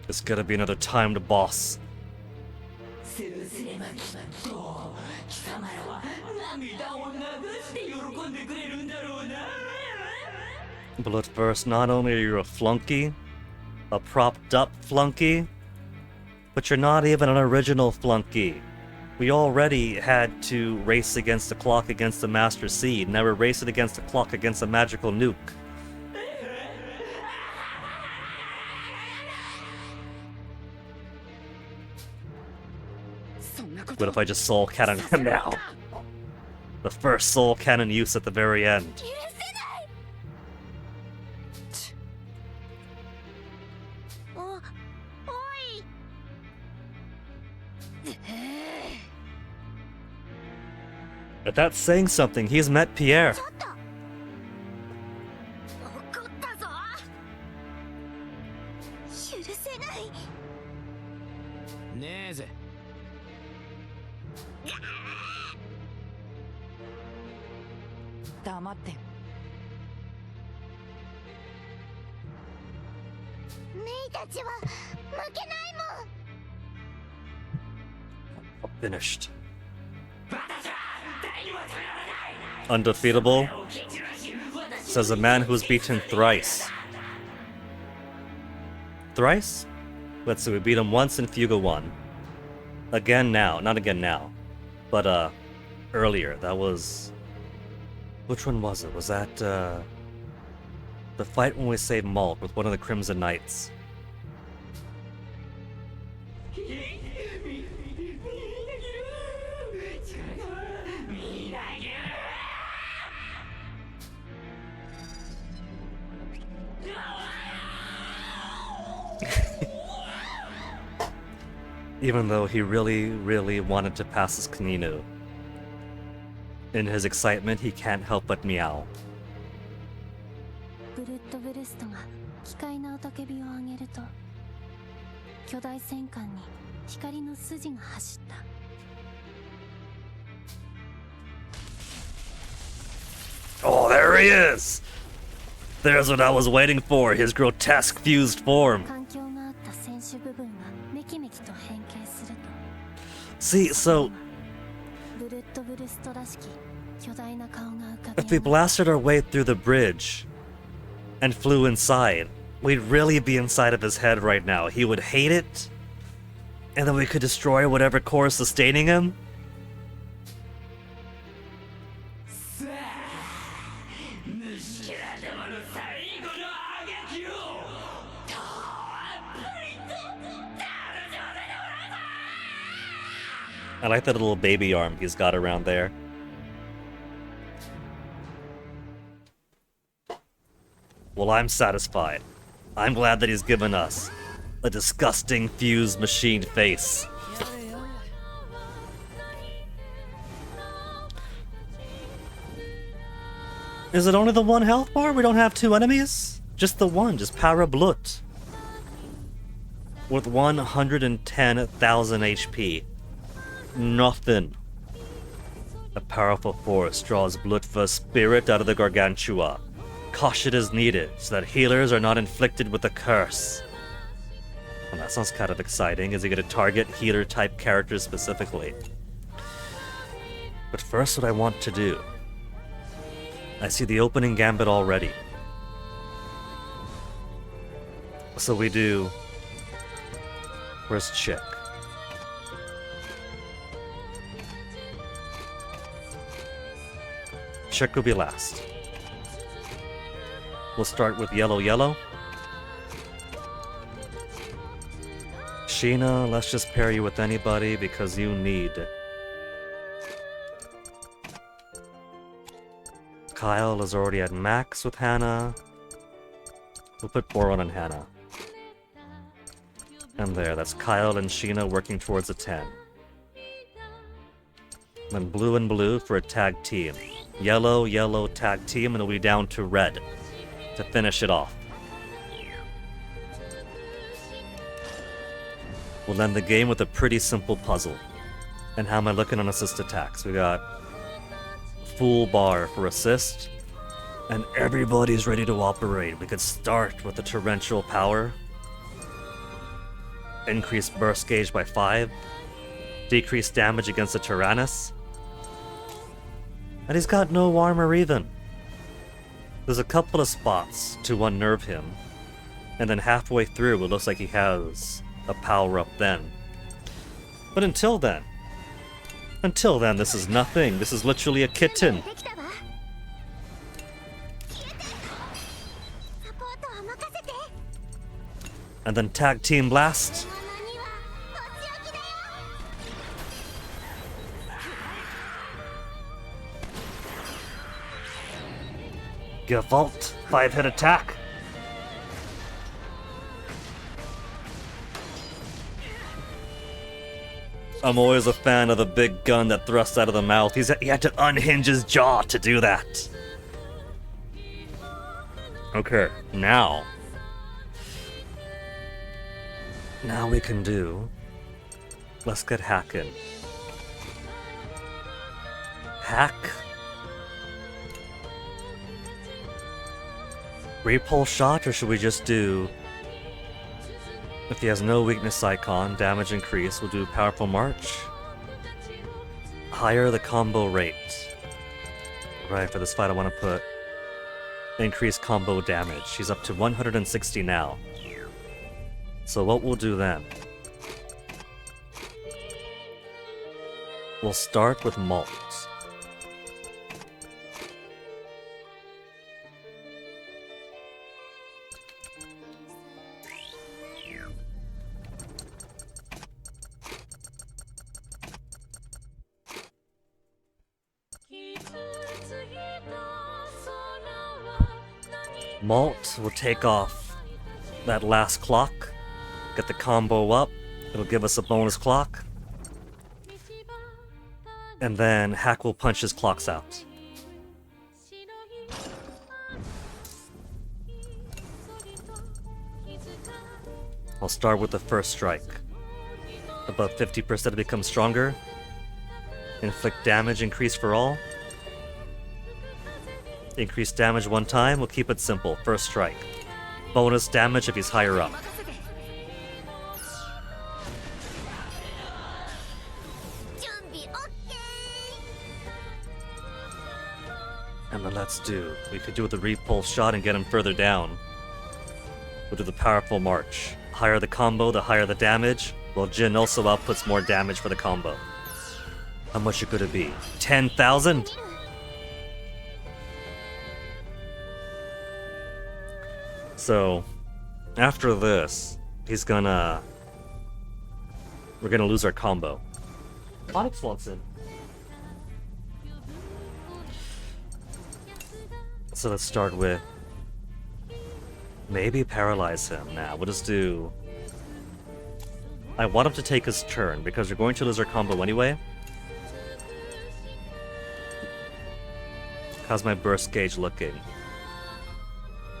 It's gonna be another timed boss. そうすればきっと貴様らは涙を流して喜んでくれるんだろうな Bloodthirst, not only are you a flunky, a propped up flunky, but you're not even an original flunky. We already had to race against the clock against the Master Seed. Now we're racing against the clock against a magical nuke. What if I just soul cannon him now? The first soul cannon use at the very end. おおい If that's saying something, he's met Pierre. ちょっと怒ったぞ許せないねえぜ黙って。メイたちは負けないもん Finished. Undefeatable, says a man who's beaten thrice. Thrice? Let's see, we beat him once in Fuga 1. Again now, not again now, but earlier. That was... Which one was it? Was that the fight when we saved Malt with one of the Crimson Knights? Even though he really, really wanted to pass his Kaninu. In his excitement, he can't help but meow. ブルッドブルストが奇怪な雄たけびを上げると巨大戦艦に光の筋が走った Oh, there he is! There's what I was waiting for, his grotesque fused form. 環境があった船首部分がメキメキと変形すると See, so ブルッドブルストらしき巨大な顔が浮かび if we blasted our way through the bridge and flew inside, we'd really be inside of his head right now. He would hate it, and then we could destroy whatever core is sustaining him. さあ虫けらどもの最後のあがきをたっぷりと楽しませてもらうぞ I like that little baby arm he's got around there. Well, I'm satisfied. I'm glad that he's given us a disgusting fused machine face. Is it only the one health bar? We don't have two enemies? Just the one, just Parablut. With 110,000 HP. Nothing. A powerful force draws Blutva's spirit out of the Gargantua. Caution is needed so that healers are not inflicted with a curse. Well, that sounds kind of exciting. Is he going to target healer type characters specifically? But first, what I want to do. I see the opening gambit already. So we do. Where's Chick? Chick will be last. We'll start with yellow, yellow. Sheena, let's just pair you with anybody because you need. Kyle is already at max with Hannah. We'll put Boron on Hannah. And there, that's Kyle and Sheena working towards a 10. Then blue and blue for a tag team. Yellow, yellow tag team, and it'll be down to red to finish it off. We'll end the game with a pretty simple puzzle. And how am I looking on assist attacks? We got full bar for assist, and everybody's ready to operate. We could start with the torrential power, increase burst gauge by 5, decrease damage against the Tyrannus, and he's got no armor even. There's a couple of spots to unnerve him, and then halfway through it looks like he has a power up then. But until then, this is nothing. This is literally a kitten. できたわ消えてサポートは任せて And then tag team blast. ママにはお仕置きだよ Gewalt, 5-hit attack. I'm always a fan of the big gun that thrusts out of the mouth. He had to unhinge his jaw to do that. Okay, now we can do... Let's get hacking. Hack. Repulse shot, or should we just do... If he has no weakness icon, damage increase, we'll do Powerful March. Higher the combo rate. Right, for this fight I want to put increased combo damage. He's up to 160 now. So what we'll do then... We'll start with Malt. Malt will take off that last clock, get the combo up, it'll give us a bonus clock, and then Hack will punch his clocks out. I'll start with the first strike. Above 50% becomes stronger. Inflict damage increase for all. Increase damage one time, we'll keep it simple. First strike. Bonus damage if he's higher up. 任せて準備 OK And then we could do with the repulse shot and get him further down. We'll do the powerful march. Higher the combo, the higher the damage. Well, Jin also outputs more damage for the combo. How much could it be? 10,000? So, after this, we're gonna lose our combo. Onyx wants in. So let's start with maybe paralyze him. Nah, we'll just do... I want him to take his turn because we're going to lose our combo anyway. How's my burst gauge looking?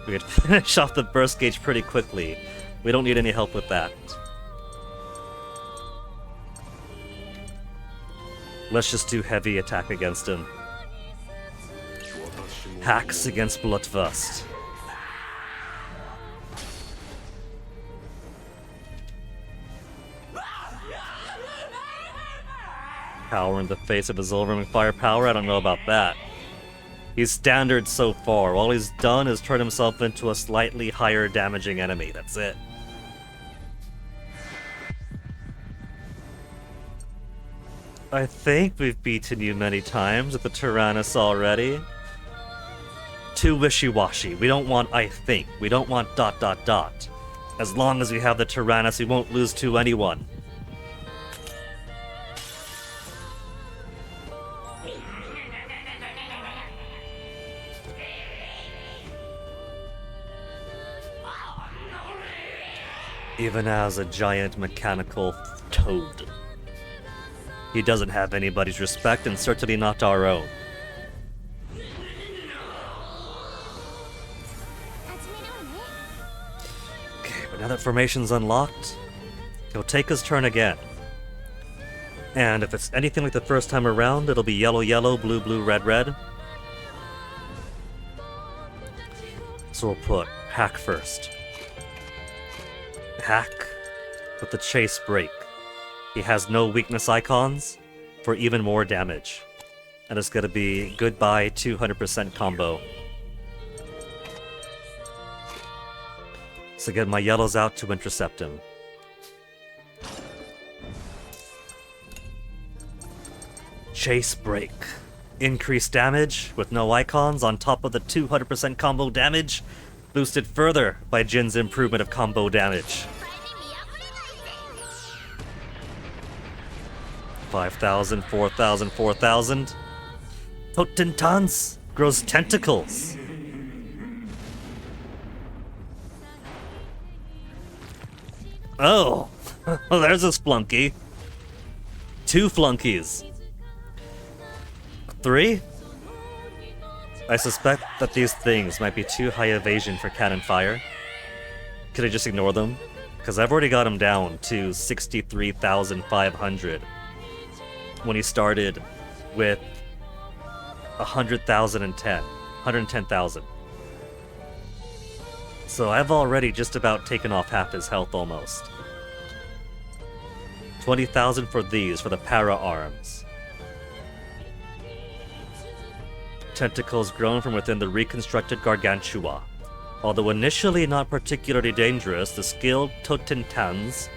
We could finish off the burst gauge pretty quickly. We don't need any help with that. Let's just do heavy attack against him. Hacks against Bloodlust. Power in the face of his overwhelming firepower? I don't know about that. He's standard so far. All he's done is turn himself into a slightly higher damaging enemy. That's it. I think we've beaten you many times with the Tyrannus already. Too wishy-washy. We don't want I think. We don't want ... As long as we have the Tyrannus, we won't lose to anyone. Even as a giant mechanical toad. He doesn't have anybody's respect, and certainly not our own. 始めるわね Okay, but now that formation's unlocked, He'll take his turn again. And if it's anything like the first time around, it'll be yellow, yellow, blue, blue, red, red. So we'll put hack first. Hack with the chase break. He has no weakness icons for even more damage. And it's gonna be goodbye 200% combo. So get my yellows out to intercept him. Chase break. Increased damage with no icons on top of the 200% combo damage, boosted further by Jin's improvement of combo damage. 5,000, 4,000, 4,000. Totentans grows tentacles. Oh, there's a flunky. 2 flunkies. 3? I suspect that these things might be too high evasion for cannon fire. Could I just ignore them? Because I've already got him down to 63,500 when he started with 110,000. So I've already just about taken off half his health almost. 20,000 for these, for the para arms. Tentacles grown from within the reconstructed Gargantua. Although initially not particularly dangerous, the skilled Totentans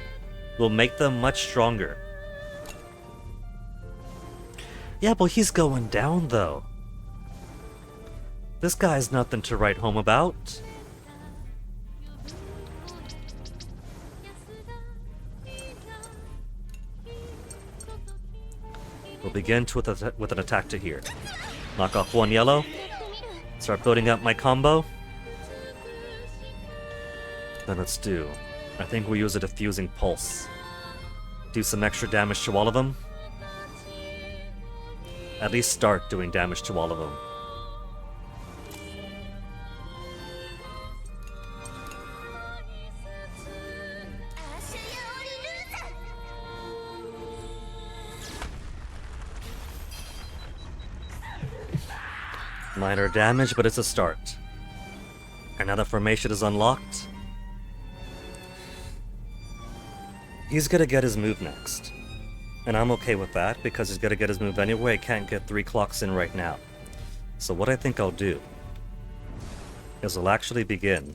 will make them much stronger. Yeah, but he's going down though. This guy's nothing to write home about. We'll begin with an attack to here. Knock off 1 yellow. Start building up my combo. Then let's do... I think we'll use a diffusing pulse. Do some extra damage to all of them. At least start doing damage to all of them. Minor damage, but it's a start. And now the formation is unlocked. He's gonna get his move next. And I'm okay with that, because he's gonna get his move anyway. I can't get 3 clocks in right now. So what I think I'll do is I'll actually begin.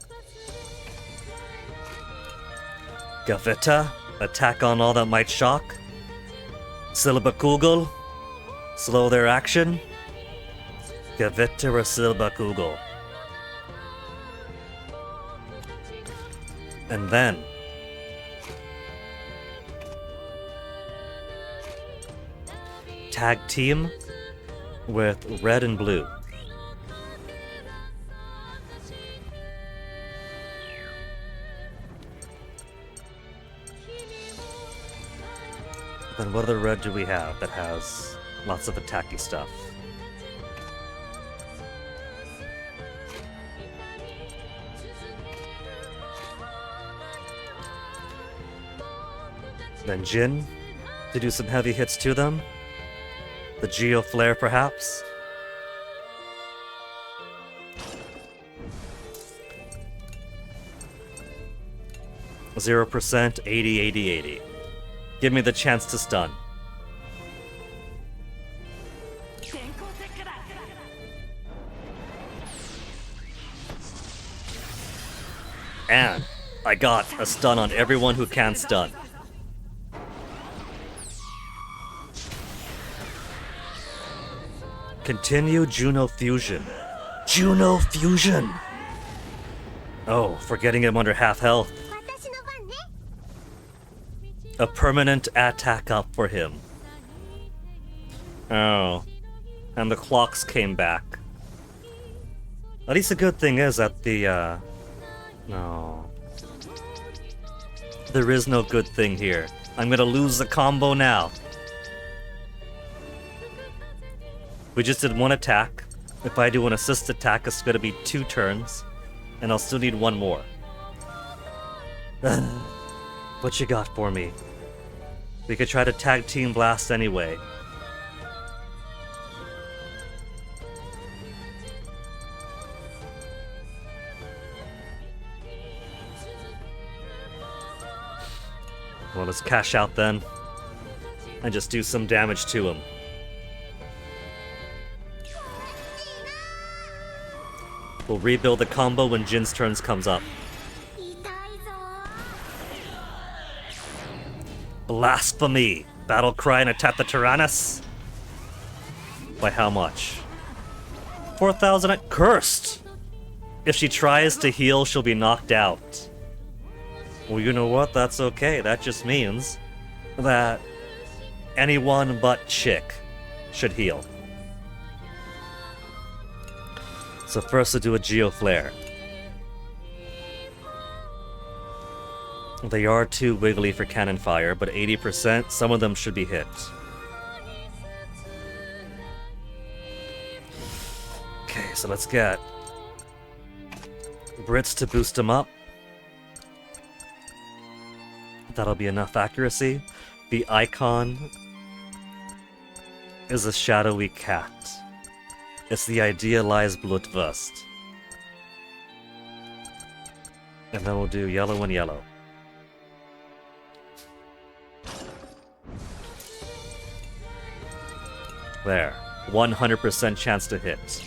Gaveta, attack on all that might shock. Silbakugel, slow their action. Gaveta or Silbakugel. And then tag team with red and blue. Then what other red do we have that has lots of attacky stuff? Then Jin, to do some heavy hits to them. The Geo Flare, perhaps. %, 80, 80, 80. Give me the chance to stun. And I got a stun on everyone who can stun. Continue Juno Fusion. Juno Fusion! Oh, forgetting him under half health. A permanent attack up for him. Oh. And the clocks came back. At least the good thing is that the, no. There is no good thing here. I'm gonna lose the combo now. We just did 1 attack. If I do an assist attack, it's gonna be 2 turns. And I'll still need 1 more. But What you got for me? We could try to tag team blast anyway. Well, let's cash out then. And just do some damage to him. We'll rebuild the combo when Jin's turns comes up. 痛いぞ Blasphemy! Battle cry and attack the Tyrannus? By how much? 4,000 at cursed! If she tries to heal, she'll be knocked out. Well, you know what? That's okay. That just means that anyone but Chick should heal. So first we'll do a Geoflare. They are too wiggly for cannon fire, but 80%, some of them should be hit. Okay, so let's get Brits to boost him up. That'll be enough accuracy. The icon is a shadowy cat. It's the idealized Blutwurst. And then we'll do yellow and yellow. There. 100% chance to hit.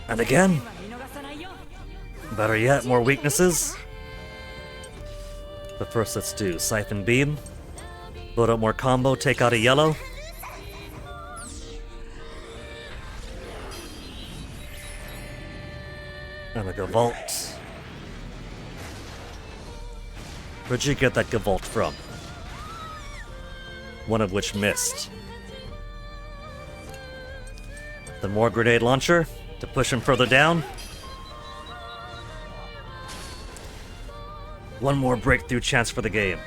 And again. Better yet, more weaknesses. But first let's do Siphon Beam. Load up more combo, take out a yellow. And a Gavolt. Where'd you get that Gavolt from? One of which missed. Then more Grenade Launcher to push him further down. One more breakthrough chance for the game.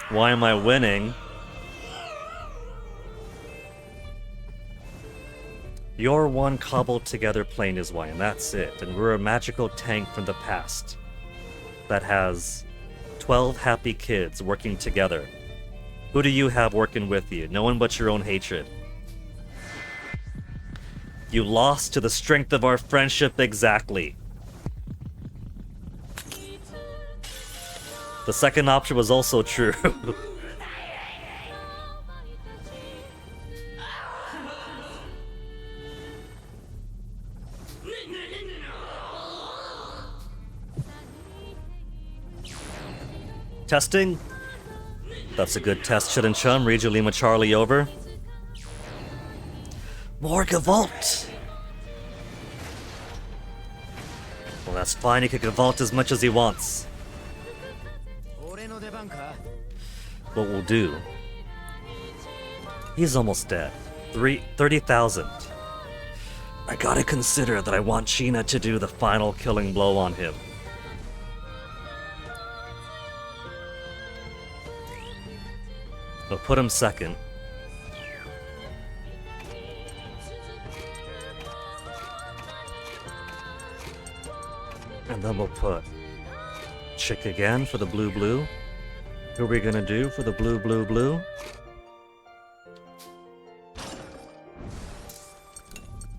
Why am I winning? Your one cobbled together plane is why, and that's it. And we're a magical tank from the past that has 12 happy kids working together. Who do you have working with you? No one but your own hatred. You lost to the strength of our friendship exactly. The second option was also true. Testing? That's a good test, Chid and Chum. Read your Lima Charlie over. More Gavolt! Well, that's fine. He can Gavolt as much as he wants. What we'll do... He's almost dead. 30,000. I gotta consider that I want Sheena to do the final killing blow on him. But put him second. And then we'll put Chick again for the blue-blue. Who are we gonna do for the blue-blue-blue?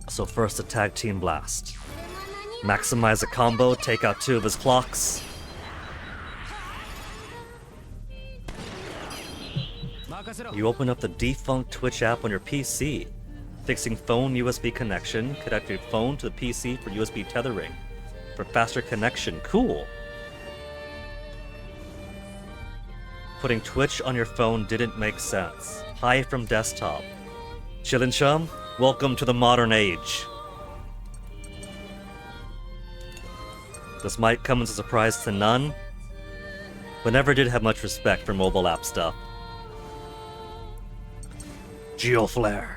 So first a tag team blast. Maximize a combo, take out 2 of his clocks. You open up the defunct Twitch app on your PC. Fixing phone USB connection. Connect your phone to the PC for USB tethering. For faster connection. Cool. Putting Twitch on your phone didn't make sense. Hi from desktop. Chillin' Chum, welcome to the modern age. This might come as a surprise to none, but never did have much respect for mobile app stuff. Geoflare.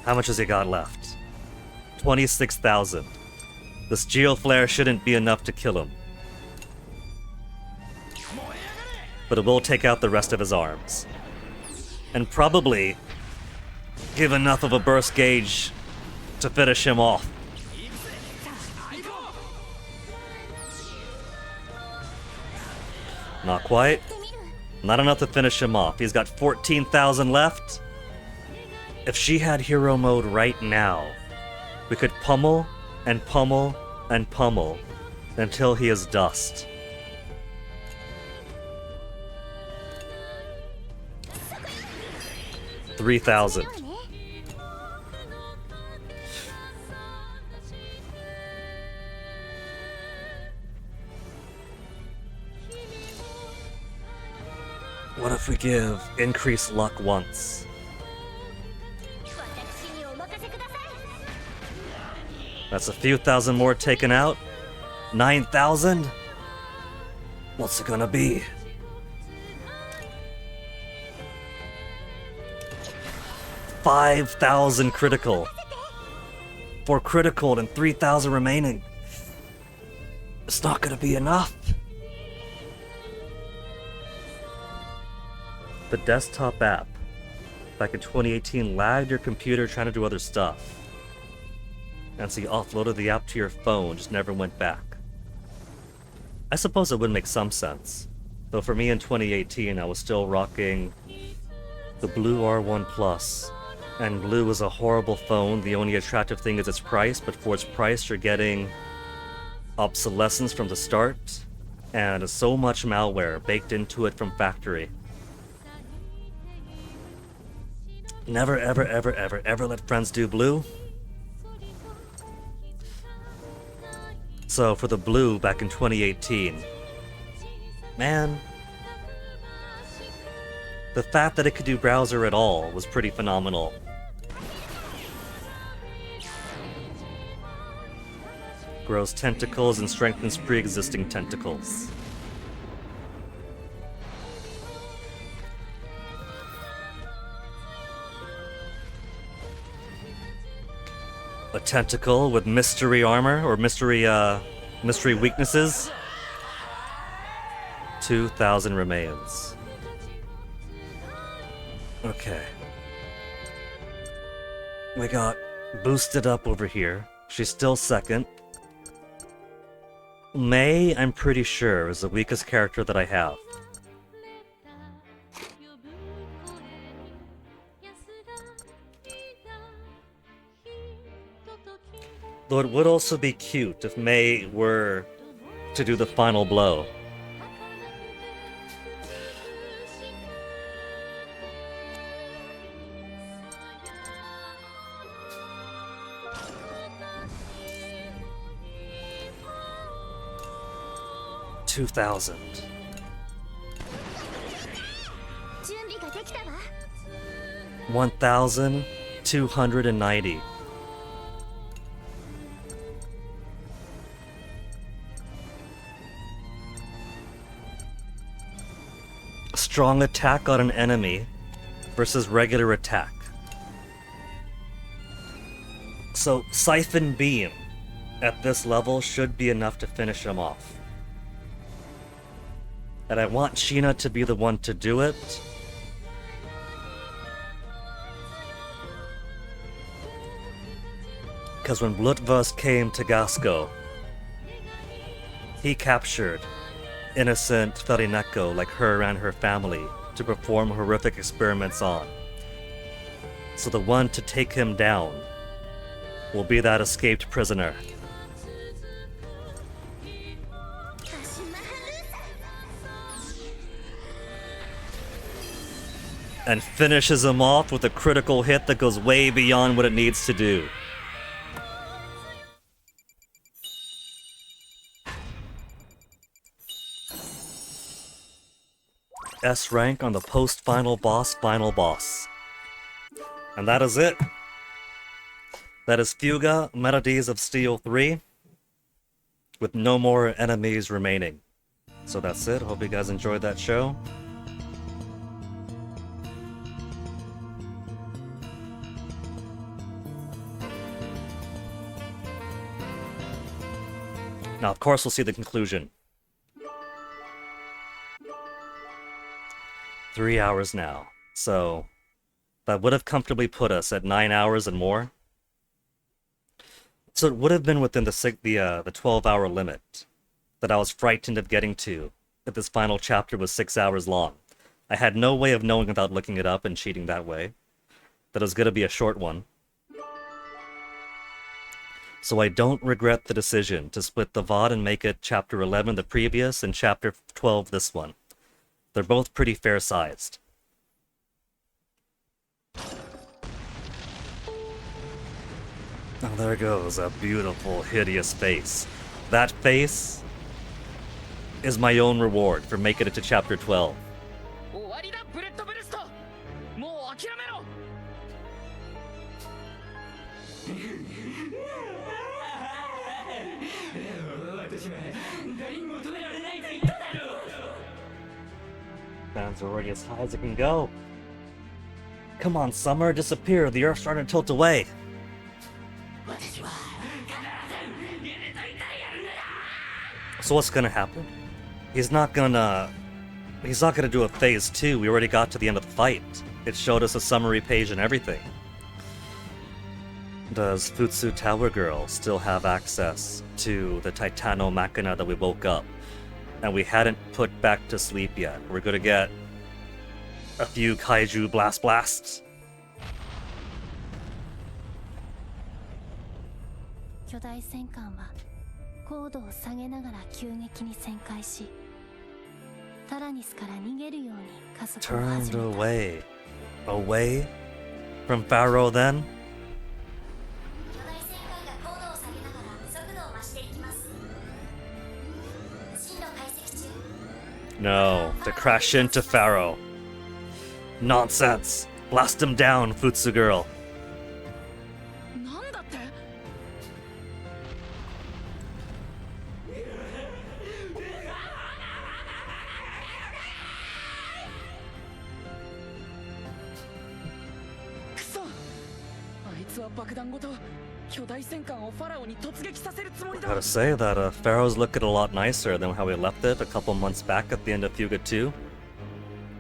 How much has he got left? 26,000. This Geoflare shouldn't be enough to kill him. but it will take out the rest of his arms. And probably give enough of a burst gauge to finish him off. Not quite. Not enough to finish him off. He's got 14,000 left. If she had hero mode right now, we could pummel and pummel and pummel until he is dust. $3,000. What if we give increased luck once? That's a few thousand more taken out. 9,000? What's it gonna be? $5,000 critical. 4 critical and 3,000 remaining. It's not gonna be enough. The desktop app back in 2018 lagged your computer trying to do other stuff. And so you offloaded the app to your phone, just never went back. I suppose it would make some sense. Though for me in 2018, I was still rocking the blue R1 Plus. And blue is a horrible phone. The only attractive thing is its price, but for its price, you're getting obsolescence from the start, and so much malware baked into it from factory. Never, ever, ever, ever, ever let friends do blue. So for the blue back in 2018, man, the fact that it could do browser at all was pretty phenomenal. Grows tentacles and strengthens pre-existing tentacles. A tentacle with mystery armor or mystery weaknesses. 2,000 remains. Okay. We got boosted up over here. She's still second. Mei, I'm pretty sure, is the weakest character that I have. Though it would also be cute if Mei were to do the final blow. $2,000. 1,290. Strong attack on an enemy versus regular attack. So Siphon Beam at this level should be enough to finish him off. And I want Sheena to be the one to do it. Because when Blutvas came to Gasco, he captured innocent Farineko like her and her family to perform horrific experiments on. So the one to take him down will be that escaped prisoner. And finishes him off with a critical hit that goes way beyond what it needs to do. S rank on the post-final boss, final boss. And that is it. That is Fuga, Melodies of Steel 3, with no more enemies remaining. So that's it. Hope you guys enjoyed that show. Now, of course, we'll see the conclusion. 3 hours now. So that would have comfortably put us at 9 hours and more. So it would have been within the 12-hour limit that I was frightened of getting to if this final chapter was 6 hours long. I had no way of knowing without looking it up and cheating that way that it was going to be a short one. So I don't regret the decision to split the VOD and make it chapter 11 the previous and chapter 12 this one. They're both pretty fair-sized. Oh, there goes a beautiful, hideous face. That face is my own reward for making it to chapter 12. 終わりだブレッドブルストもう諦めろ Fans are already as high as it can go. Come on, Summer, disappear. The Earth's starting to tilt away. So what's gonna happen? He's not gonna do a phase 2. We already got to the end of the fight. It showed us a summary page and everything. Does Futsu Tower Girl still have access to the Titano Machina that we woke up and we hadn't put back to sleep yet? We're gonna get a few kaiju blasts. 巨大戦艦は高度を下げながら急激に旋回し、タラニスから逃げるように加速を始 Turned めた。 away. Away from Pharaoh then? 巨大戦艦が高度を下げながら速度を増していきます。進路解析中。 No, to crash into Pharaoh. Nonsense. Blast him down, Futsu Girl. なんだって くそあいつは爆弾ごと巨大戦艦をファラオに突撃させるつもりだ Gotta say that Pharaoh's looking a lot nicer than how we left it a couple months back at the end of Fuga 2.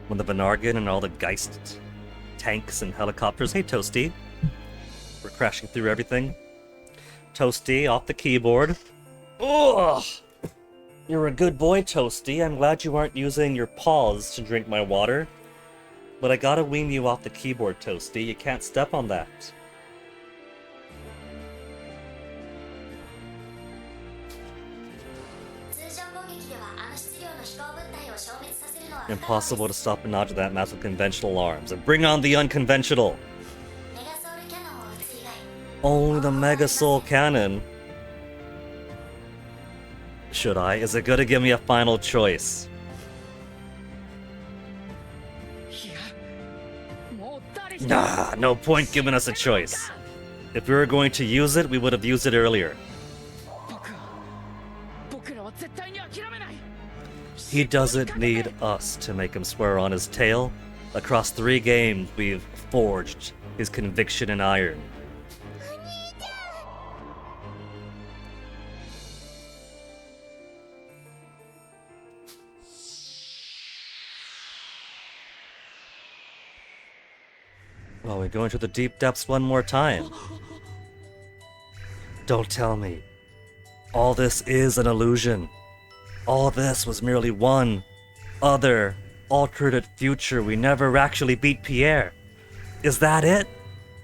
When the Vanargan and all the Geist tanks and helicopters. Hey, Toasty. We're crashing through everything. Toasty, off the keyboard. Ugh! You're a good boy, Toasty. I'm glad you aren't using your paws to drink my water. But I gotta wean you off the keyboard, Toasty. You can't step on that. Impossible to stop a notch of that mass with conventional arms. And bring on the unconventional! Only the Mega Soul Cannon. Should I? Is it gonna give me a final choice? いやもう誰一人 Nah, no point giving us a choice. If we were going to use it, we would have used it earlier. 僕らは絶対に諦めない He doesn't need us to make him swear on his tail. Across 3 games, we've forged his conviction in iron. Well, we go into the deep depths one more time. Don't tell me. All this is an illusion. All this was merely one other alternate future. We never actually beat Pierre. Is that it?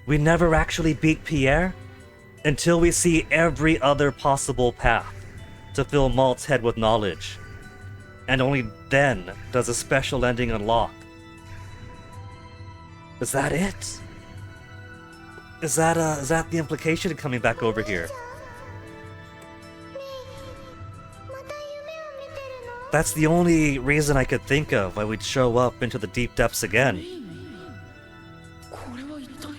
We never actually beat Pierre? Until we see every other possible path to fill Malt's head with knowledge. And only then does a special ending unlock. Is that it? Is that the implication of coming back over here? That's the only reason I could think of why we'd show up into the deep depths again. これは一体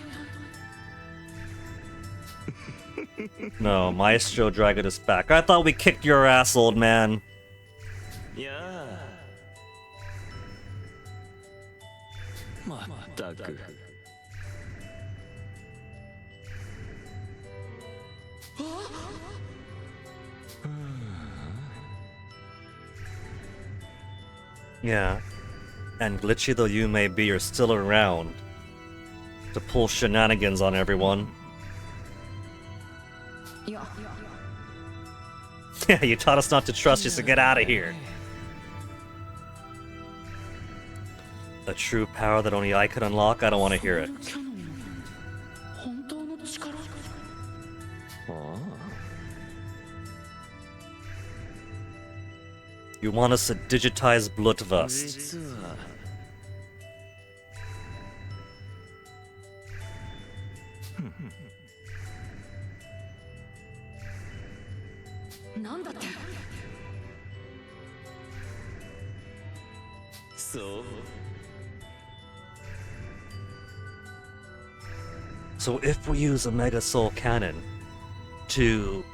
No, Maestro dragged us back. I thought we kicked your ass, old man. いやあまったく Yeah. And glitchy though you may be, you're still around to pull shenanigans on everyone. いや Yeah, you taught us not to trust you, so get out of here. A true power that only I could unlock? I don't want to hear it. キャノンの本当の力 You want us to digitize Blutwurst. 実は なんだって そう So if we use a Mega Soul Cannon to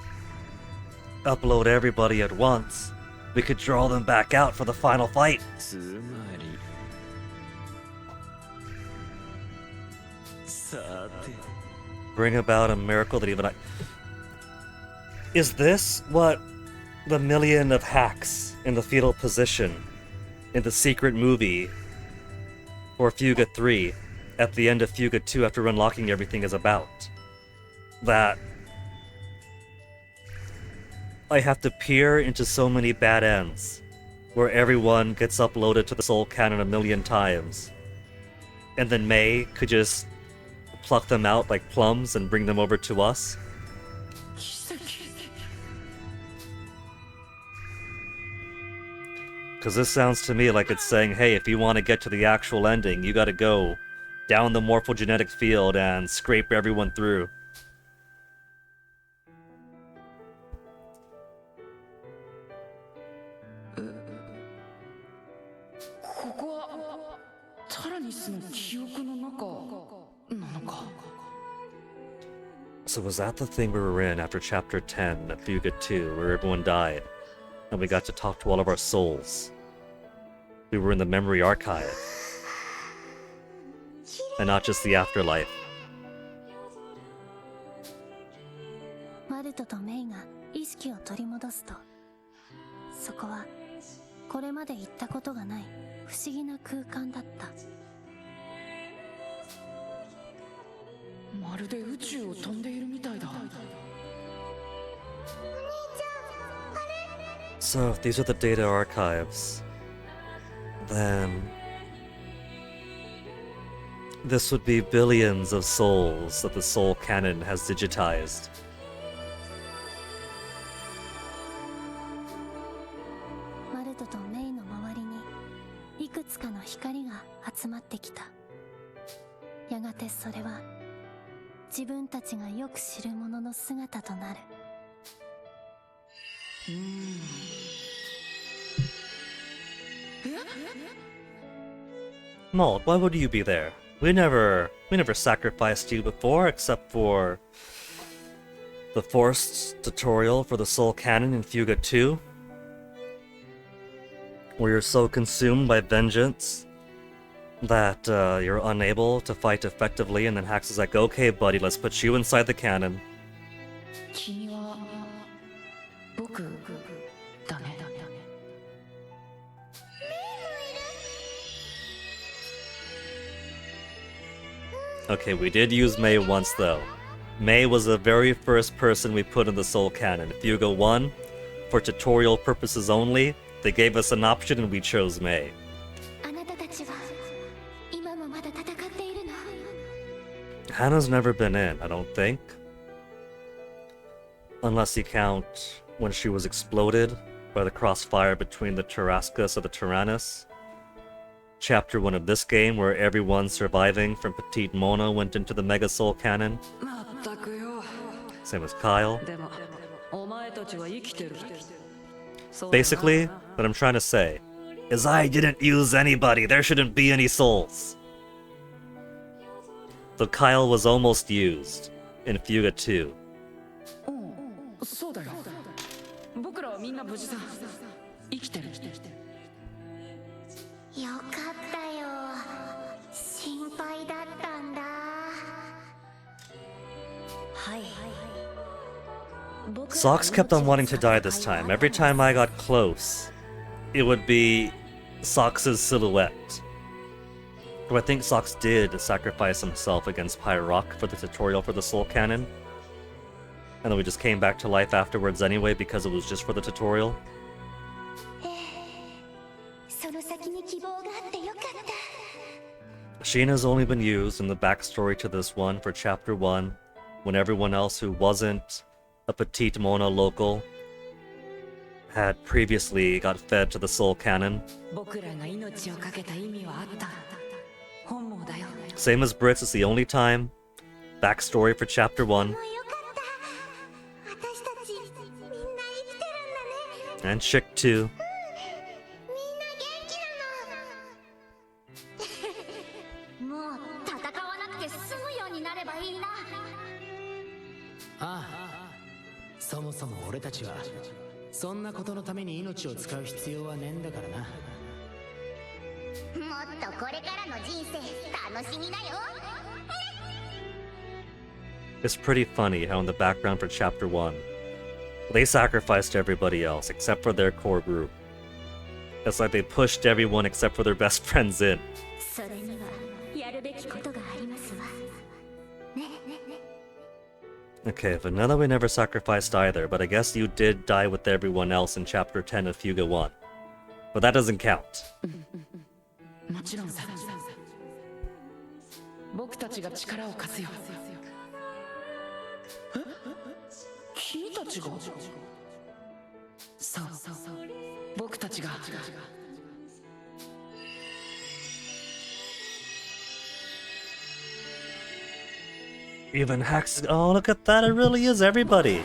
upload everybody at once, we could draw them back out for the final fight. つまりさて Bring about a miracle that even I... Is this what the million of hacks in the fetal position in the secret movie for Fuga 3 at the end of Fuga 2 after unlocking everything is about? That I have to peer into so many bad ends where everyone gets uploaded to the Soul Cannon a million times, and then May could just pluck them out like plums and bring them over to us? 奇跡 Because this sounds to me like it's saying, hey, if you want to get to the actual ending, you gotta go down the morphogenetic field and scrape everyone through. So was that the thing we were in after Chapter 10 of Fuga 2, where everyone died, and we got to talk to all of our souls? We were in the memory archive, and not just the afterlife. マルトとメイが意識を取り戻すと、そこはこれまで行ったことがない不思議な空間だった。まるで宇宙を飛んでいるみたいだ。 So if these are the data archives, then this would be billions of souls that the Soul Cannon has digitized. マルトとメイの周りにいくつかの光が集まってきた。やがてそれは自分たちがよく知るものの姿となる。Malt, why would you be there? We never sacrificed you before, except for the forced tutorial for the Soul Cannon in Fuga 2, where you're so consumed by vengeance that you're unable to fight effectively, and then Hax is like, okay, buddy, let's put you inside the cannon. 君は僕だね。 Okay, we did use May once, though. May was the very first person we put in the Soul Cannon. Fuga 1, for tutorial purposes only, they gave us an option and we chose May. あなたたちは今もまだ戦っているの？ Hannah's never been in, I don't think. Unless you count when she was exploded by the crossfire between the Tarascus and the Tyrannus. Chapter 1 of this game, where everyone surviving from Petite Mona went into the Mega Soul Cannon. まったくよ。 Same as Kyle. でもお前たちは生きてる。 Basically, what I'm trying to say is I didn't use anybody. There shouldn't be any souls. Though Kyle was almost used in Fuga 2. うん、そうだよ。僕らはみんな無事さ。生きてる。 よかったよ。心配だったんだ。はい。 Socks kept on wanting to die this time. Every time I got close, it would be Socks' silhouette Who I think Sox did sacrifice himself against Pyrock for the tutorial for the Soul Cannon. And then we just came back to life afterwards anyway because it was just for the tutorial. その先に希望があってよかった。 Sheena's only been used in the backstory to this one for Chapter 1, when everyone else who wasn't a Petite Mona local had previously got fed to the Soul Cannon. 僕らが命をかけた意味はあった。本望だよ。 Same as Brits, it's the only time. Backstory for Chapter 1. もうよかった。私たちみんな生きてるんだね。 And Chick 2. みんな元気なの。もう戦わなくて済むようになればいいな。ああ、そもそも俺たちはそんなことのために命を使う必要はねえんだからな。もっとこれからの人生楽しみなよ。 It's pretty funny how in the background for Chapter 1, they sacrificed everybody else except for their core group. It's like they pushed everyone except for their best friends in. それにはやるべきことがありますわ。ね。 Okay, Vanilla we never sacrificed either, but I guess you did die with everyone else in Chapter 10 of Fuga 1. But that doesn't count. もちろんさ。僕たちが力を貸すよ。え？君たちが？そう。僕たちが。 Even Hacks. Oh, look at that. It really is everybody.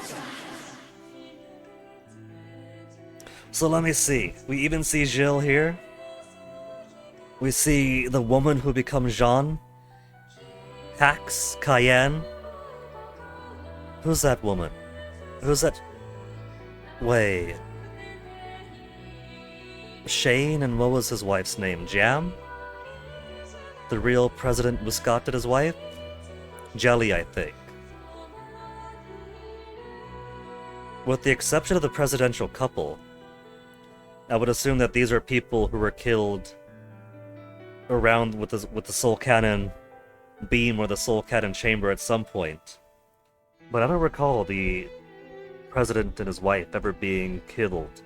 So let me see. We even see Jill here. We see the woman who becomes Jean. Hacks, Cayenne. Who's that woman? Who's that? Wait. Shane, and what was his wife's name? Jam? The real President Muscat and his wife? Jelly, I think. With the exception of the presidential couple, I would assume that these are people who were killed around with the Soul Cannon beam or the Soul Cannon chamber at some point. But I don't recall the president and his wife ever being killed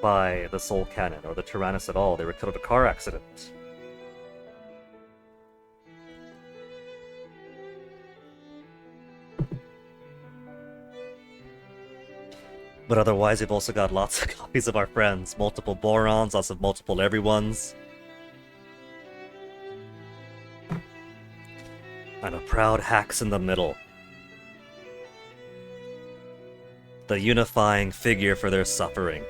by the Soul Cannon or the Tyrannus at all. They were killed in a car accident. But otherwise, we've also got lots of copies of our friends. Multiple Borons, lots of multiple everyones. And a proud Hacks in the middle. The unifying figure for their suffering.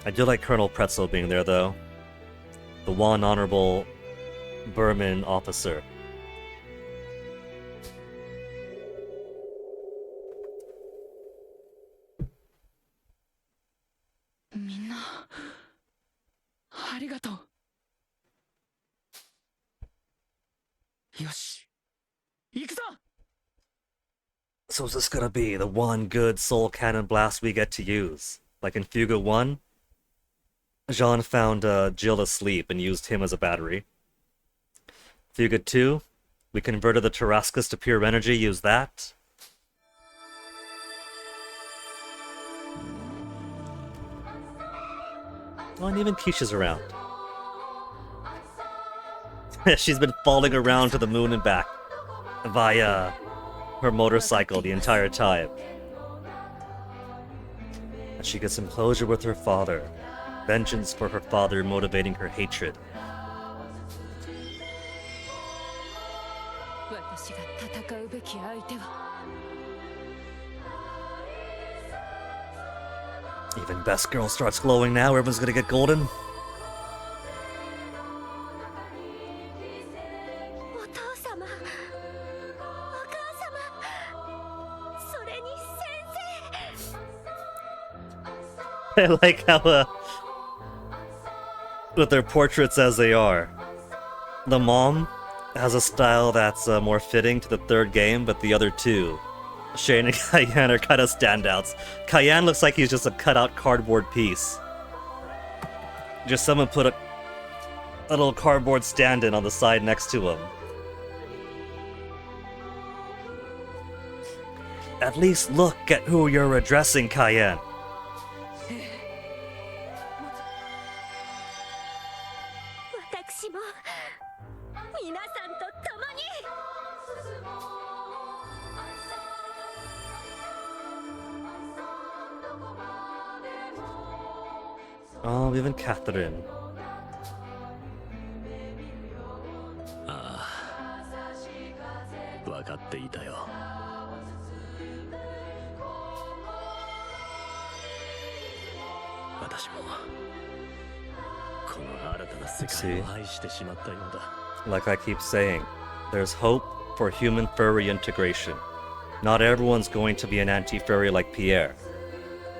I do like Colonel Pretzel being there, though. The one honorable Burman officer. So is this gonna be the one good Soul Cannon blast we get to use? Like in Fuga 1? Jean found Jill asleep and used him as a battery. Fuga 2, we converted the Tarascus to pure energy, used that. Oh, and even Keisha's around. She's been falling around to the moon and back via her motorcycle the entire time. And she gets some closure with her father. Vengeance for her father motivating her hatred. Even Best Girl starts glowing now, everyone's gonna get golden. I like how, with their portraits as they are, the mom has a style that's more fitting to the third game, but the other two, Shane and Cayenne, are kind of standouts. Cayenne looks like he's just a cutout cardboard piece. Just someone put a little cardboard stand-in on the side next to him. At least look at who you're addressing, Cayenne. 私も皆さんと共に Oh, even Catherine. ああ、分かっていたよ。私もこの新たな世界を愛してしまったようだ。 Like I keep saying, there's hope for human furry integration. Not everyone's going to be an anti-furry like Pierre.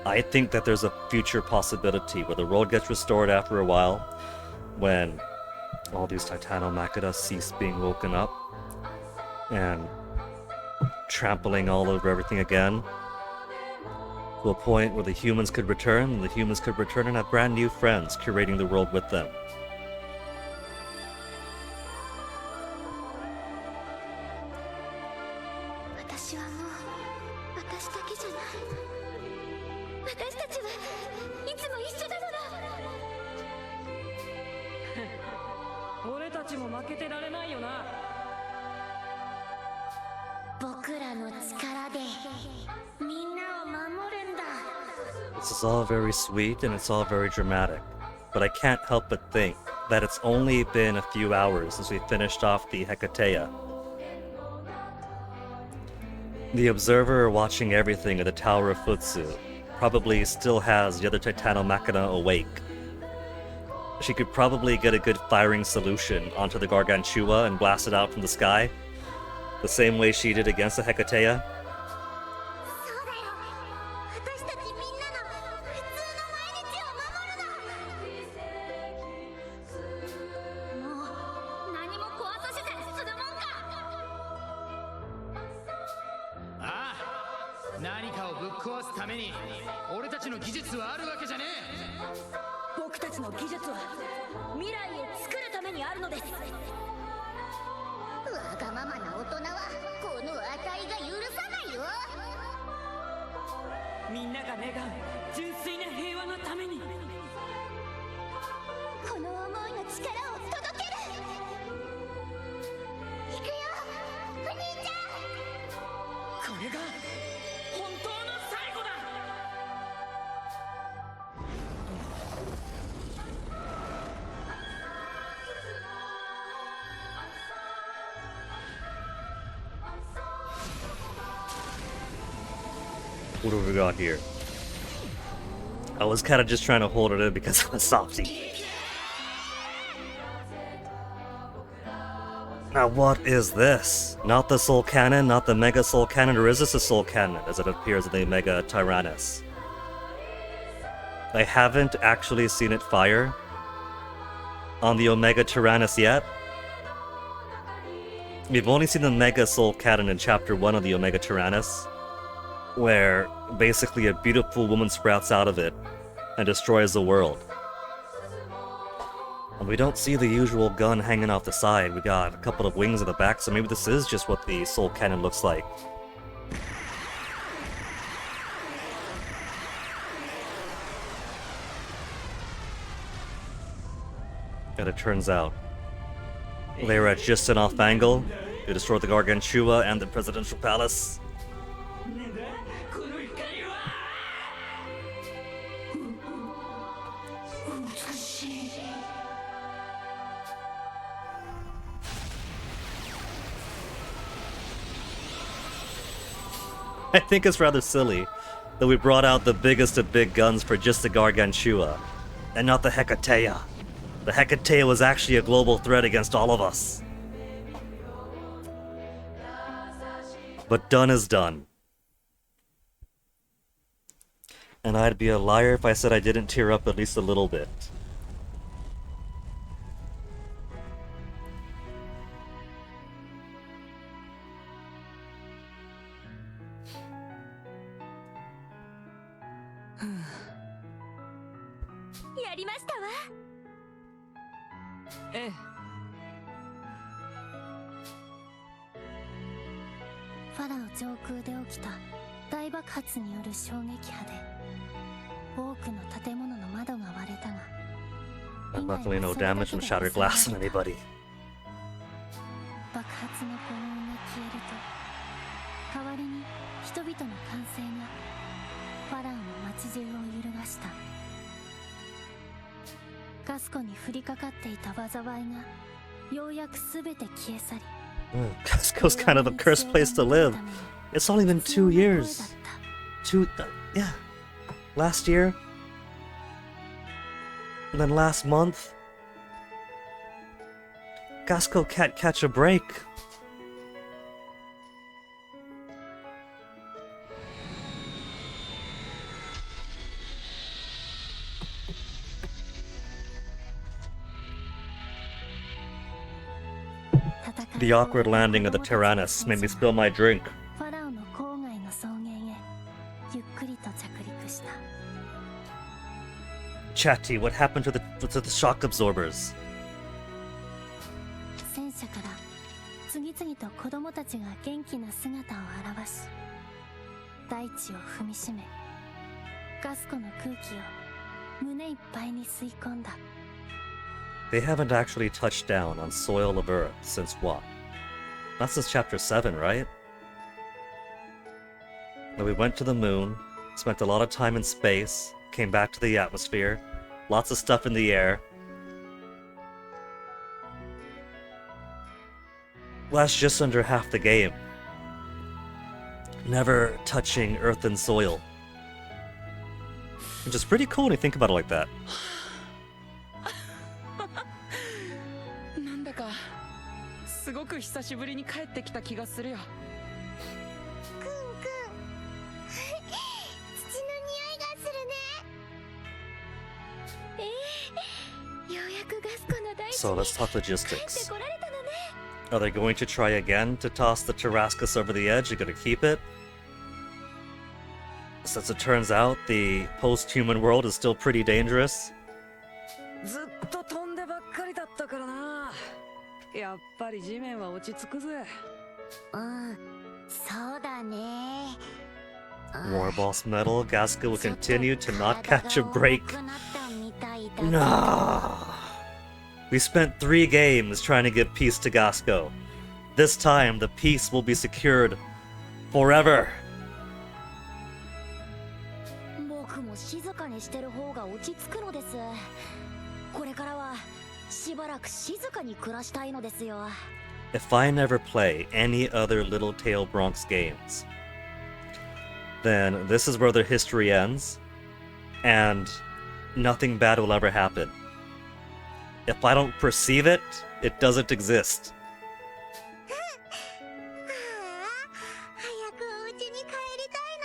I think that there's a future possibility where the world gets restored after a while, when all these Titanomachida cease being woken up and trampling all over everything again, to a point where the humans could return, and the humans could return and have brand new friends curating the world with them. 私はもう私だけじゃない私たちはいつも一緒なのだ俺たちも負けてられないよな。僕らの力でみんなを守るんだ This is all very sweet and it's all very dramatic, but I can't help but think that it's only been a few hours since we finished off the Hecateia. The observer watching everything at the Tower of Futsu probably still has the other Titanomachida awake. She could probably get a good firing solution onto the Gargantua and blast it out from the sky, the same way she did against the Hecateia. そうだよ私たちみんなの普通の毎日を守るのもう何も壊させたりするもんかああ、何かをぶっ壊すために俺たちの技術はあるわけじゃねえ。僕たちの技術は未来を作るためにあるのです。わがままな大人はこの値が許さないよみんなが願う純粋な平和のために。この想いの力を届ける行くよお兄ちゃんこれが本当の最後だ。 What have we got here? I was kind of just trying to hold it in because I'm a softie. Now what is this? Not the Soul Cannon, not the Mega Soul Cannon, or is this a Soul Cannon as it appears in the Mega Tyrannus? I haven't actually seen it fire on the Omega Tyrannus yet. We've only seen the Mega Soul Cannon in Chapter 1 of the Omega Tyrannus, where basically a beautiful woman sprouts out of it and destroys the world. And we don't see the usual gun hanging off the side. We got a couple of wings at the back, so maybe this is just what the Soul Cannon looks like. And it turns out they were at just an off angle to destroy the Gargantua and the Presidential Palace. I think it's rather silly that we brought out the biggest of big guns for just the Gargantua, and not the Hecateia. The Hecateia was actually a global threat against all of us. But done is done. And I'd be a liar if I said I didn't tear up at least a little bit. やりましたわ。ええ。ファラオ上空で起きた大爆発による衝撃波で多くの建物の窓が割れたが Luckily, no damage from shattered glass on anybody. 爆発の轟音が消えると代わりに人々の歓声がファラオの街中を揺るがした。ガスコに降りかかっていた災いがようやく全て消え去り、Casco's kind of a cursed place to live. It's only been 2 years. Yeah. Last year. And then last month. Casco can't catch a break. The awkward landing of the Tyrannus made me spill my drink. ファラオの郊外の草原へゆっくりと着陸した。 Chatty, what happened to the shock absorbers? 戦車から次々と子供たちが元気な姿を現し、大地を踏みしめ、ガスコの空気を胸いっぱいに吸い込んだ。 They haven't actually touched down on soil of Earth since what? Not since Chapter 7, right? Then we went to the moon, spent a lot of time in space, came back to the atmosphere, lots of stuff in the air. Well, that's just under half the game. Never touching Earth and soil. Which is pretty cool when you think about it like that. なんだかすごく久しぶりに帰ってきた気がするよ。くんくん土の匂いがするね。ようやくガスコの大地 So に let's talk 帰って logistics. こられたのね。 Are they going to try again to toss the Tarascus over the edge? You're gonna keep it? Since it turns out the post-human world is still pretty dangerous. ずっと飛んでばっかりだったからな。やっぱり地面は落ち着くぜ。うん、そうだね。 War boss metal, Gasca will continue to not catch a break. 体が重くなったみたいだ。 Nah. We spent 3 games trying to give peace to Gasco. This time, the peace will be secured forever. 僕も静かにしてる方が落ち着くのです。これからはしばらく静かに暮らしたいのですよ。 If I never play any other Little Tail Bronx games, then this is where their history ends, and nothing bad will ever happen. If I don't perceive it, it doesn't exist. はあ、早くお家に帰りたい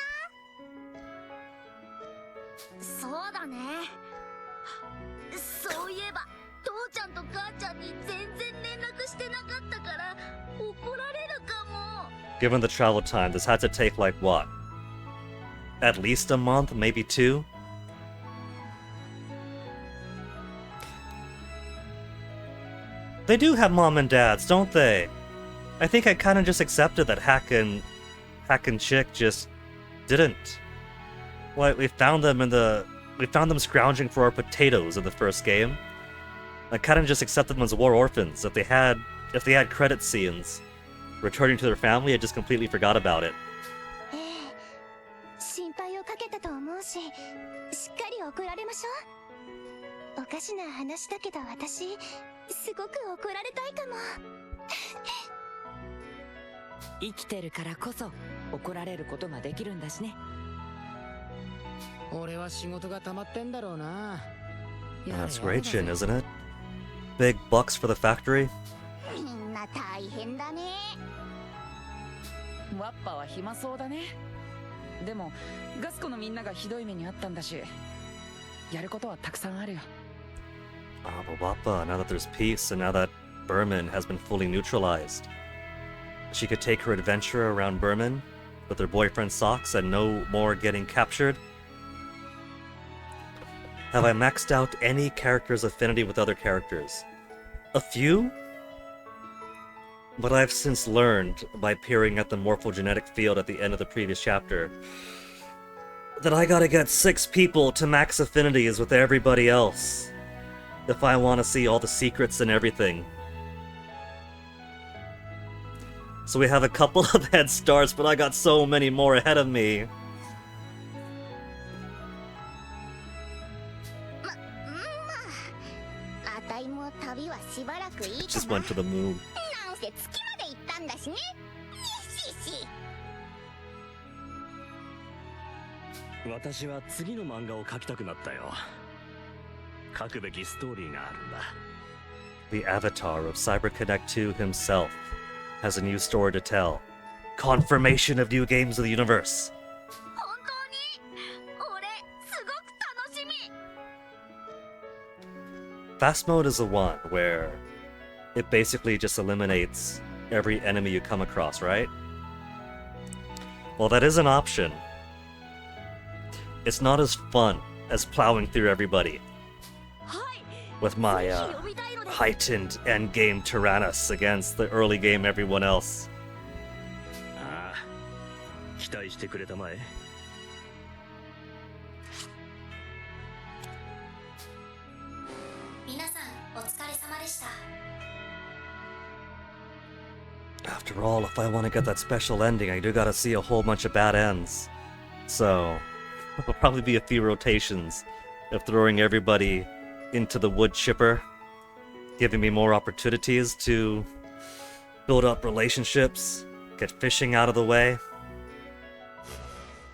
な。そうだね。そういえば父ちゃんと母ちゃんに全然連絡してなかったから怒られるかも。 Given the travel time, this had to take like what? At least a month, maybe 2? They do have mom and dads, don't they? I think I kind of just accepted that Hack and Chick just didn't. Like, we found them scrounging for our potatoes in the first game. I kind of just accepted them as war orphans. If they had credit scenes returning to their family, I just completely forgot about it. ええ、心配をかけたと思うし、しっかり怒られましょう。おかしな話だけど私、すごく怒られたいかも。生きてるからこそ怒られることができるんだしね。俺は仕事が溜まってんだろうな。 That's Rachin, isn't it? Big bucks for the factory? みんな大変だね。ワッパは暇そうだね。でもガスコのみんながひどい目にあったんだし、やることはたくさんあるよ。But Wappa, now that there's peace and now that Berman has been fully neutralized, she could take her adventure around Berman with her boyfriend Socks and no more getting captured. Have I maxed out any character's affinity with other characters? A few? But I've since learned, by peering at the morphogenetic field at the end of the previous chapter, that I gotta get 6 people to max affinities with everybody else if I want to see all the secrets and everything. So we have a couple of head starts, but I got so many more ahead of me. Just went to the moon. 私は次の漫画を描きたくなったよ。書くべきストーリーがあるんだ。The avatar of CyberConnect 2 himself has a new story to tell. Confirmation of new games of the universe. Fast mode is the one where it basically just eliminates every enemy you come across, right? Well, that is an option. It's not as fun as plowing through everybody with my heightened endgame Tyrannus against the early game everyone else. ああ、期待してくれたまえ。皆さん、お疲れ様でした。 After all, if I want to get that special ending, I do gotta see a whole bunch of bad ends. So, there'll probably be a few rotations of throwing everybody into the wood chipper, giving me more opportunities to build up relationships, get fishing out of the way.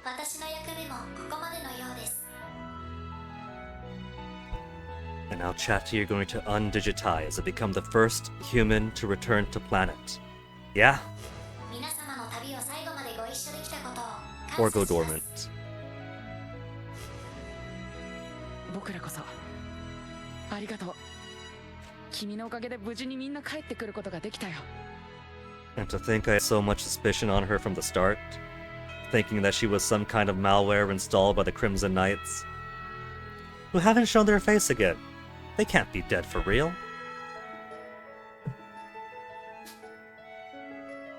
私の役目もここまでのようです。 And now, Chatty, you're going to undigitize and become the first human to return to planet. Yeah? 皆様の旅を最後までご一緒できたことを Or 感 go 謝します。 dormant. 僕らこそありがとう。君のおかげで無事にみんな帰ってくることができたよ。 And to think I had so much suspicion on her from the start, thinking that she was some kind of malware installed by the Crimson Knights, who haven't shown their face again. They can't be dead for real.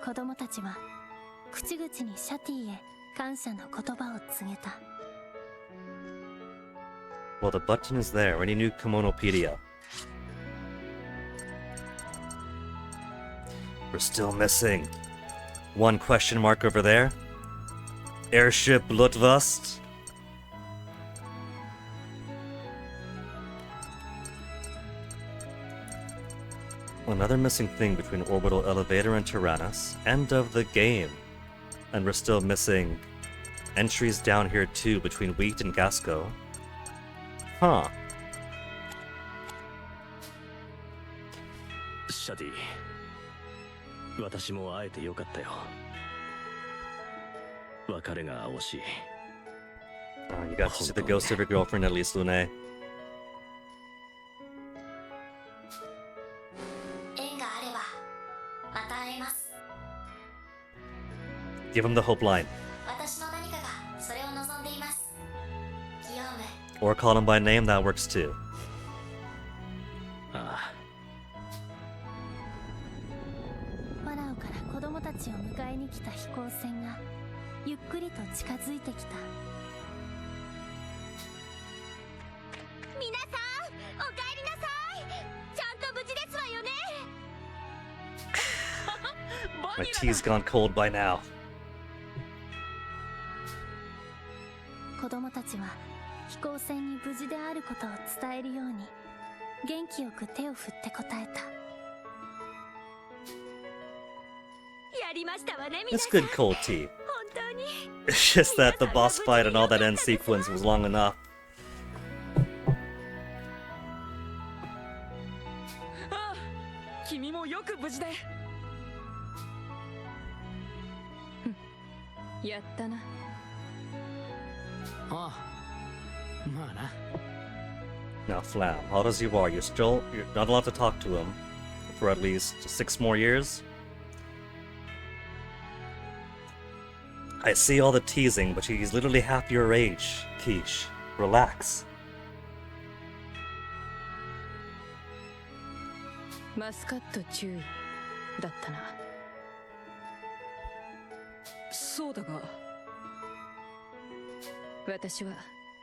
子供たちは口々にシャティへ感謝の言葉を告げた。 Well, the button is there. Any new Kimonopedia? We're still missing one question mark over there. Airship Bloodlust. Another missing thing between Orbital Elevator and Tyrannus. End of the game. And we're still missing entries down here too between Wheat and Gasco. Huh. シャディ、私も会えてよかったよ。別れが惜しい。You got to see the ghost of your girlfriend at least, Lune. 縁があればまた会えます。 Give him the hope line. 私の何かがそれを望んでいます。ギヨーム。 Or call him by name, that works too. ああ、ファラオから子供たちを迎えに来た飛行船がゆっくりと近づいてきた。皆さんおかえりなさい。ちゃんと無事ですわよね。 My tea's gone cold by now. 子供たちは飛行船に無事であることを伝えるように元気よく手を振って答えた。やりましたわね、 It's good cold tea. 本当に。 It's just that the boss fight and all that end sequence was long enough. ああ、君もよく無事で。やったな。ああ、まあな。 Now, Flam, how does you are? You're not allowed to talk to him for at least 6 more years? I see all the teasing, but he's literally half your age, Quiche. Relax. マスカット注意だったな。そうだが、私は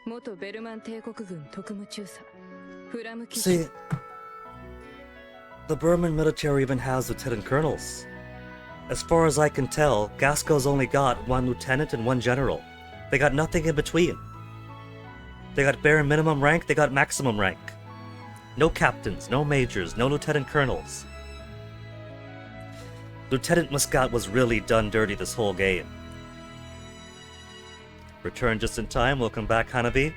元ベルマン帝国軍特務中佐フラム騎士。 See, the Burman military even has lieutenant colonels. As far as I can tell, Gasco's only got one lieutenant and one general. They got nothing in between. They got bare minimum rank, they got maximum rank. No captains, no majors, no lieutenant colonels. Lieutenant Muscat was really done dirty this whole game. Return just in time, welcome back, Hanabi.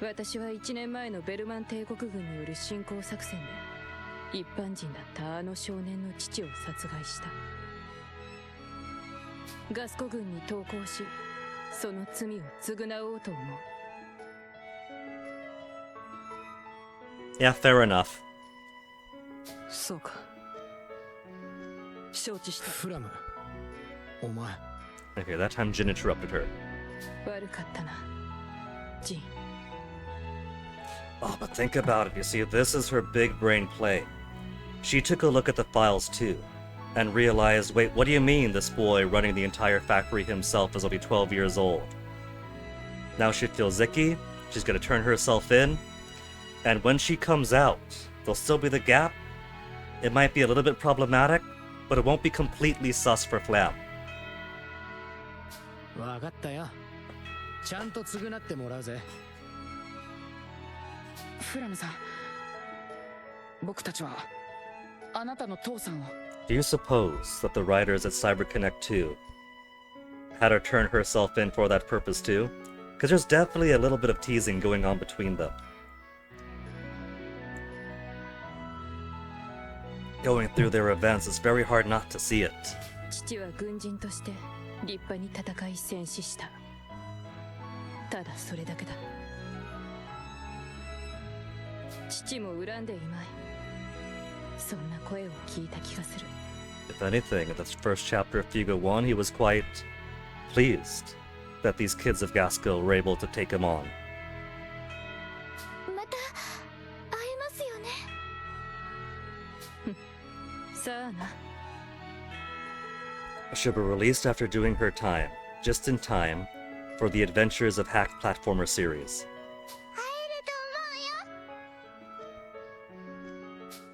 私は1年前のベルマン帝国軍による侵攻作戦で一般人だったあの少年の父を殺害した。ガスコ軍に投降し、その罪を償おうと思う。Yeah, fair enough. そうか。承知した。フラム、お前。 Okay, that time Jin interrupted her. 悪かったな、ジン。 Oh, but think about it. You see, this is her big brain play. She took a look at the files too, and realized, wait, what do you mean this boy running the entire factory himself is only 12 years old? Now she feels icky, she's gonna turn herself in, and when she comes out, there'll still be the gap. It might be a little bit problematic, but it won't be completely sus for Flam. わかったよ。ちゃんと償ってもらうぜ。フラムさん、僕たちはあなたの父さんを。 Do you suppose that the writers at CyberConnect 2 had her turn herself in for that purpose too? Because there's definitely a little bit of teasing going on between them. Going through their events, it's very hard not to see it. 父は軍人として立派に戦い戦死した。ただそれだけだ。父も恨んでいまい。そんな声を聞いた気がする。 If anything, in the first chapter of Fuga 1, he was quite pleased that these kids of Gasco were able to take him on. また会えますよね。さあな。 She'll be released after doing her time, just in time for the Adventures of Hack Platformer series. 会えると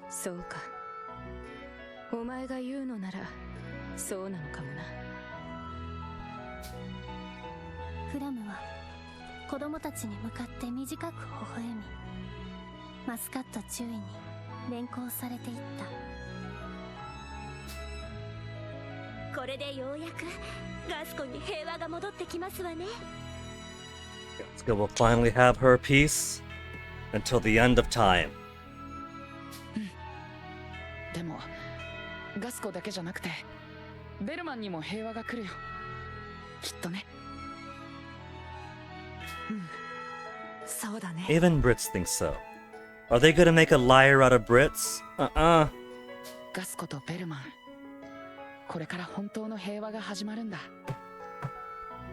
思うよ。そうか。お前が言うのならそうなのかもな。フラムは子供たちに向かって短く微笑み、マスカット中尉に連行されていった。これでようやくガスコに平和が戻ってきますわね。 Gasco will finally have her peace until the end of time. でもガスコだけじゃなくてベルマンにも平和が来るよ、きっとね。そうだね。 Even Brits think so. Are they gonna make a liar out of Brits? ガスコとベルマン、これから本当の平和が始まるんだ。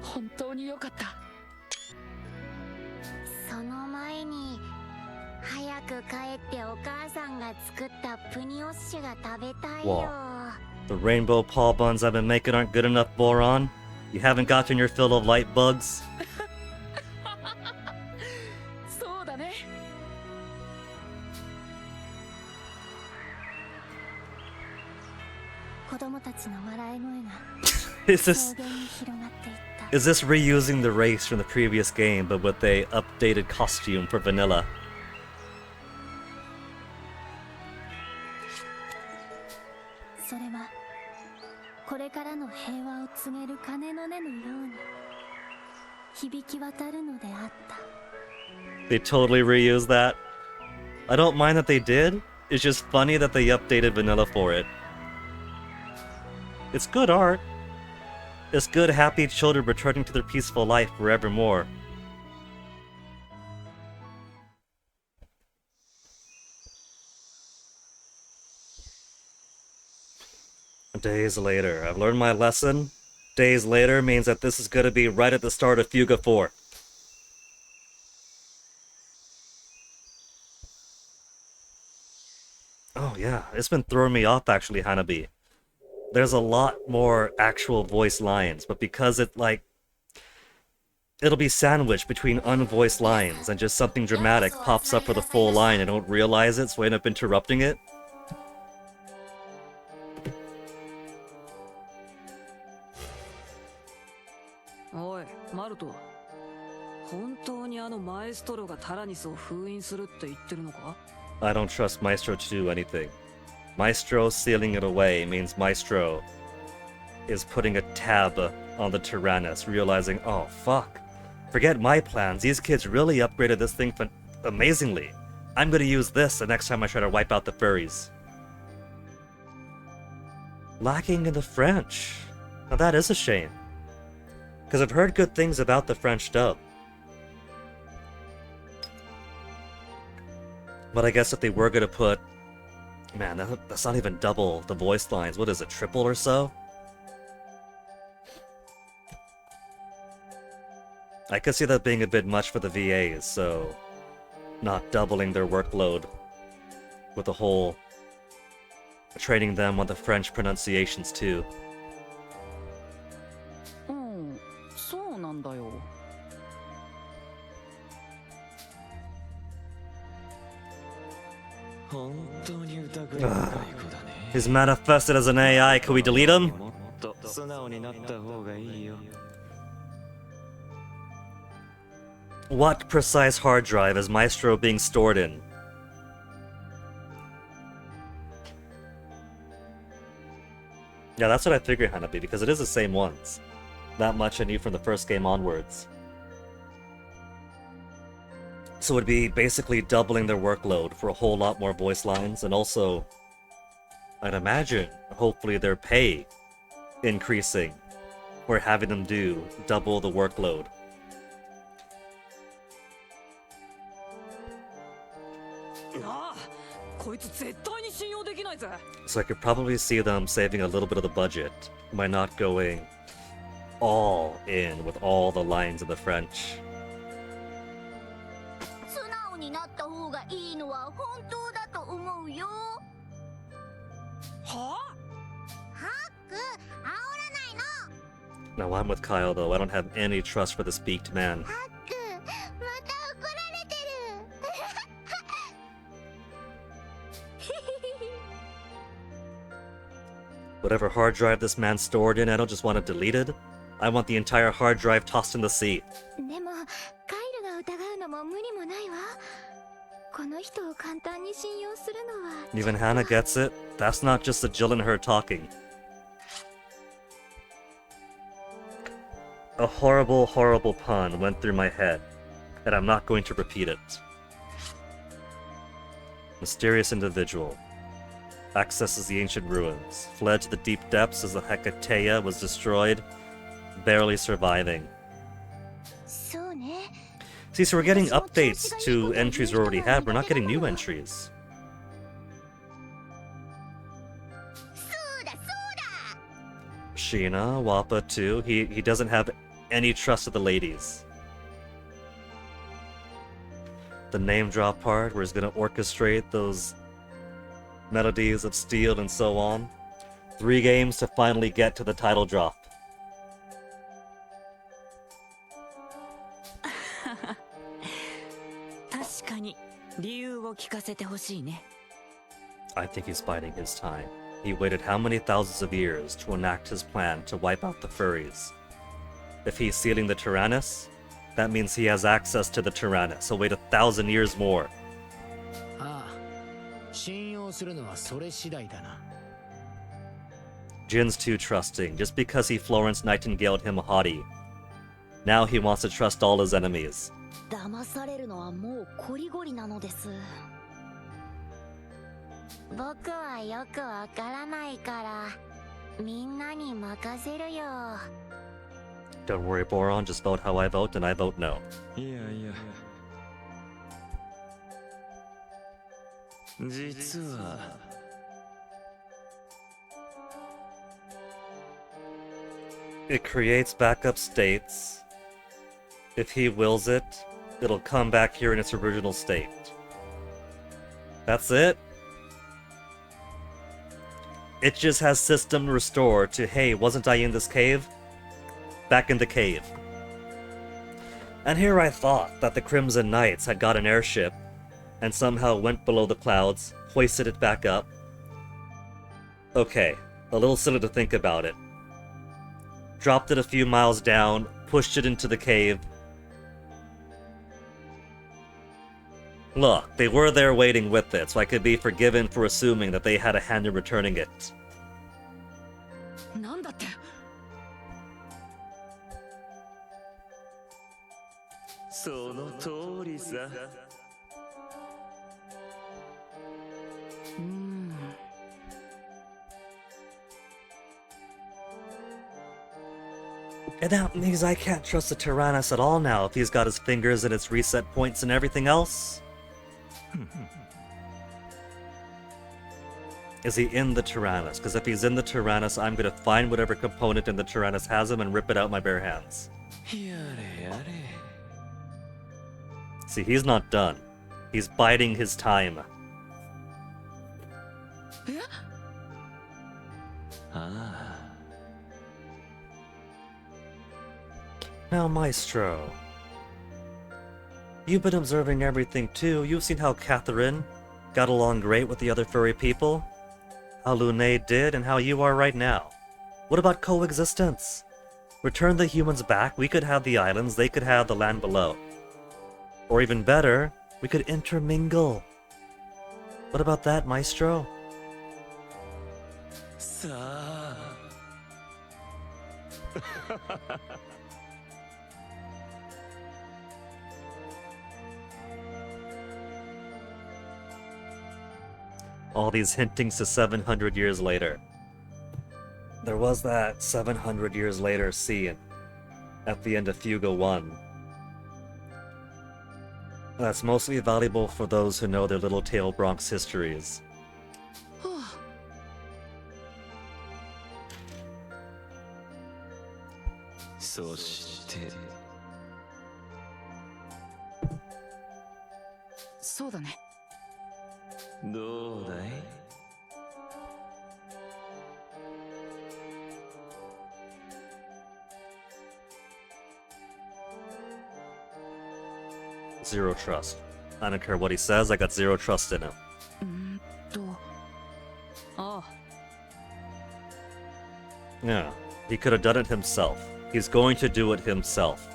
本当によかった。その前に早く帰ってお母さんが作ったプニオッシュが食べたいよ。 The rainbow paw buns I've been making aren't good enough, Boron? You haven't gotten your fill of light bugs? そうだね。子供たちの笑い声が Is 草 this 原に広がっていった。 is this reusing the race from the previous game, but with a updated costume for vanilla? それはこれからの平和を告げる鐘の音のように響き渡るのであった。 They totally reused that. I don't mind that they did. It's just funny that they updated vanilla for it. It's good art. It's good, happy children returning to their peaceful life forevermore. Days later. I've learned my lesson. Days later means that this is going to be right at the start of Fuga 4. yeah, it's been throwing me off actually, Hanabi. There's a lot more actual voice lines, but because it'll be sandwiched between unvoiced lines and just something dramatic pops up for the full line and I don't realize it, so I end up interrupting it. Oi, Maruto. 本当にあのマエストロがタラニスを封印するって言ってるのか? I don't trust Maestro to do anything. Maestro sealing it away means Maestro is putting a tab on the Tyrannus, realizing, oh fuck, forget my plans, these kids really upgraded this thing amazingly. I'm gonna use this the next time I try to wipe out the furries. Lacking in the French. Now that is a shame. Because I've heard good things about the French dub. But I guess if they were gonna put... Man, that's not even double the voice lines. What is it, triple or so? I could see that being a bit much for the VAs, so... Not doubling their workload with the whole... training them on the French pronunciations too. そうなんだよ。He's manifested as an AI. Can we delete him? What precise hard drive is Maestro being stored in? Yeah, that's what I figured, Hanabi, because it is the same ones. That much I knew from the first game onwards. So it'd be basically doubling their workload for a whole lot more voice lines, and also, I'd imagine, hopefully their pay increasing, or having them do double the workload. So I could probably see them saving a little bit of the budget by not going all in with all the lines of the French. 素直になった方がいいのは本当だと思うよ。は？ハック、煽らないの。 Now I'm with Kyle though, I don't have any trust for this beaked man. ハック、また怒られてる。Whatever hard drive this man's stored in, I don't just want it deleted. I want the entire hard drive tossed in the sea. でも、カイルが疑うのも無理もないわ。この人を簡単に信用するのは。 Even Hannah gets it. That's not just the Jill and her talking. A horrible, horrible pun went through my head, and I'm not going to repeat it. Mysterious individual. Accesses the ancient ruins. Fled to the deep depths as the Hecatea was destroyed, barely surviving. See, so we're getting updates to entries we already have. We're not getting new entries. Sheena, Wappa too. He doesn't have any trust of the ladies. The name drop part where he's gonna orchestrate those melodies of steel and so on. 3 games to finally get to the title drop. I think he's biding his time. He waited how many thousands of years to enact his plan to wipe out the furries? If he's sealing the Tyrannus, that means he has access to the Tyrannus. He'll wait 1,000 years more. Jin's too trusting, just because he Florence Nightingale'd him a hottie. Now he wants to trust all his enemies. 騙されるのはもうこりごりなのです。僕はよくわからないから、みんなに任せるよ。Don't worry, Boron, just vote how I vote, and I vote no. いやいや。実は。It creates backup states. If he wills it, it'll come back here in its original state. That's it? It just has system restore to, hey, wasn't I in this cave? Back in the cave. And here I thought that the Crimson Knights had got an airship and somehow went below the clouds, hoisted it back up. Okay, a little silly to think about it. Dropped it a few miles down, pushed it into the cave. Look, they were there waiting with it, so I could be forgiven for assuming that they had a hand in returning it. なんだって。その通りさ。And that means I can't trust the Tyrannus at all now if he's got his fingers in its reset points and everything else. Is he in the Tyrannus? Because if he's in the Tyrannus, I'm gonna find whatever component in the Tyrannus has him and rip it out my bare hands. See, he's not done. He's biding his time. Now, Maestro, you've been observing everything too. You've seen how Catherine got along great with the other furry people, how Lune did, and how you are right now. What about coexistence? Return the humans back, we could have the islands, they could have the land below. Or even better, we could intermingle. What about that, Maestro? All these hintings to 700 years later. There was that 700 years later scene at the end of Fuga 1. That's mostly valuable for those who know their Little Tail Bronx histories. So だね。どうだい? Zero trust. I don't care what he says, I got zero trust in him. ああ Yeah, he could have done it himself. He's going to do it himself.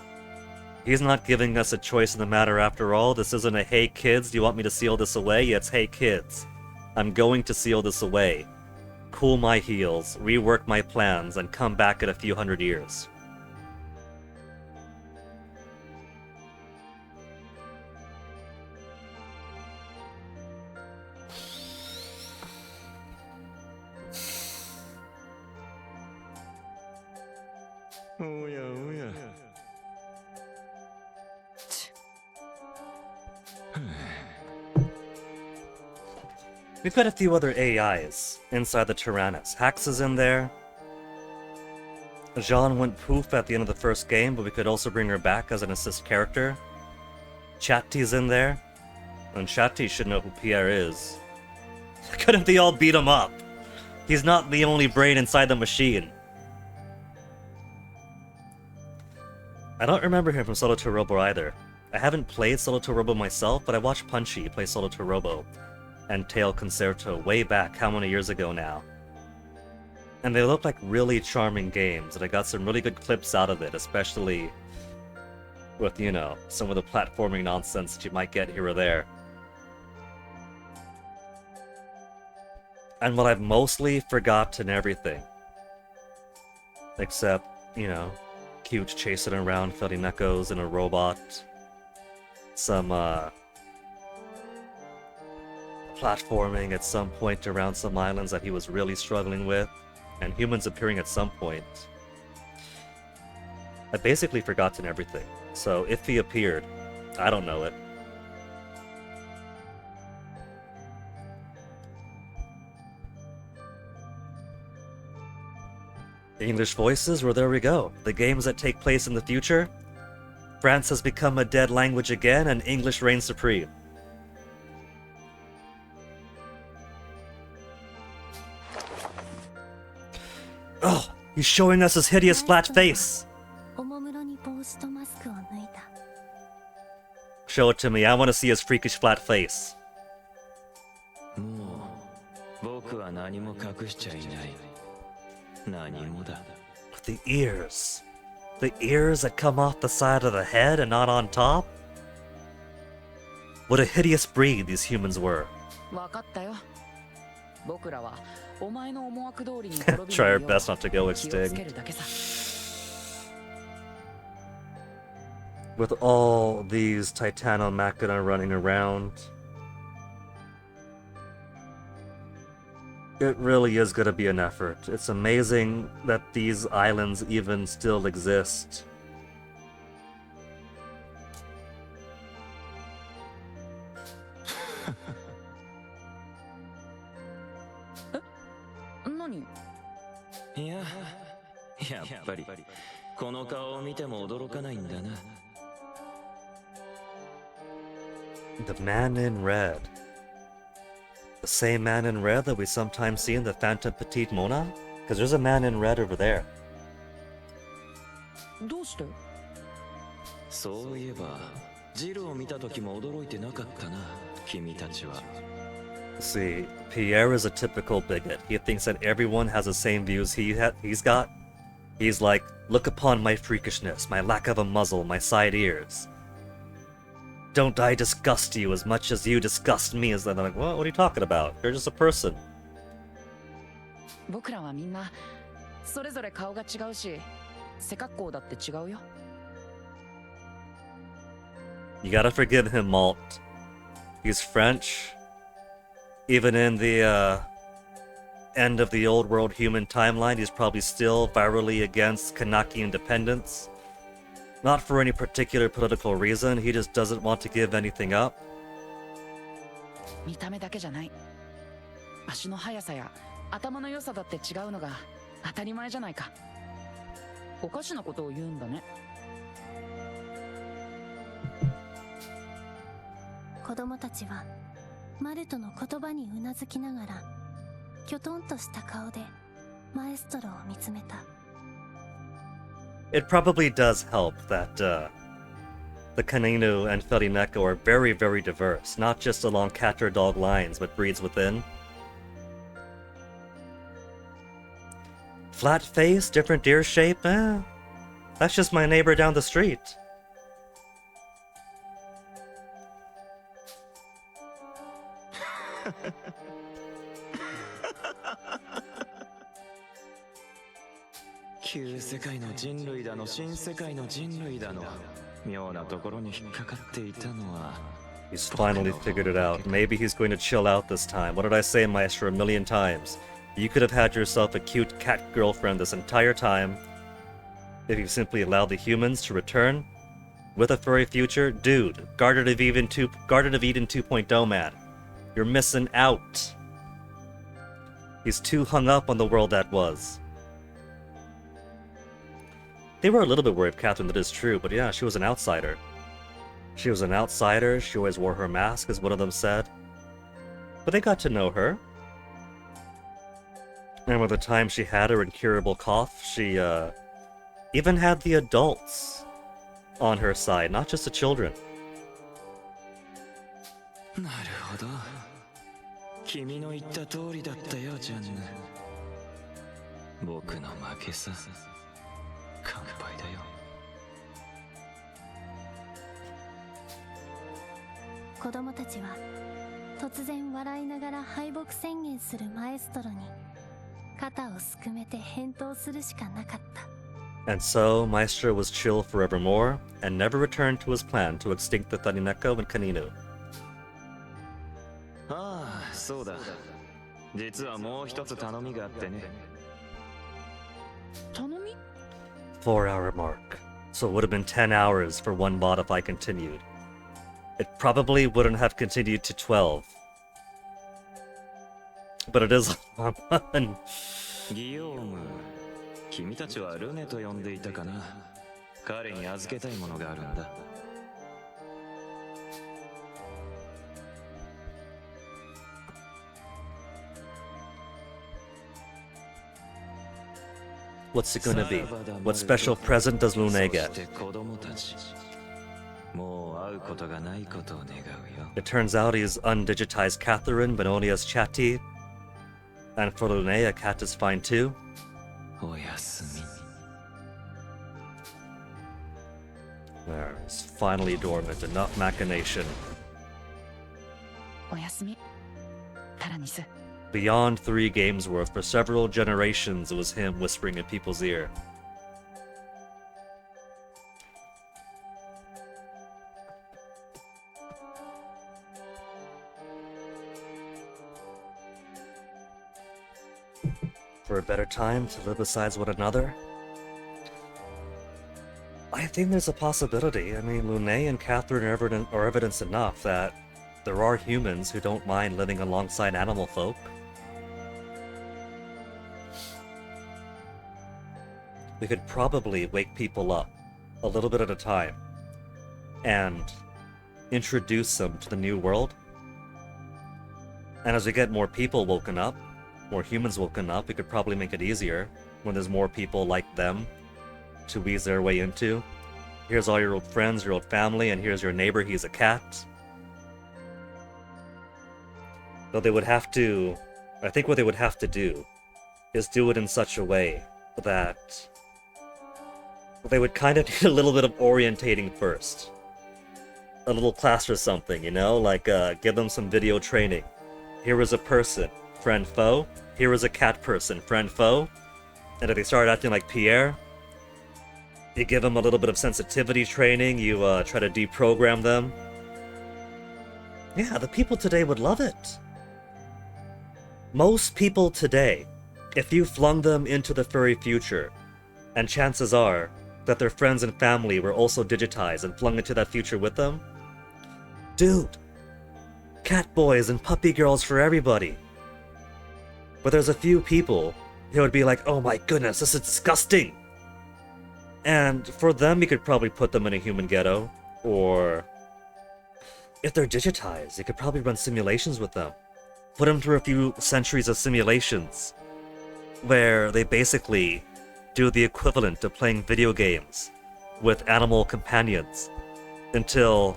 He's not giving us a choice in the matter after all. This isn't a, hey kids, do you want me to seal this away? It's, hey kids, I'm going to seal this away. Cool my heels, rework my plans, and come back in a few hundred years. Oh yeah, oh yeah. We've got a few other AIs inside the Tyrannus. Hax is in there. Jean went poof at the end of the first game, but we could also bring her back as an assist character. Chatty's in there. And Chatty should know who Pierre is. Couldn't they all beat him up? He's not the only brain inside the machine. I don't remember him from Solo to Robo either. I haven't played Solo to Robo myself, but I watched Punchy play Solo to Robo and Tail Concerto way back how many years ago now. And they look like really charming games, and I got some really good clips out of it, especially with, you know, some of the platforming nonsense that you might get here or there. And what I've mostly forgotten everything. Except, you know, cute chasing around fighting Nekos in a robot. Some, platforming at some point around some islands that he was really struggling with, and humans appearing at some point. I've basically forgotten everything, so if he appeared, I don't know it. English voices? Well, there we go. The games that take place in the future? France has become a dead language again, and English reigns supreme. He's showing us his hideous flat face. おもむろに帽子とマスクを脱いだ。 Show it to me. I want to see his freakish flat face. もう僕は何も隠しちゃいない。何もだ。 The ears. The ears that come off the side of the head and not on top? What a hideous breed these humans were. わかったよ。僕らはお前の思惑通りに Try our best not to go 気をつけ extinct. るだけさ。 With all these Titanomachina running around, it really is going to be an effort. It's amazing that these islands even still exist. 何？いや、やっぱりこの顔を見ても驚かないんだな。 The man in red. The same man in red that we sometimes see in the Phantom Petite Mona? Because there's a man in red over there. どうして？そういえば、ジルを見た時も驚いてなかったな、君たちは。 See, Pierre is a typical bigot. He thinks that everyone has the same views he's got. He's like, look upon my freakishness, my lack of a muzzle, my side ears. Don't I disgust you as much as you disgust me? As I'm like, what are you talking about? You're just a person. 僕らはみんなそれぞれ顔が違うし、背格好だって違うよ。 You gotta forgive him, Malt. He's French. Even in the end of the old world human timeline, he's probably still virally against Kanaki independence. Not for any particular political reason, he just doesn't want to give anything up. 見た目だけじゃない。足の速さや頭の良さだって違うのが当たり前じゃないか。おかしなことを言うんだね。子供たちはマルトの言葉にうなずきながらきょとんとした顔でマエストロを見つめた。 It probably does help that the Kaninu and Felineko are very, very diverse, not just along cat or dog lines, but breeds within. Flat face, different ear shape, that's just my neighbor down the street. New 世界の人類だの新世界の人類だの妙なところに引っかかっていたのは He's finally figured it out. Maybe he's going to chill out this time. What did I say, Maestro, a million times? You could have had yourself a cute cat girlfriend this entire time if you simply allowed the humans to return with a furry future. Dude, Garden of Eden 2.0 man. You're missing out. He's too hung up on the world that was. They were a little bit worried, Catherine, that is true, but yeah, she was an outsider. She was an outsider, she always wore her mask, as one of them said. But they got to know her. And by the time she had her incurable cough, she even had the adults on her side, not just the children. なるほど。君の言った通りだったよ、ジャンヌ。僕の負けさ。乾杯だよ。子供たちは突然笑いながら敗北宣言するマエストロに肩をすくめて返答するしかなかった。 And so, Maestro was chill forevermore, and never returned to his plan to extinct the Tanineko and Kaninu. ああ、そうだ。実はもう一つ頼みがあってね。頼み？ 4-hour mark. So it would have been 10 hours for one bot if I continued. It probably wouldn't have continued to 12. But it is a fun. ギヨーム、君たちはルネと呼んでいたかな。彼に預けたいものがあるんだ。What's it gonna be? What special present does Lune get? It turns out he's undigitized Catherine, but only has Chatty. And for Lune, a cat is fine too. There, it's finally dormant. Enough machination. おやすみタラニス Beyond 3 games worth, for several generations it was him whispering in people's ear. For a better time to live besides one another? I think there's a possibility. I mean, Lune and Catherine are evidence enough that there are humans who don't mind living alongside animal folk. We could probably wake people up, a little bit at a time, and introduce them to the new world. And as we get more people woken up, more humans woken up, we could probably make it easier when there's more people like them to wease their way into. Here's all your old friends, your old family, and here's your neighbor, he's a cat. Though they would have to... I think what they would have to do is do it in such a way that they would kind of need a little bit of orientating first. A little class or something, you know? Like, give them some video training. Here is a person, friend foe. Here is a cat person, friend foe. And if they start acting like Pierre, you give them a little bit of sensitivity training, you try to deprogram them. Yeah, the people today would love it. Most people today, if you flung them into the furry future, and chances are that their friends and family were also digitized and flung into that future with them, dude, cat boys and puppy girls for everybody. But there's a few people who would be like, oh my goodness, this is disgusting. And for them, you could probably put them in a human ghetto, or if they're digitized, you could probably run simulations with them. Put them through a few centuries of simulations, where they basically do the equivalent of playing video games with animal companions until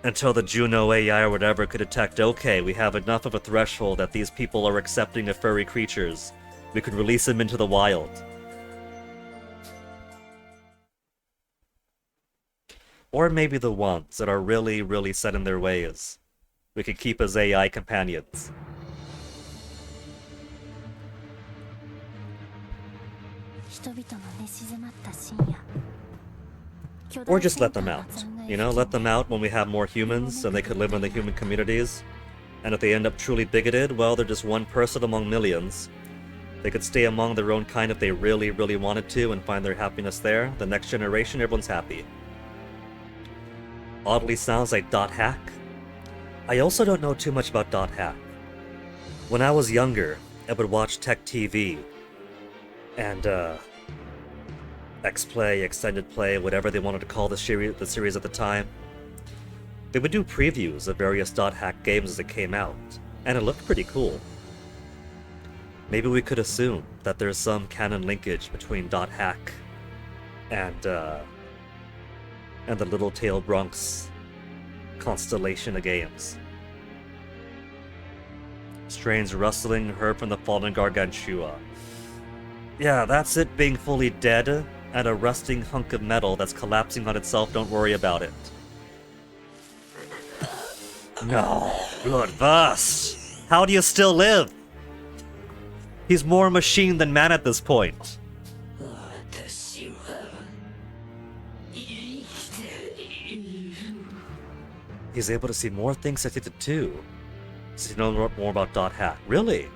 the Juno AI or whatever could detect, okay, we have enough of a threshold that these people are accepting of furry creatures. We could release them into the wild. Or maybe the ones that are really, really set in their ways, we could keep as AI companions. Or just let them out. You know, let them out when we have more humans and they could live in the human communities. And if they end up truly bigoted, well, they're just one person among millions. They could stay among their own kind if they really, really wanted to and find their happiness there. The next generation, everyone's happy. Oddly sounds like Dot Hack. I also don't know too much about Dot Hack. When I was younger, I would watch Tech TV and X-Play, Extended Play, whatever they wanted to call the series at the time. They would do previews of various Dot Hack games as it came out, and it looked pretty cool. Maybe we could assume that there's some canon linkage between Dot Hack and the Little Tail Bronx constellation of games. Strange rustling heard from the fallen Gargantua. Yeah, that's it being fully dead, and a rusting hunk of metal that's collapsing on itself, don't worry about it. No, Bloodvast! How do you still live? He's more machine than man at this point. He's able to see more things I did too. So you know more about Dot Hack. Really?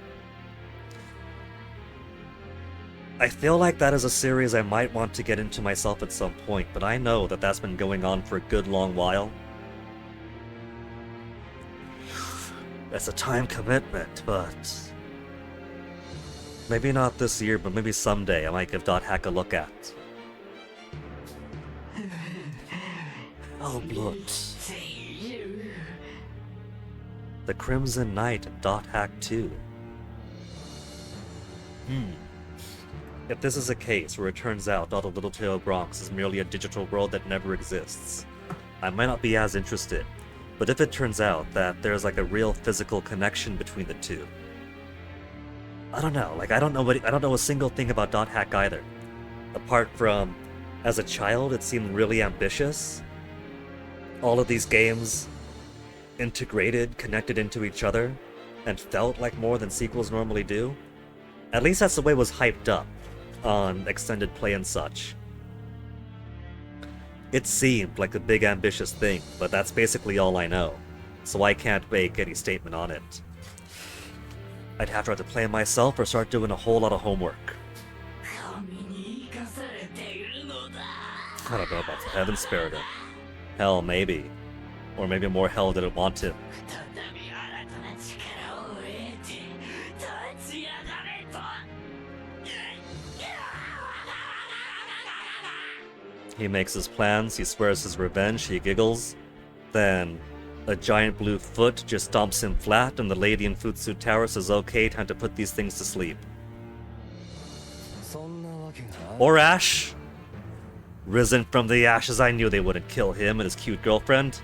I feel like that is a series I might want to get into myself at some point, but I know that that's been going on for a good long while. That's a time commitment, but... maybe not this year, but maybe someday I might give Dot Hack a look at. Oh, blood. The Crimson Knight and Dot Hack 2. if this is a case where it turns out all the Little Tail Bronx is merely a digital world that never exists, I might not be as interested. But if it turns out that there's like a real physical connection between the two, I don't know. Like I don't know a single thing about Dot Hack either, apart from as a child it seemed really ambitious. All of these games integrated, connected into each other, and felt like more than sequels normally do. At least that's the way it was hyped up on extended play and such. It seemed like a big ambitious thing, but that's basically all I know, so I can't make any statement on it. I'd have to either play it myself or start doing a whole lot of homework. I don't know about the heaven spared him. Hell, maybe. Or maybe more hell didn't want him. He makes his plans, he swears his revenge, he giggles. Then, a giant blue foot just stomps him flat, and the lady in Futsu Tower says, okay, time to put these things to sleep. Or Ash! Risen from the ashes, I knew they wouldn't kill him and his cute girlfriend.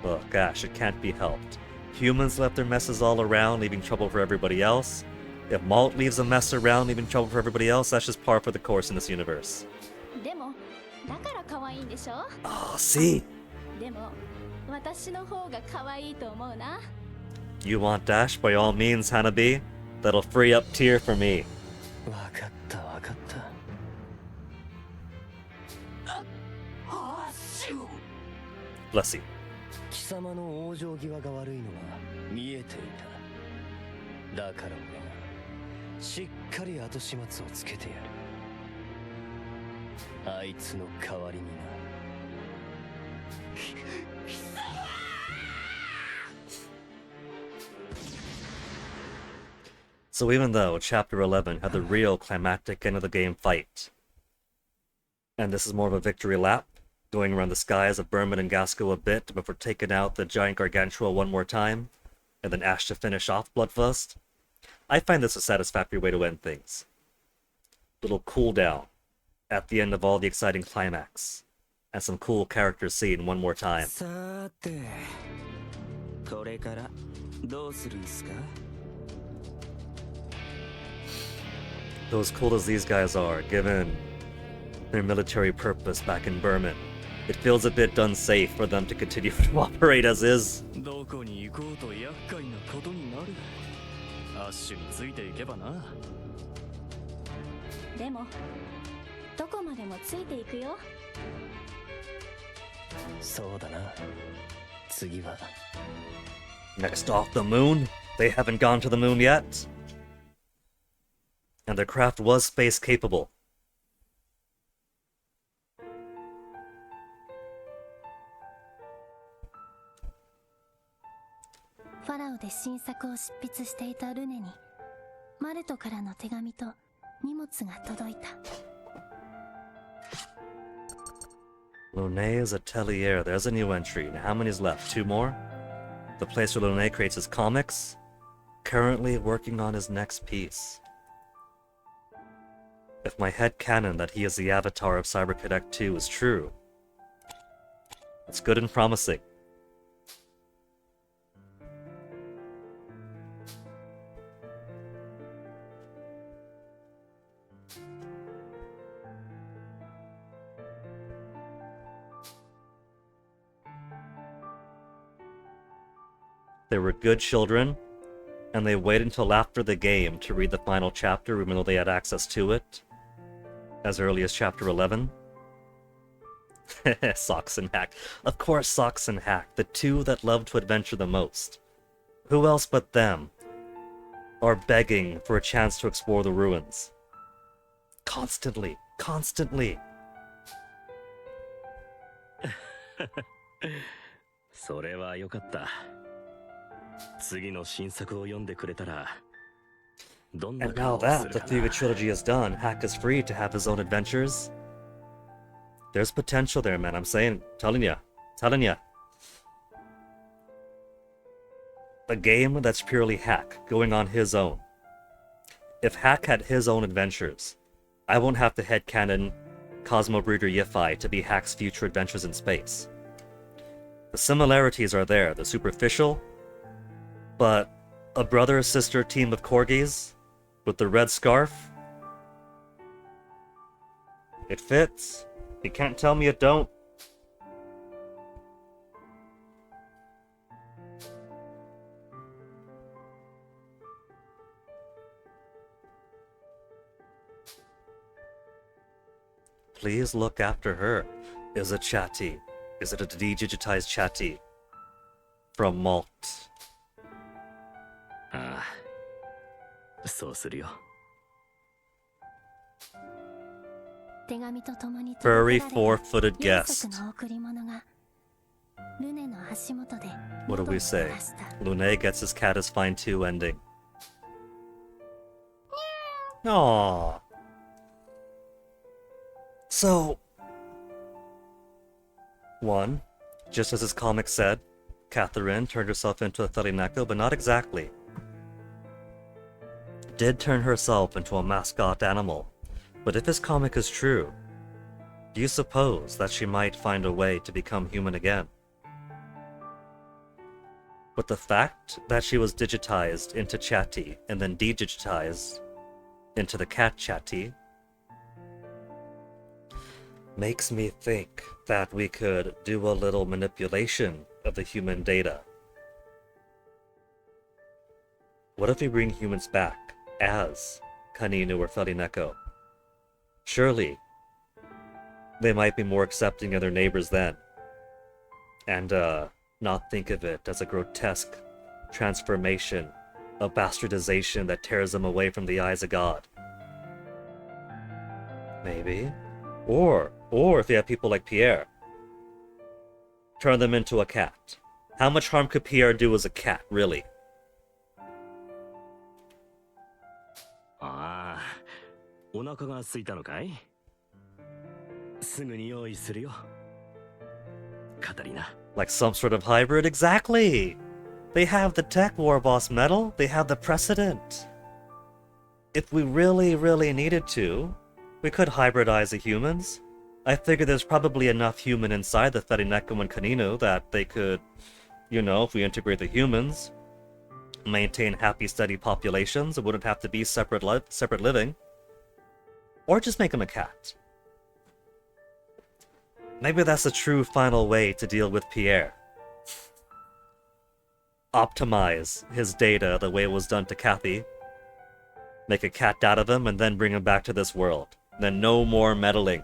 Oh gosh, it can't be helped. Humans left their messes all around, leaving trouble for everybody else. If Malt leaves a mess around, leaving trouble for everybody else, that's just par for the course in this universe. Oh, see? You want Dash? By all means, Hanabi. That'll free up Tear for me. Bless you. 貴様の往生際が悪いのは見えていた。だから俺がしっかり後始末をつけてやる。あいつの代わりにな。So even though Chapter 11 had the real climactic end of the game fight, and this is more of a victory lap, going around the skies of Berman and Gasco a bit before taking out the giant Gargantua one more time, and then Ash to finish off Bloodlust, I find this a satisfactory way to end things. Little cooldown at the end of all the exciting climax, and some cool characters seen one more time. Though as cool as these guys are, given their military purpose back in Berman, it feels a bit unsafe for them to continue to operate as is. Next off the moon? They haven't gone to the moon yet? And their craft was space capable. ファラオで新作を執筆していたルネにマルトからの手紙と荷物が届いた。 Lune's Atelier, there's a new entry. Now how many's left? 2 more? The place where Lune creates his comics? Currently working on his next piece. If my headcanon that he is the avatar of Cyber Cadet 2 is true, it's good and promising. They were good children, and they waited until after the game to read the final chapter, even though they had access to it, as early as chapter 11. Socks and Hack. Of course, Socks and Hack, the two that love to adventure the most. Who else but them are begging for a chance to explore the ruins? Constantly. Constantly. それは良かった。次の新作を読んでくれたら、どんな And 顔 now をす that る the か Fuga な。 trilogy is done, Hack is free to have his own adventures. There's potential there, man. I'm telling ya. Telling ya. A game that's purely Hack, going on his own. If Hack had his own adventures, I won't have to headcanon Cosmo Breeder Yifai to be Hack's future adventures in space. The similarities are there, they're superficial, but a brother-sister team of corgis with the red scarf, it fits. You can't tell me it don't. Please look after her. Is it Chatty? Is it a digitized Chatty? From Malt. ああ、そうするよ。手紙とともに Furry four-footed 4 guest. 足の贈り物がルネの足元で What do we say? Lune gets his cat is fine too ending. Aww. So, one, just as his comic said, Catherine turned herself into a Tharineko, but not exactly. Did turn herself into a mascot animal, but if his comic is true, do you suppose that she might find a way to become human again? But the fact that she was digitized into Chatty and then de-digitized into the cat Chatty makes me think that we could do a little manipulation of the human data. What if we bring humans back as Kaninu or Farineko? Surely, they might be more accepting of their neighbors then, and not think of it as a grotesque transformation, a bastardization that tears them away from the eyes of God. Maybe. Or if you have people like Pierre, turn them into a cat. How much harm could Pierre do as a cat, really? ああ、お腹が空いたのかい？すぐに用意するよ。カタリナ。 Like some sort of hybrid? Exactly! They have the tech, War Boss Metal. They have the precedent. If we really, really needed to, we could hybridize the humans. I figure there's probably enough human inside the Farineko and Kanino that they could, you know, if we integrate the humans, maintain happy, steady populations. It wouldn't have to be separate living. Or just make them a cat. Maybe that's the true final way to deal with Pierre. Optimize his data the way it was done to Kathy. Make a cat out of him and then bring him back to this world. Then no more meddling.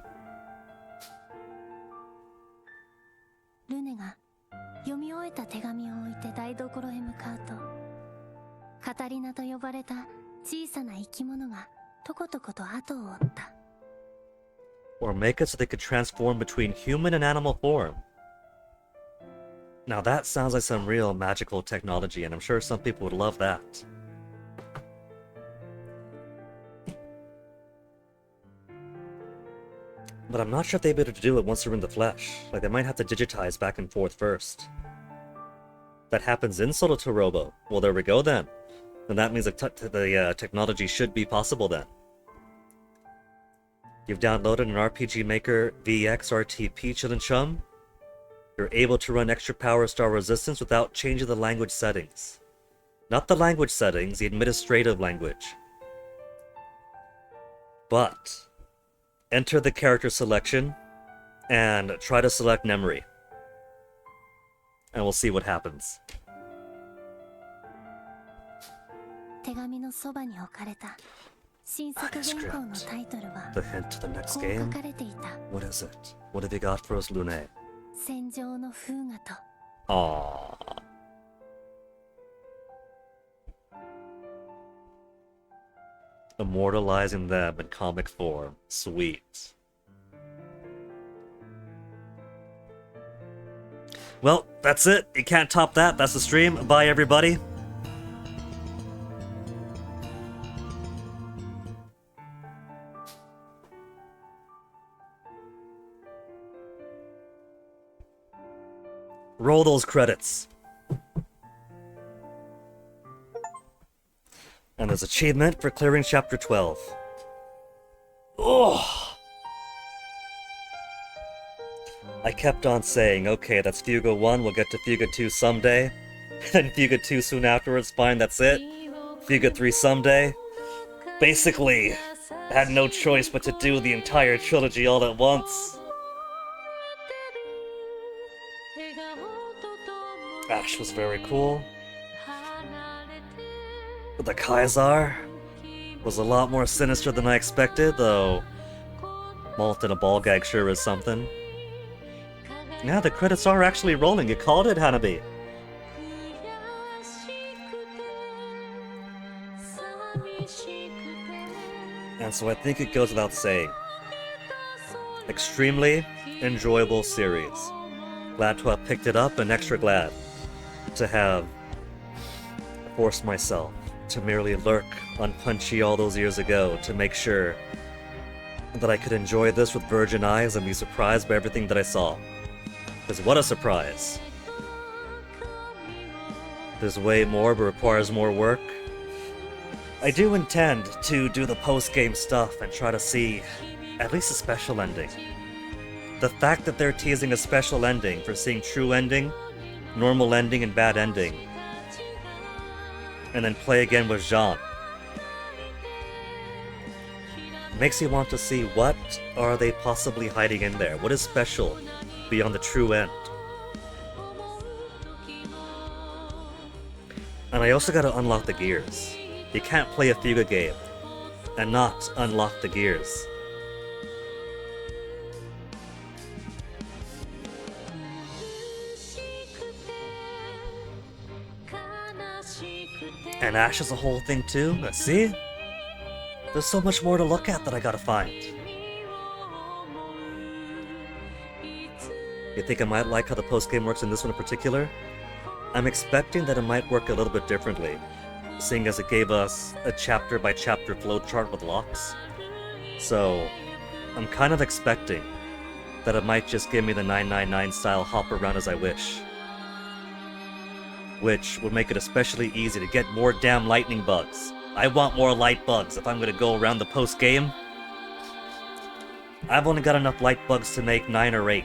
ルネが読み終えた手紙を置いて台所へ向かうと、カタリナと呼ばれた小さな生き物がとことこと後を追った。Or make it so they could transform between human and animal form. Now that sounds like some real magical technology, and I'm sure some people would love that. But I'm not sure if they'd be able to do it once they're in the flesh. Like, they might have to digitize back and forth first. That happens in Solo to Robo. Well, there we go then. And that means the technology should be possible then. You've downloaded an RPG Maker VX RTP Chillin' Chum. You're able to run extra power star resistance without changing the language settings. Not the language settings, the administrative language. But enter the character selection and try to select Nemri. And we'll see what happens. 手紙のそばに置かれた新作原稿のタイトルは The hint to the こ next う game? 書かれていた。 What is it? What have you got for us, Lune? 戦場の風雅と Aww. Immortalizing them in comic form. Sweet. Well, that's it. You can't top that. That's the stream. Bye, everybody. Roll those credits. And there's achievement for clearing chapter 12. Oh! I kept on saying, okay, that's Fuga 1, we'll get to Fuga 2 someday. And Fuga 2 soon afterwards, fine, that's it. Fuga 3 someday. Basically, I had no choice but to do the entire trilogy all at once. Ash was very cool. But the Kaisar was a lot more sinister than I expected, though Malt in a ball gag sure is something. Yeah, the credits are actually rolling. You called it, Hanabi. And so I think it goes without saying. Extremely enjoyable series. Glad to have picked it up and extra glad to have forced myself to merely lurk on Punchy all those years ago to make sure that I could enjoy this with virgin eyes and be surprised by everything that I saw. Because what a surprise. There's way more, but requires more work. I do intend to do the post-game stuff and try to see at least a special ending. The fact that they're teasing a special ending for seeing true ending, normal ending, and bad ending, and then play again with Jean, makes you want to see what are they possibly hiding in there. What is special beyond the true end? And I also gotta unlock the gears. You can't play a Fuga game and not unlock the gears. And Ash is a whole thing too. See? There's so much more to look at that I gotta find. You think I might like how the post-game works in this one in particular? I'm expecting that it might work a little bit differently, seeing as it gave us a chapter-by-chapter flowchart with locks. So, I'm kind of expecting that it might just give me the 999 style hop around as I wish. Which would make it especially easy to get more damn lightning bugs. I want more light bugs if I'm gonna go around the post-game. I've only got enough light bugs to make 9 or 8.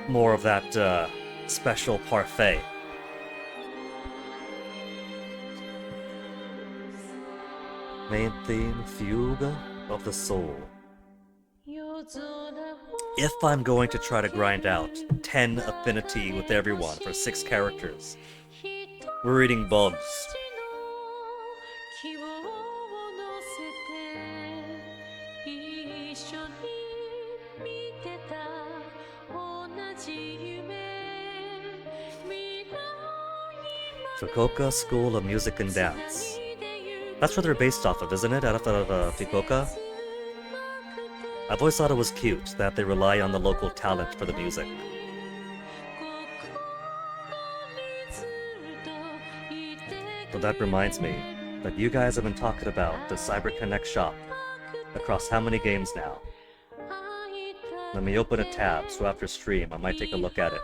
More of that, special parfait. Main theme, Fuga of the Soul. If I'm going to try to grind out 10 affinity with everyone for 6 characters, we're eating bugs. Fukuoka School of Music and Dance. That's where they're based off of, isn't it? Out of Fukuoka? I've always thought it was cute that they rely on the local talent for the music. But that reminds me that you guys have been talking about the CyberConnect shop across how many games now? Let me open a tab so after stream I might take a look at it.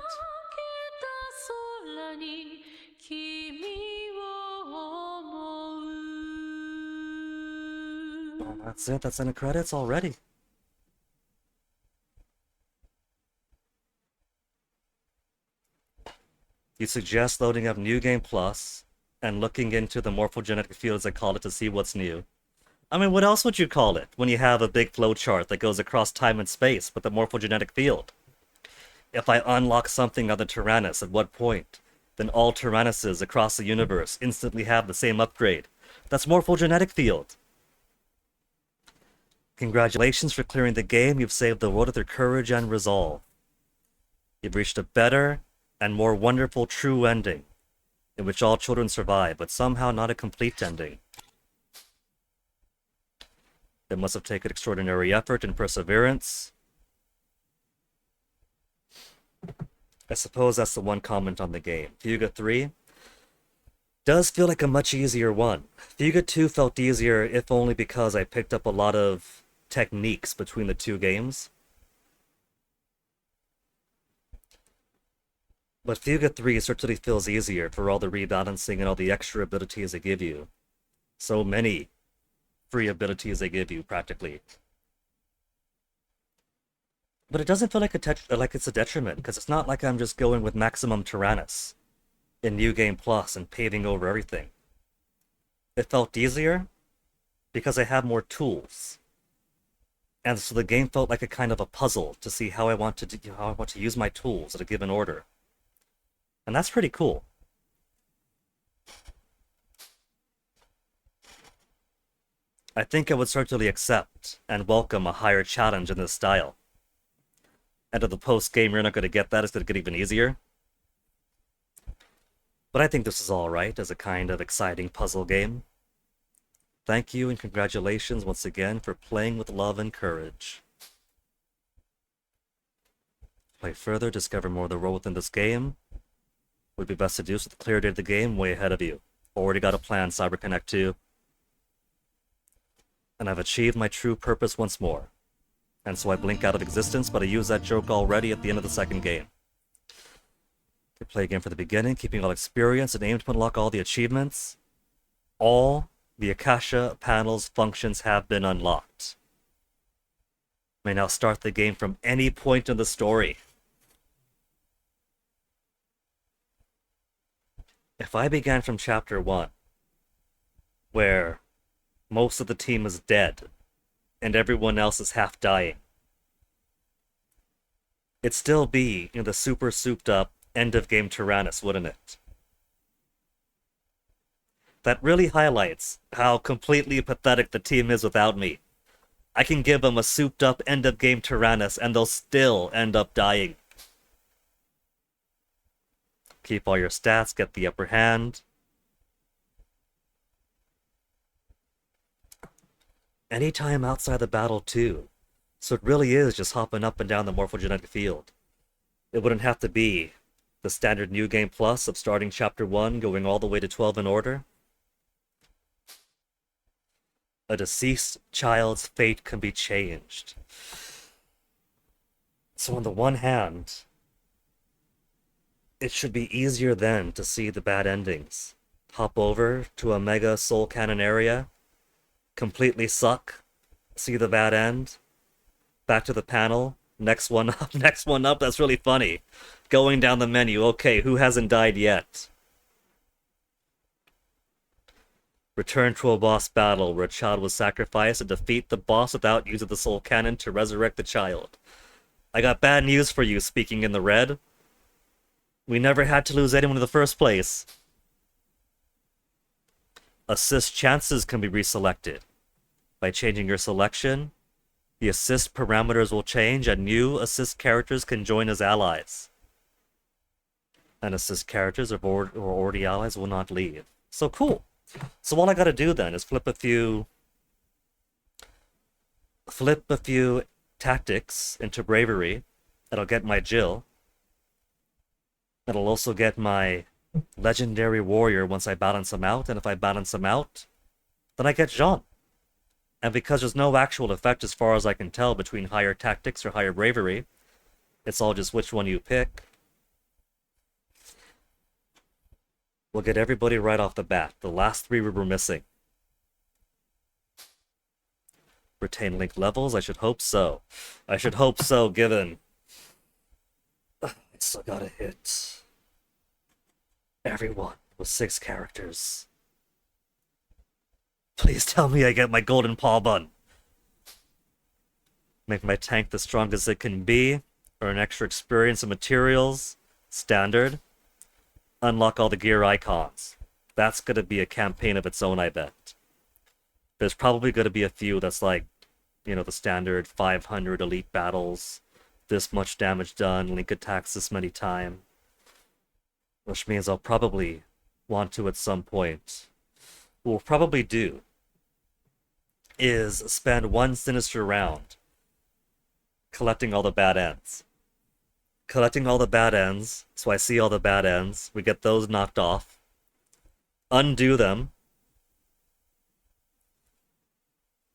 Oh, that's it, that's in the credits already. You suggest loading up New Game Plus and looking into the morphogenetic field, as I call it, to see what's new. I mean, what else would you call it when you have a big flowchart that goes across time and space with the morphogenetic field? If I unlock something on the Tyrannus, at what point? Then all Tyrannuses across the universe instantly have the same upgrade. That's morphogenetic field. Congratulations for clearing the game. You've saved the world with your courage and resolve. You've reached a better and more wonderful true ending, in which all children survive, but somehow not a complete ending. It must have taken extraordinary effort and perseverance. I suppose that's the one comment on the game. Fuga 3 does feel like a much easier one. Fuga 2 felt easier, if only because I picked up a lot of techniques between the two games. But Fuga 3 certainly feels easier for all the rebalancing and all the extra abilities they give you. So many free abilities they give you, practically. But it doesn't feel like it's a detriment, because it's not like I'm just going with Maximum Tyrannus in New Game Plus and paving over everything. It felt easier because I have more tools. And so the game felt like a kind of a puzzle to see how I want to use my tools at a given order. And that's pretty cool. I think I would certainly accept and welcome a higher challenge in this style. And at the post-game, you're not going to get that. It's going to get even easier. But I think this is alright as a kind of exciting puzzle game. Thank you and congratulations once again for playing with love and courage. Play further, discover more of the world within this game. Would be best to do so with the clear date of the game way ahead of you. Already got a plan, CyberConnect 2. And I've achieved my true purpose once more. And so I blink out of existence, but I used that joke already at the end of the second game. You play again from the beginning, keeping all experience and aim to unlock all the achievements. All the Akasha panel's functions have been unlocked. May now start the game from any point in the story. If I began from chapter 1, where most of the team is dead, and everyone else is half dying, it'd still be in the super souped up end of game Tyrannus, wouldn't it? That really highlights how completely pathetic the team is without me. I can give them a souped up end of game Tyrannus and they'll still end up dying. Keep all your stats, get the upper hand. Anytime outside the battle too. So it really is just hopping up and down the morphogenetic field. It wouldn't have to be the standard New Game Plus of starting chapter 1 going all the way to 12 in order. A deceased child's fate can be changed. So on the one hand, it should be easier then to see the bad endings. Hop over to a mega soul cannon area, completely suck, see the bad end, back to the panel, next one up, next one up. That's really funny. Going down the menu, okay, who hasn't died yet? Return to a boss battle where a child was sacrificed and defeat the boss without using the soul cannon to resurrect the child. I got bad news for you, speaking in the red. We never had to lose anyone in the first place. Assist chances can be reselected. By changing your selection, the assist parameters will change and new assist characters can join as allies. And assist characters or already allies will not leave. So cool. So all I gotta do then is flip a few tactics into bravery. That'll get my Jill. That'll also get my legendary warrior once I balance them out, and if I balance them out, then I get Jean. And because there's no actual effect as far as I can tell between higher tactics or higher bravery, it's all just which one you pick. We'll get everybody right off the bat. The last 3 we were missing. Retain link levels? I should hope so. I should hope so, given I still gotta hit everyone with 6 characters. Please tell me I get my golden paw bun. Make my tank the strongest it can be. Earn extra experience and materials. Standard. Unlock all the gear icons. That's gonna be a campaign of its own, I bet. There's probably gonna be a few that's like, you know, the standard 500 elite battles. This much damage done, link attacks this many times. Which means I'll probably want to at some point. What we'll probably do is spend one sinister round collecting all the bad ends. Collecting all the bad ends, so I see all the bad ends. We get those knocked off. Undo them.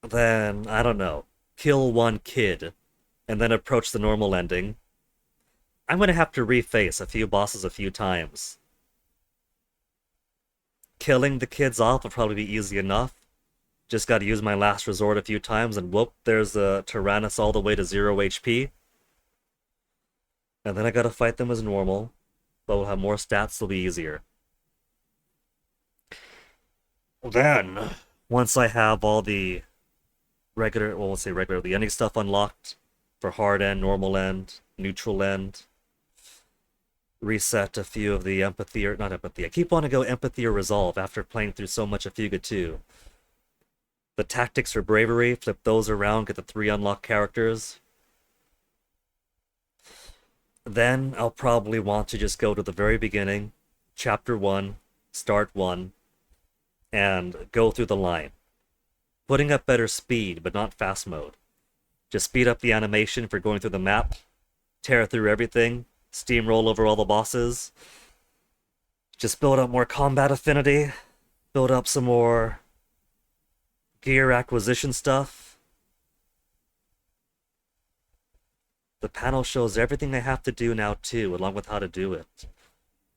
Then, I don't know, kill one kid, and then approach the normal ending. I'm gonna have to reface a few bosses a few times. Killing the kids off will probably be easy enough. Just gotta use my last resort a few times and whoop, there's a Tyrannus all the way to 0 HP. And then I gotta fight them as normal, but we'll have more stats, it'll be easier. Then, once I have all the regular, well, we'll say regular, the ending stuff unlocked for hard end, normal end, neutral end, reset a few of the empathy, or not empathy, I keep wanting to go empathy or resolve after playing through so much of Fuga 2. The tactics or bravery, flip those around, get the 3 unlocked characters. Then I'll probably want to just go to the very beginning, chapter 1, start 1, and go through the line. Putting up better speed, but not fast mode. Just speed up the animation for going through the map, tear through everything, steamroll over all the bosses. Just build up more combat affinity, build up some more gear acquisition stuff. The panel shows everything I have to do now too, along with how to do it.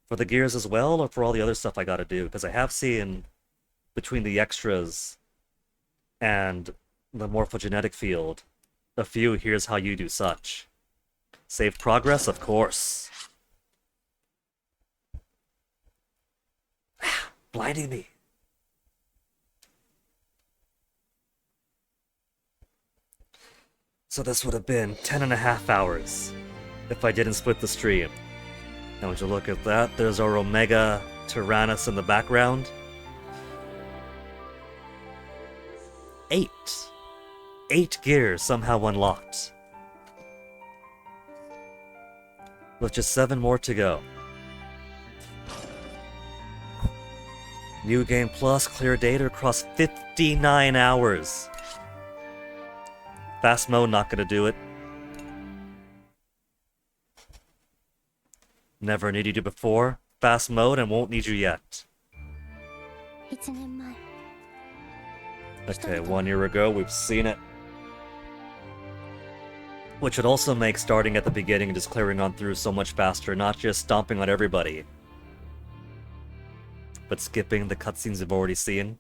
For the gears as well, or for all the other stuff I gotta do, because I have seen between the extras and the morphogenetic field, a few here's how you do such. Save progress, of course. Blinding me. So this would have been 10.5 hours if I didn't split the stream. And would you look at that, there's our Omega Tyrannus in the background. 8 gears somehow unlocked. With just 7 more to go. New Game Plus, clear data across 59 hours. Fast mode, not gonna do it. Never needed you before. Fast mode and won't need you yet. Okay, 1 year ago, we've seen it. Which would also make starting at the beginning and just clearing on through so much faster, not just stomping on everybody, but skipping the cutscenes we've already seen.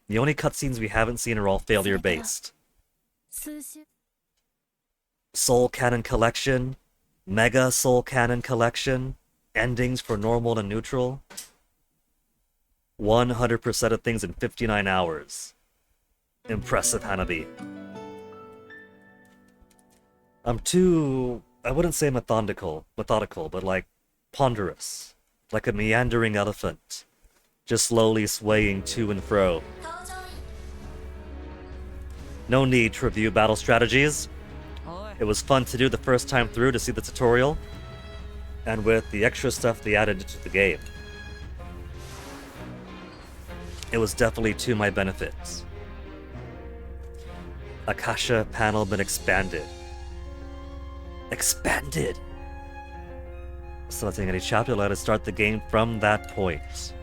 The only cutscenes we haven't seen are all failure-based. Soul Cannon Collection, Mega Soul Cannon Collection, endings for normal and neutral. 100% of things in 59 hours. Impressive, Hanabi. I'm too, I wouldn't say methodical, but like ponderous. Like a meandering elephant. Just slowly swaying to and fro. No need to review battle strategies. It was fun to do the first time through to see the tutorial. And with the extra stuff they added to the game. It was definitely to my benefit. Akasha panel been expanded. Expanded! Selecting any chapter, let us start the game from that point.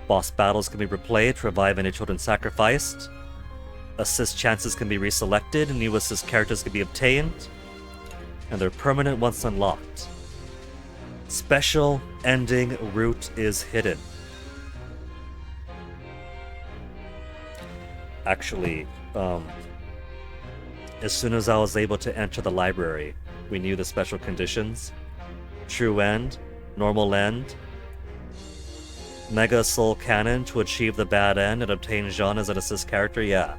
Boss battles can be replayed to revive any children sacrificed. Assist chances can be reselected, and new assist characters can be obtained. And they're permanent once unlocked. Special ending route is hidden. Actually, as soon as I was able to enter the library, we knew the special conditions. True end, normal end, Mega Soul Cannon to achieve the bad end and obtain Jean as an assist character, yeah.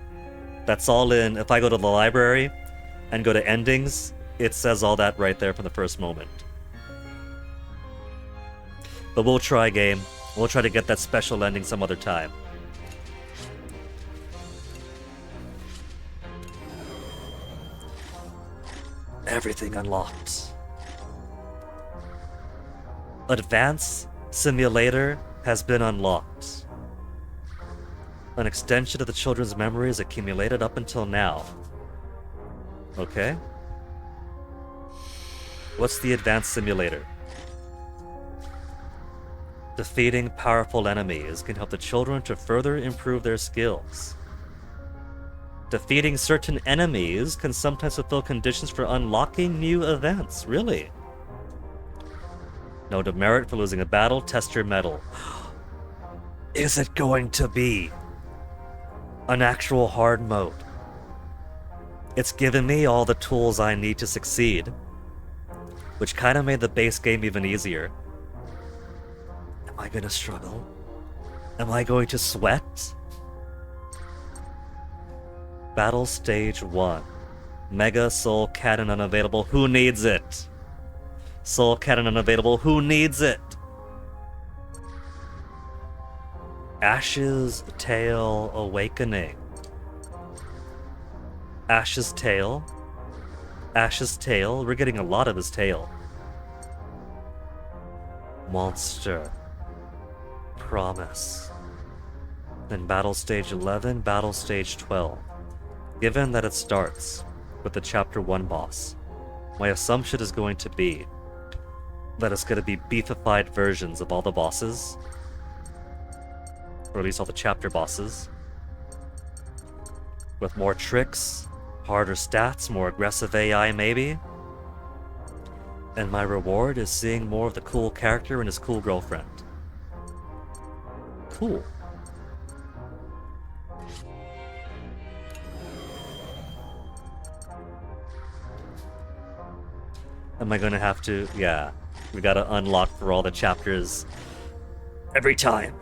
That's all in, if I go to the library and go to endings, it says all that right there from the first moment. But we'll try, game. We'll try to get that special ending some other time. Everything unlocked. Advanced Simulator has been unlocked. An extension of the children's memories accumulated up until now. Okay. What's the Advanced Simulator? Defeating powerful enemies can help the children to further improve their skills. Defeating certain enemies can sometimes fulfill conditions for unlocking new events. Really? No demerit for losing a battle. Test your mettle. Is it going to be an actual hard mode? It's given me all the tools I need to succeed, which kind of made the base game even easier. Am I gonna struggle? Am I going to sweat? Battle Stage 1. Mega Soul Cannon unavailable. Who needs it? Soul Cannon unavailable. Who needs it? Ash's Tail Awakening. Ash's Tail. Ash's Tail. We're getting a lot of his tail. Monster. Promise. Then Battle Stage 11, Battle Stage 12. Given that it starts with the Chapter 1 boss, my assumption is going to be that it's going to be beefified versions of all the bosses. Or at least all the chapter bosses. With more tricks, harder stats, more aggressive AI maybe. And my reward is seeing more of the cool character and his cool girlfriend. Cool. Am I gonna have to? Yeah. We gotta unlock for all the chapters every time.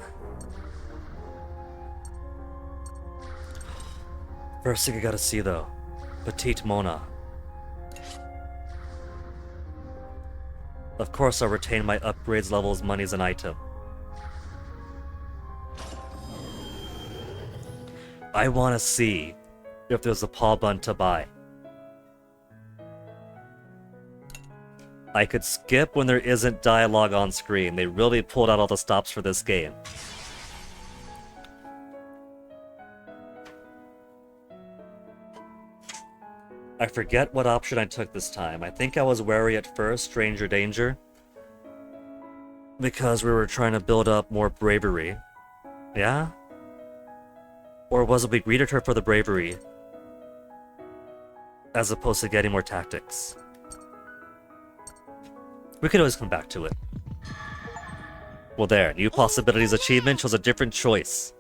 First thing I gotta see though, Petite Mona. Of course I'll retain my upgrades, levels, monies, and item. I wanna see if there's a paw bun to buy. I could skip when there isn't dialogue on screen. They really pulled out all the stops for this game. I forget what option I took this time. I think I was wary at first, Stranger Danger. Because we were trying to build up more bravery. Yeah? Or was it we greeted her for the bravery, as opposed to getting more tactics? We could always come back to it. Well there, New Possibilities achievement chose a different choice.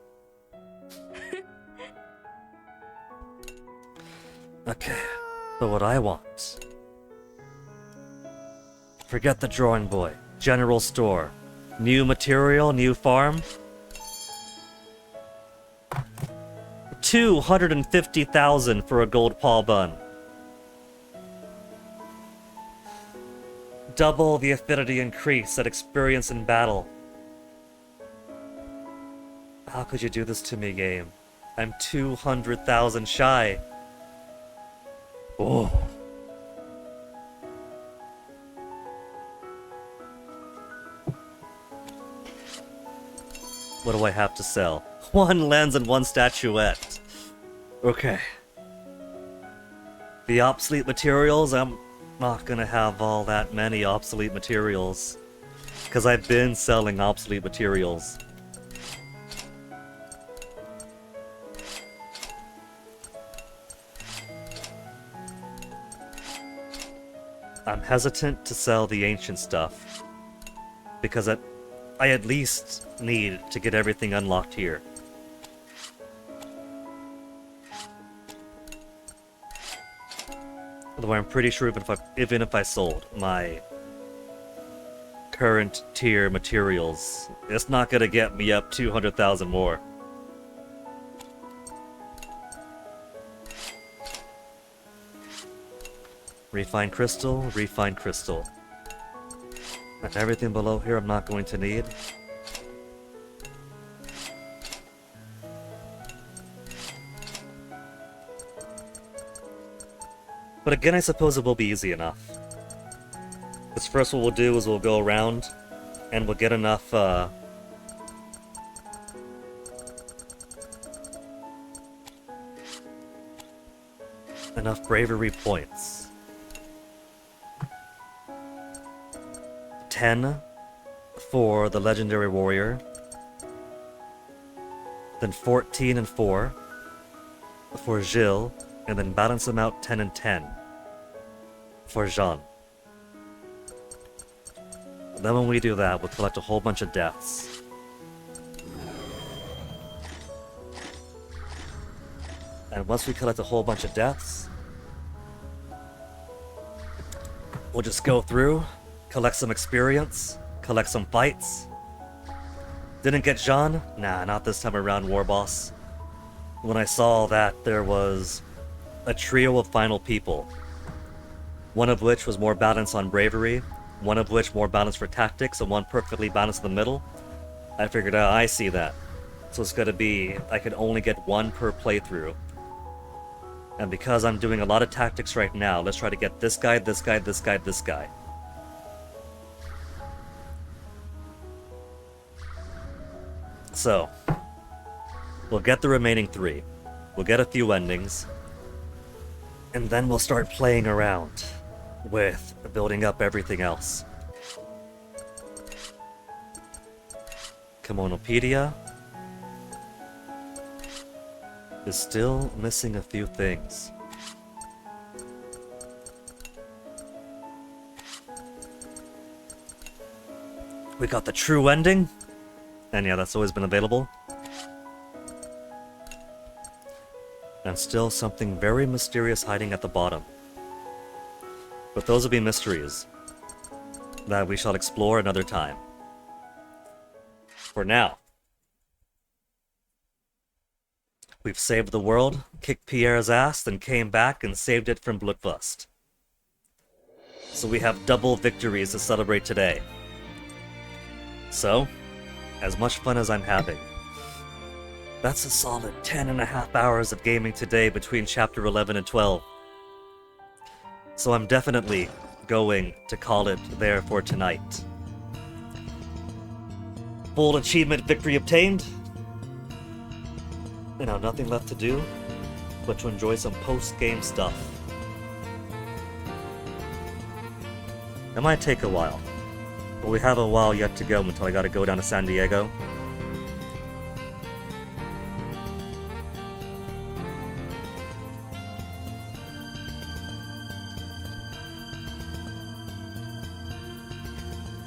Okay, but what I want... Forget the drawing boy. General store. New material, new farm. 250,000 for a gold paw bun. Double the affinity increase at experience in battle. How could you do this to me, game? I'm 200,000 shy. Oh. What do I have to sell? One lens and one statuette. Okay. The obsolete materials, I'm not gonna have all that many obsolete materials. Because I've been selling obsolete materials. I'm hesitant to sell the ancient stuff. Because I at least need to get everything unlocked here. Although I'm pretty sure even if I sold my current tier materials, it's not gonna get me up 200,000 more. Refined crystal, refined crystal. And everything below here I'm not going to need. But again, I suppose it will be easy enough. Because first what we'll do is we'll go around and we'll get enough, enough bravery points. 10 for the legendary warrior. Then 14 and 4 for Gilles, and then balance them out 10 and 10 for Jean. Then when we do that, we'll collect a whole bunch of deaths. And once we collect a whole bunch of deaths, we'll just go through, collect some experience, collect some fights. Didn't get Jean? Nah, not this time around, War Boss. When I saw that there was a trio of final people, one of which was more balanced on bravery, one of which more balanced for tactics, and one perfectly balanced in the middle, I figured out, I see that. So it's gonna be, I can only get one per playthrough. And because I'm doing a lot of tactics right now, let's try to get this guy, this guy, this guy, this guy. So, we'll get the remaining 3. We'll get a few endings. And then we'll start playing around with building up everything else. Kimonopedia is still missing a few things. We got the true ending, and yeah, that's always been available. And still something very mysterious hiding at the bottom. But those will be mysteries that we shall explore another time. For now, we've saved the world, kicked Pierre's ass, then came back and saved it from Bloodlust. So we have double victories to celebrate today. So, as much fun as I'm having, that's a solid 10.5 hours of gaming today between Chapter 11 and 12. So I'm definitely going to call it there for tonight. Full achievement victory obtained. You know, nothing left to do but to enjoy some post-game stuff. It might take a while, but we have a while yet to go until I gotta go down to San Diego.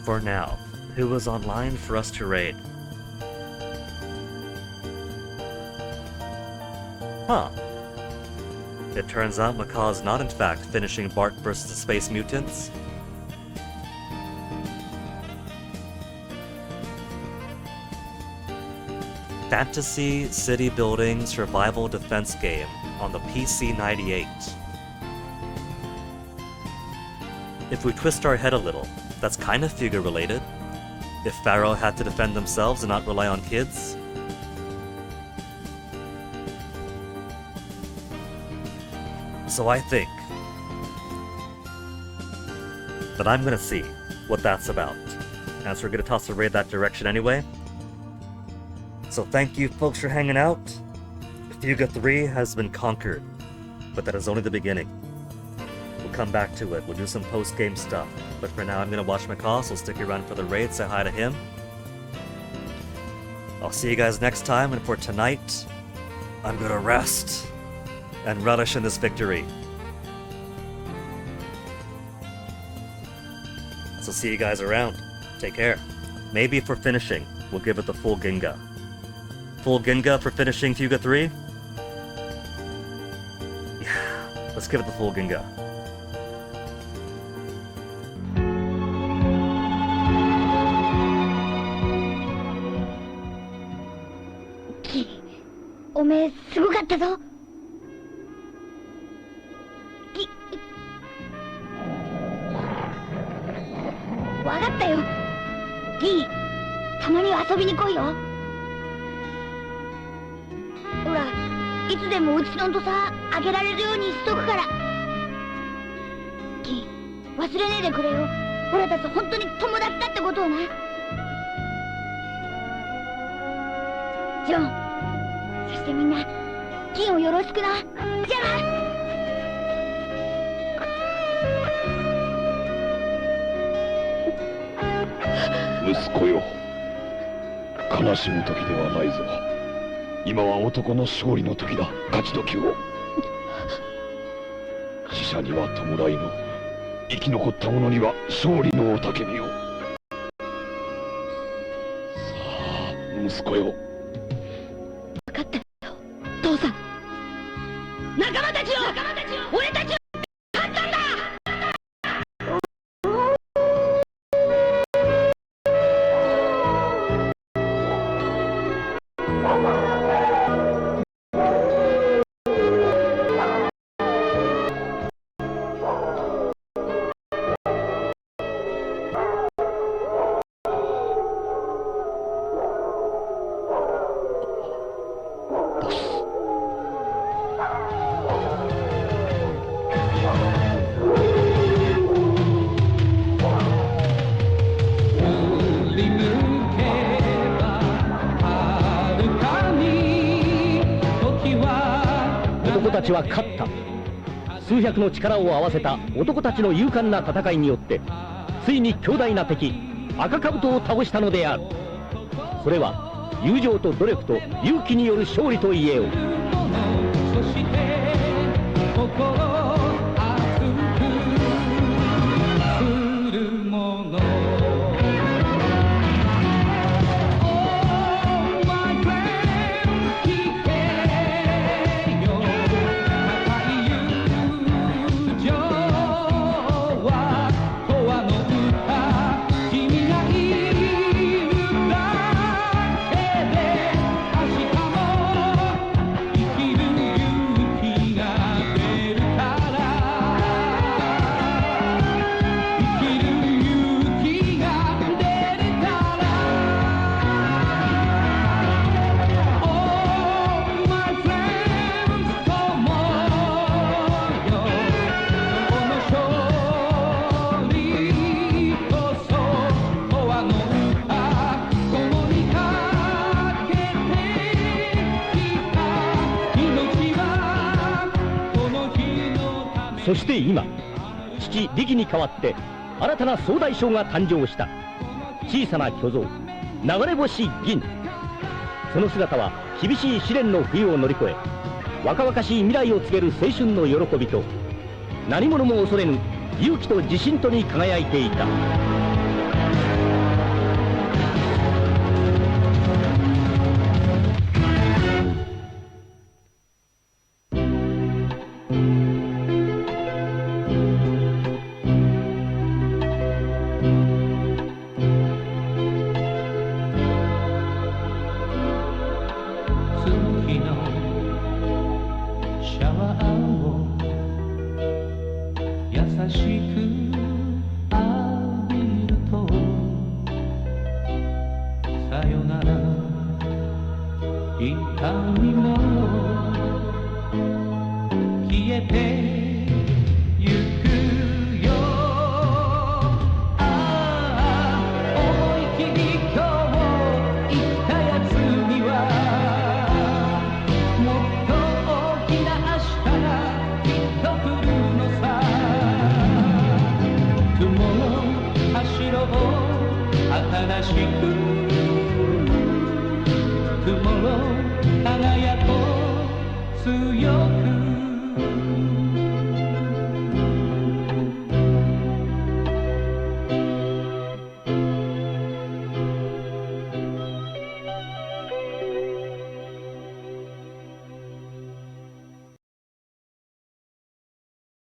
For now, who was online for us to raid? Huh. It turns out Macaw is not in fact finishing Bart vs. the Space Mutants. Fantasy city building survival defense game on the PC 98. If we twist our head a little, that's kind of Fuga related. If Pharaoh had to defend themselves and not rely on kids. So I think that I'm gonna see what that's about. And so we're gonna toss a raid that direction anyway. So thank you folks for hanging out. Fuga 3 has been conquered, but that is only the beginning. We'll come back to it. We'll do some post-game stuff. But for now, I'm gonna watch Macaw, so stick around for the raid, say hi to him. I'll see you guys next time, and for tonight, I'm gonna rest and relish in this victory. So see you guys around. Take care. Maybe for finishing, we'll give it the full Ginga. Full Ginga for finishing Fuga 3? Yeah, let's give it the full Ginga.おめえすごかったぞ。わかったよ。ギー、たまには遊びに来いよ。ほら、いつでもうちのんとさ開けられるようにしとくから。ギー、忘れねえでくれよ。俺たち本当に友達だってことをな。ジョン。そしてみんな、金をよろしくな。じゃあな。息子よ、悲しむ時ではないぞ。今は男の勝利の時だ。勝ち時を。死者には弔いの、生き残った者には勝利の雄たけびを。息子よ。分かったよ、父さん。仲間たちよ、俺たちは勝ったんだ。男たちは勝った。数百の力を合わせた男たちの勇敢な戦いによってついに強大な敵赤兜を倒したのである。それは友情と努力と勇気による勝利と言えよう。そして心熱くするもの。そして今、父力に代わって新たな総大将が誕生した。小さな巨像、流れ星銀。その姿は厳しい試練の冬を乗り越え、若々しい未来を告げる青春の喜びと、何者も恐れぬ勇気と自信とに輝いていた。輝こう強く